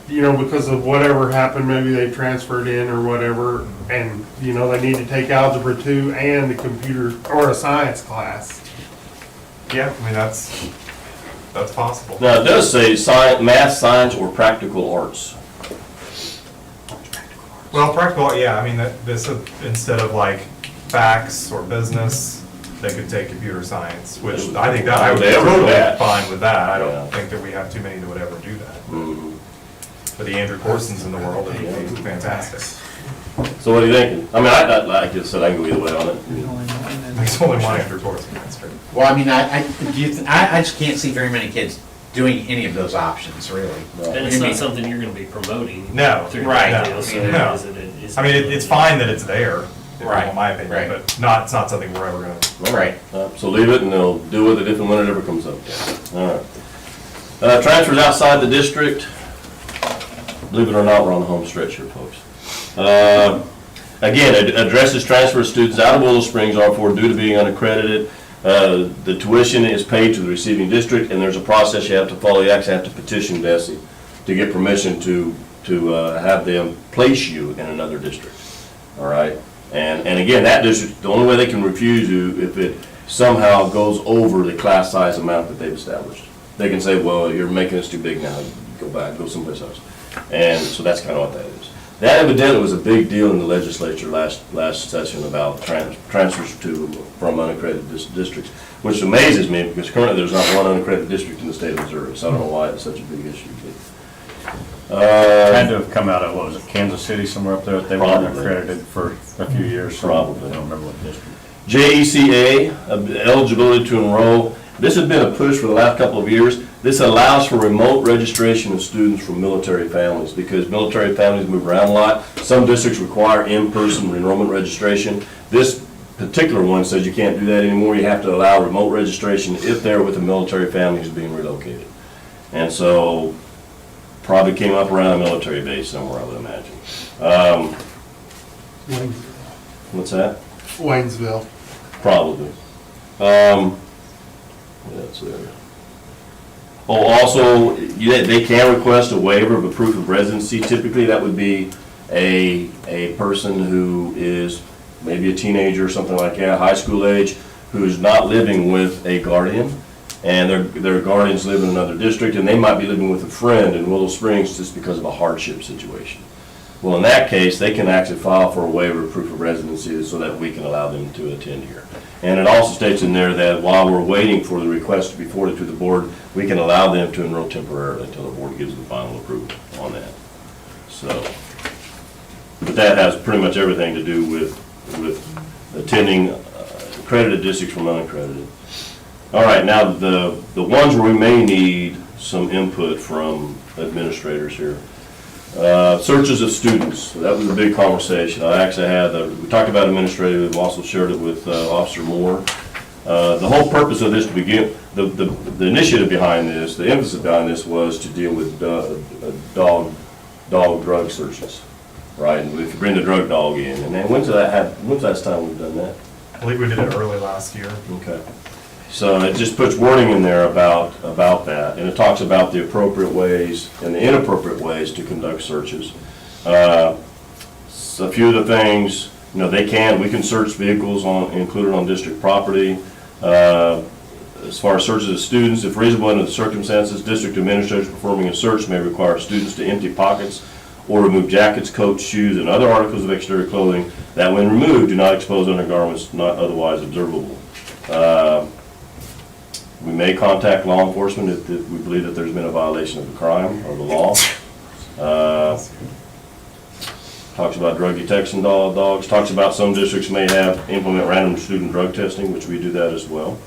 because of whatever happened, maybe they transferred in or whatever, and, they need to take Algebra 2 and a computer, or a science class. Yeah, I mean, that's possible. Now, it does say math, science, or practical arts. Well, practical, yeah, I mean, this, instead of like facts or business, they could take computer science, which I think that, I would be They ever do totally that. fine with that. I Yeah. don't think that we have too many that would ever do that. Mhm. For the Andrew Corsons in the world, it would be fantastic. So what are you thinking? I mean, like I said, I can go either way on it. There's only one Andrew Corson, that's true. Well, I mean, I just can't see very many kids doing any of those options, really. And it's not something you're gonna be promoting. No, through right, that no, deal, so no. is it- I mean, it's fine that it's there, Right, in my opinion, right. but it's not something we're ever gonna. Right. So leave it and they'll deal with it if and when it ever comes up. All right. Transfers outside the district, believe it or not, we're on the home stretch here, folks. Again, it addresses transfer of students out of Willow Springs R4 due to being unaccredited. The tuition is paid to the receiving district, and there's a process you have to follow. You actually have to petition DESE to get permission to have them place you in another district. All right? And again, that district, the only way they can refuse you if it somehow goes over the class size amount that they've established. They can say, well, you're making us too big now, go back, go someplace else. And so that's kind of what that is. That evidently was a big deal in the legislature last session about transfers from unaccredited districts, which amazes me because currently there's not one unaccredited district in the state of Missouri, so I don't know why it's such a big issue. Had to have come out of, what was it, Kansas City, somewhere up there, they were Probably. unaccredited for a few years. so Probably. I don't remember what district. JECA, eligibility to enroll. This has been a push for the last couple of years. This allows for remote registration of students from military families because military families move around a lot. Some districts require in-person enrollment registration. This particular one says you can't do that anymore. You have to allow remote registration if they're with a military family who's being relocated. And so probably came up around a military base somewhere, I would imagine. What's that? Waynesville. Probably. That's there. Oh, also, they can request a waiver of a proof of residency. Typically, that would be a person who is maybe a teenager or something like that, high school age, who is not living with a guardian, and their guardians live in another district, and they might be living with a friend in Willow Springs just because of a hardship situation. Well, in that case, they can actually file for a waiver of proof of residency so that we can allow them to attend here. And it also states in there that while we're waiting for the request to be forwarded to the board, we can allow them to enroll temporarily until the board gives the final approval on that. So, but that has pretty much everything to do with attending accredited districts from unaccredited. All right, now the ones where we may need some input from administrators here. Searches of students, that was a big conversation. I actually had, we talked about administrative, we've also shared it with Officer Moore. The whole purpose of this to begin, the initiative behind this, the emphasis behind this was to deal with dog drug searches, right? And if you bring the drug dog in, and then when's the last time we've done that? I believe we did it early last year. Okay. So it just puts wording in there about that, and it talks about the appropriate ways and the inappropriate ways to conduct searches. So a few of the things, we can search vehicles included on district property. As far as searches of students, if reasonable under the circumstances, district administrators performing a search may require students to empty pockets or remove jackets, coats, shoes, and other articles of exterior clothing that when removed do not expose undergarments not otherwise observable. We may contact law enforcement if we believe that there's been a violation of the crime or the law. Talks about drug detection dogs. Talks about some districts may implement random student drug testing, which we do that as well.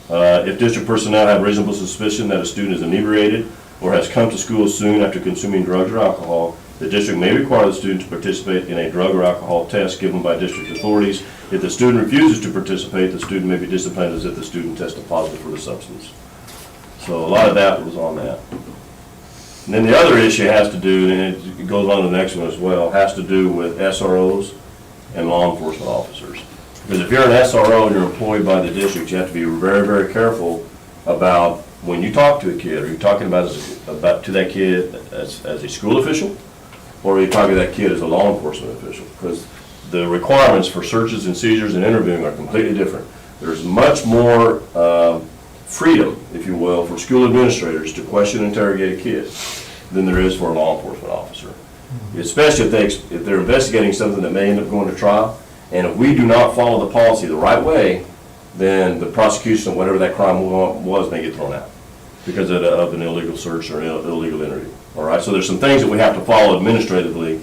If district personnel have reasonable suspicion that a student is inebriated or has come to school soon after consuming drugs or alcohol, the district may require the student to participate in a drug or alcohol test given by district authorities. If the student refuses to participate, the student may be disciplined as if the student tested positive for the substance. So a lot of that was on that. And then the other issue has to do, and it goes on to the next one as well, has to do with SROs and law enforcement officers. Because if you're an SRO and you're employed by the district, you have to be very, very careful about when you talk to a kid. Are you talking about to that kid as a school official? Or are you talking to that kid as a law enforcement official? Because the requirements for searches and seizures and interviewing are completely different. There's much more freedom, if you will, for school administrators to question and interrogate a kid than there is for a law enforcement officer. Especially if they're investigating something that may end up going to trial. And if we do not follow the policy the right way, then the prosecution of whatever that crime was may get thrown out because of an illegal search or illegal interview. All right, so there's some things that we have to follow administratively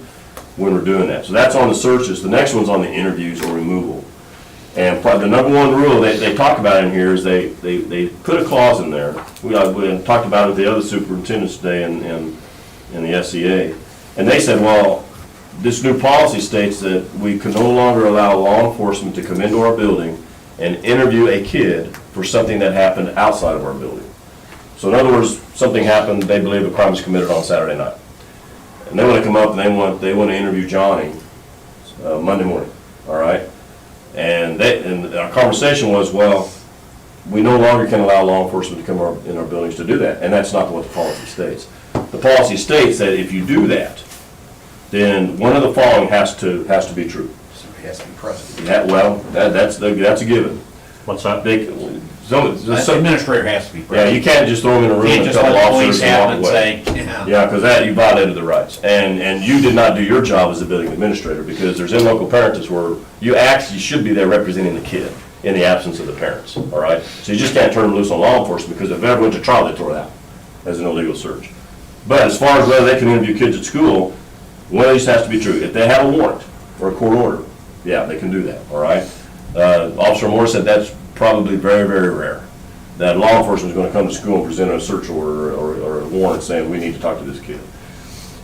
when we're doing that. So that's on the searches. The next one's on the interviews or removal. And the number one rule they talk about in here is they put a clause in there. We talked about it with the other superintendents today in the SEA. And they said, well, this new policy states that we can no longer allow law enforcement to come into our building and interview a kid for something that happened outside of our building. So in other words, something happened, they believe a crime was committed on Saturday night. And they want to come up and they want to interview Johnny Monday morning, all right? And our conversation was, well, we no longer can allow law enforcement to come in our buildings to do that, and that's not what the policy states. The policy states that if you do that, then one of the following has to be true. Somebody has to be present. Yeah, well, that's a given. What's that? The administrator has to be Yeah, present. you can't just throw them in a room Can't and a just couple let the officers police and have walk it and away. say, yeah. Yeah, because that, you violated the rights. And you did not do your job as a building administrator, because there's in-local parentage where you actually should be there representing the kid in the absence of the parents, all right? So you just can't turn them loose on law enforcement, because if it ever went to trial, they throw it out as an illegal search. But as far as whether they can interview kids at school, one of these has to be true. If they have a warrant or a court order, yeah, they can do that, all right? Officer Moore said that's probably very, very rare, that law enforcement is going to come to school and present a search order or a warrant saying we need to talk to this kid.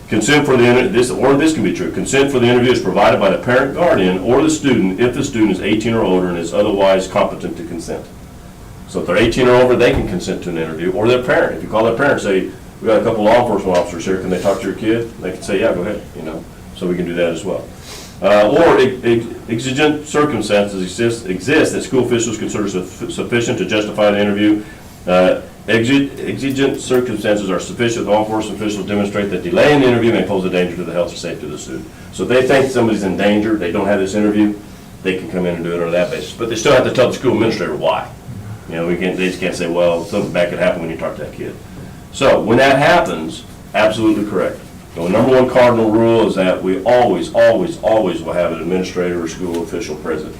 Consent for this can be true. Consent for the interview is provided by the parent, guardian, or the student if the student is 18 or older and is otherwise competent to consent. So if they're 18 or over, they can consent to an interview, or their parent. If you call their parent and say, we got a couple law enforcement officers here, can they talk to your kid? They can say, yeah, go ahead, so we can do that as well. Or exigent circumstances exist that school officials consider sufficient to justify the interview. Exigent circumstances are sufficient. Law enforcement officials demonstrate that delaying the interview may pose a danger to the health or safety of the student. So if they think somebody's in danger, they don't have this interview, they can come in and do it on that basis. But they still have to tell the school administrator why. They just can't say, well, something bad could happen when you talk to that kid. So when that happens, absolutely correct. The number one cardinal rule is that we always, always, always will have an administrator or school official present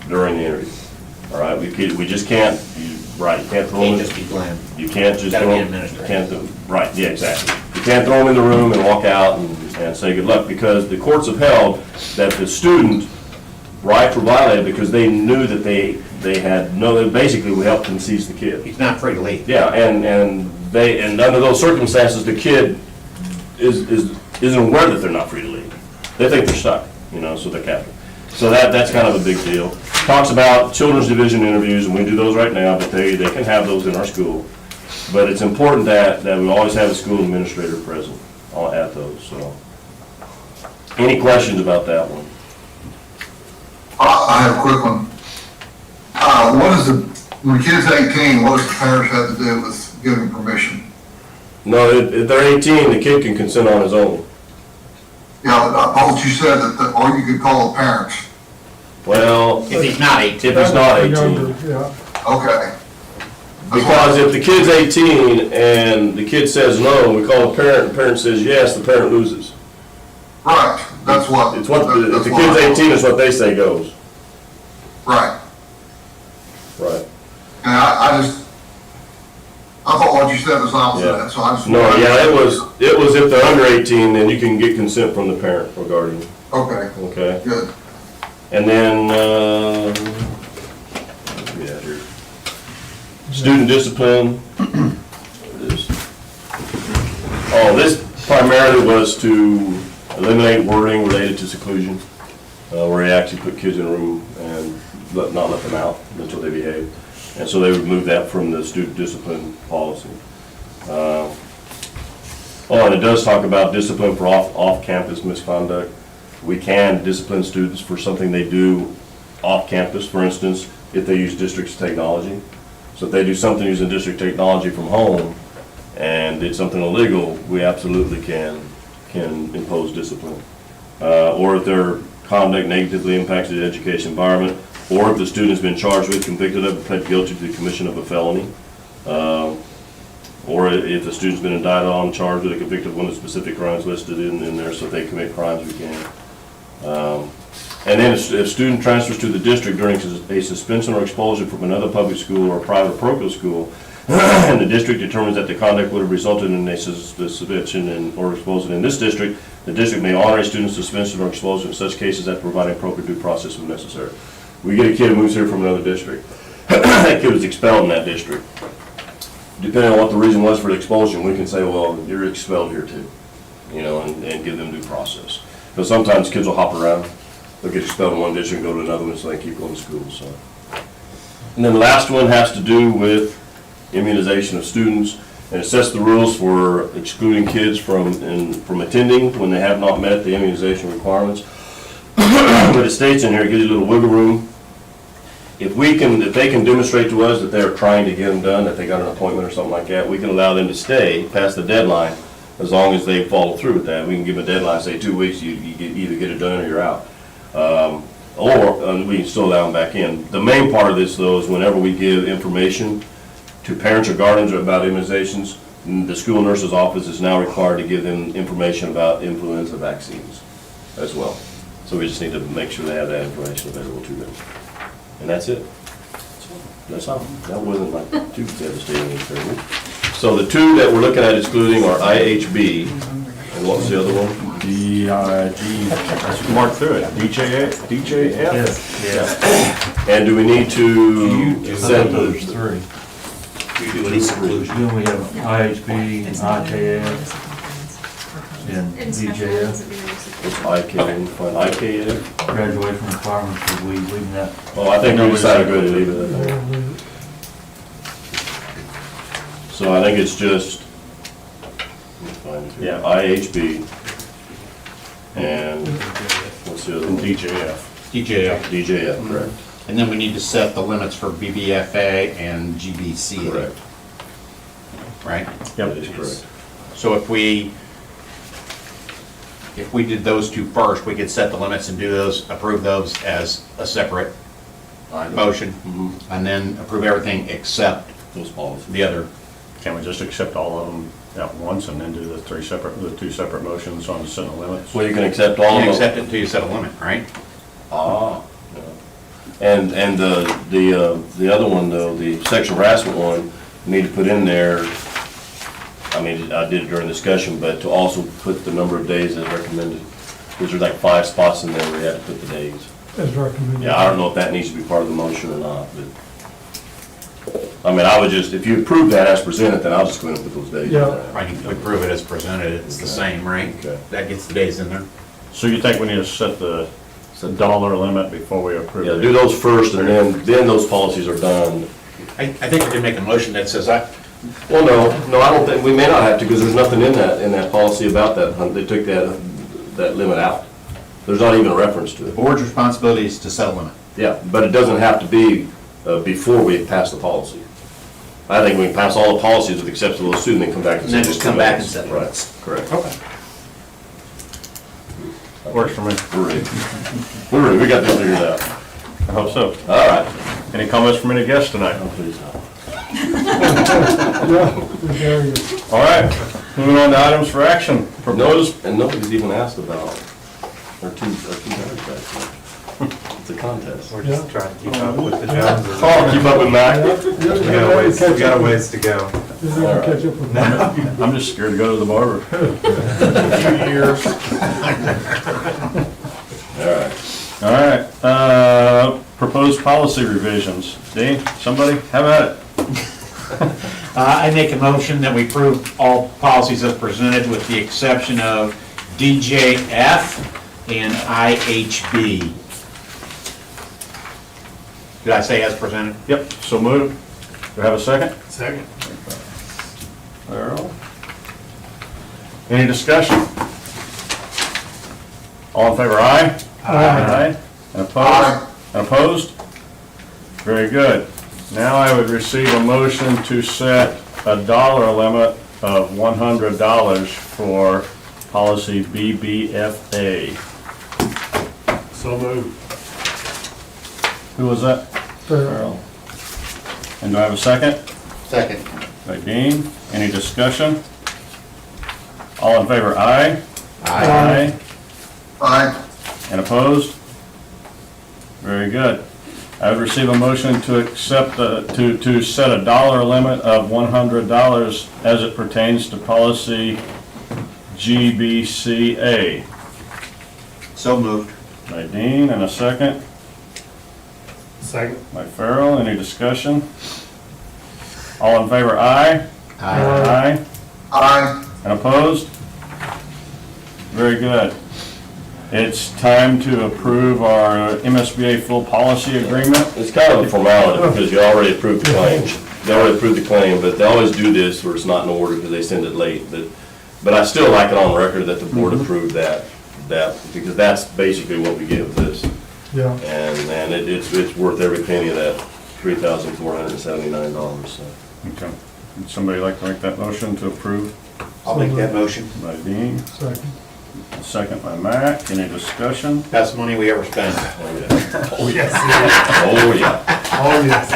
during the interview. All right, we just can't, you can't throw them. Can't just be Glenn. You can't just Gotta throw be them. administrator. Right, yeah, exactly. You can't throw them in the room and walk out and say good luck, because the courts have held that the student rights were violated because they knew that they had basically we helped them seize the kid. He's not free to leave. Yeah, and under those circumstances, the kid isn't aware that they're not free to leave. They think they're stuck, so they're captured. So that's kind of a big deal. Talks about children's division interviews, and we do those right now, but they can have those in our school. But it's important that we always have a school administrator present at those, so. Any questions about that one? I have a quick one. When the kid's 18, what does the parents have to do with giving permission? No, if they're 18, the kid can consent on his own. Yeah, I thought you said that, or you could call the parents. Well, If he's not 18. if he's not 18. Yeah, Okay. Because if the kid's 18 and the kid says no, we call the parent, and the parent says yes, the parent loses. Right, that's what. If the that's what kid's 18, it's what they say goes. Right, Right. and I thought what you said was opposite of Yeah. that, so I just. No, yeah, it was if they're under 18, then you can get consent from the parent regarding, Okay, okay? good. And then, what do we have here? Student discipline. This primarily was to eliminate wording related to seclusion, where you actually put kids in a room and not let them out until they behave. And so they would remove that from the student discipline policy. And it does talk about discipline for off-campus misconduct. We can discipline students for something they do off-campus, for instance, if they use district's technology. So if they do something using district technology from home and did something illegal, we absolutely can impose discipline. Or if their conduct negatively impacts the education environment, or if the student has been charged with, convicted of, or pled guilty to the commission of a felony. Or if the student's been indicted on, charged with, or convicted of one of the specific crimes listed in there, so if they commit crimes, we can. And then if student transfers to the district during a suspension or expulsion from another public school or private parochial school, and the district determines that the conduct would have resulted in a suspension or expulsion in this district, the district may honor a student's suspension or expulsion in such cases that provide appropriate due process when necessary. We get a kid who moves here from another district. That kid was expelled in that district. Depending on what the reason was for the expulsion, we can say, well, you're expelled here too, you know, and give them due process. Because sometimes kids will hop around. They'll get expelled in one district and go to another one, so they keep going to school, so. And then the last one has to do with immunization of students and assess the rules for excluding kids from attending when they have not met the immunization requirements. But it states in here, it gives you a little wiggle room. If they can demonstrate to us that they're trying to get them done, that they got an appointment or something like that, we can allow them to stay past the deadline as long as they follow through with that. We can give them a deadline, say 2 weeks, you either get it done or you're out. Or we can still allow them back in. The main part of this, though, is whenever we give information to parents or guardians about immunizations, the school nurse's office is now required to give them information about influenza vaccines as well. So we just need to make sure they have that information available to them. And that's it. That's all. That wasn't like too devastating. So the two that we're looking at excluding are IHB, and what was the other one? Let's mark through it. DJF? Yes. And do we need to send There's three. Then we have IHB, IKF, and And special DJF. ones that we receive. It's IKF? Graduation requirements, are we leaving that? Oh, I think we decided to go ahead and leave it at that. So I think it's just, let me find it here. Yeah. IHB, and what's the other one? DJF. DJF. DJF, correct. And then we need to set the limits for BBFA and GBCA. Correct. Right? That is correct. So if we did those two first, we could set the limits and do those, approve those as a separate motion, and then approve everything except Those policies. the other. Can we just accept all of them at once and then do the two separate motions on setting the limits? Well, you can accept all You of can them. accept it until you set a limit, right? Ah, yeah. And the other one though, the sexual harassment one, we need to put in there, I mean, I did it during discussion, but to also put the number of days as recommended. Because there's like 5 spots in there where you have to put the days. As recommended. Yeah, I don't know if that needs to be part of the motion or not, but, I mean, I would just, if you approve that as presented, then I'll just go ahead and put those days in Yeah. there. I think we prove it as presented, it's the same, right? Okay. That gets the days in there. So you think we need to set the dollar limit before we approve it? Yeah, do those first, and then those policies are done. I think we can make a motion that says, Well, no, I don't think, we may not have to, because there's nothing in that policy about that. They took that limit out. There's not even a reference to the it. board's responsibility is to set a limit. Yeah, but it doesn't have to be before we pass the policy. I think we can pass all the policies with the exception of those two, and then come back and And then set just those come two back limits. and set Right, limits. correct. Okay. Works for me. We're ready. We're ready, we got this figured out. I hope so. All right. Any comments from any guests tonight? Oh, please no. Yeah, there you go. All right, moving on to items for action. Proposed, And nobody's even asked about our two guys back there. It's a contest. We're just trying to keep up with the Joneses. Oh, keep up with Mac? We got a ways to go. Just need to catch up with that. I'm just scared to go to the barber. All right. All right, proposed policy revisions. Dean, somebody, have at it. I make a motion that we approve all policies as presented with the exception of DJF and IHB. Did I say as presented? Yep, so moved. Do I have a second? Second. Earl. Any discussion? All in favor, aye? Aye. And opposed? And opposed? Very good. Now I would receive a motion to set a dollar limit of $100 for policy BBFA. So moved. Who was that? Farrell. And do I have a second? Second. By Dean. Any discussion? All in favor, aye? Aye. Aye. And opposed? Very good. I would receive a motion to accept, to set a dollar limit of $100 as it pertains to policy GBCA. So moved. By Dean, and a second. Second. by Farrell. Any discussion? All in favor, aye? Aye. Aye. And opposed? Very good. It's time to approve our MSBA full policy agreement. It's kind of a formality because you already approved the claim. They already approved the claim, but they always do this where it's not in order because they send it late. But I still like it on record that the board approved that, because that's basically what we get with this. Yeah. And it's worth every penny of that $3,479, so. Okay. Would somebody like to make that motion to approve? I'll make that motion. By Dean, Second. second by Mac. Any discussion? Best money we ever spent. Oh, yeah. Oh, yes. Oh, yeah. Oh, yes.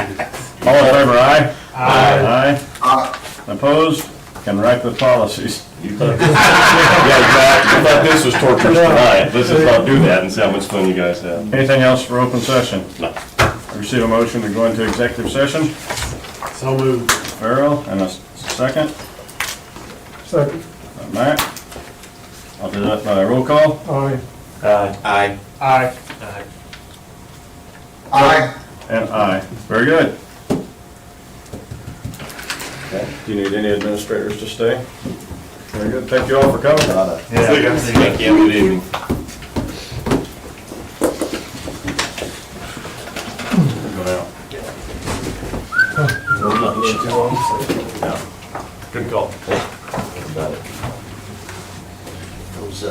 All in favor, aye? Aye. Aye. Opposed? Can write the policies. You thought this, yeah, exactly. You thought this was torture tonight. Let's just not do that and see how much fun you guys have. Anything else for open session? No. I receive a motion to go into executive session. So moved. Farrell, and a second Second. by Mac. I'll do that by roll call. Aye. Aye. Aye. Aye. And aye. Very good. Do you need any administrators to stay? Very good. Thank you all for coming. See you guys. Thank you. Good evening. Go down. Yeah. Good call. About it. Those,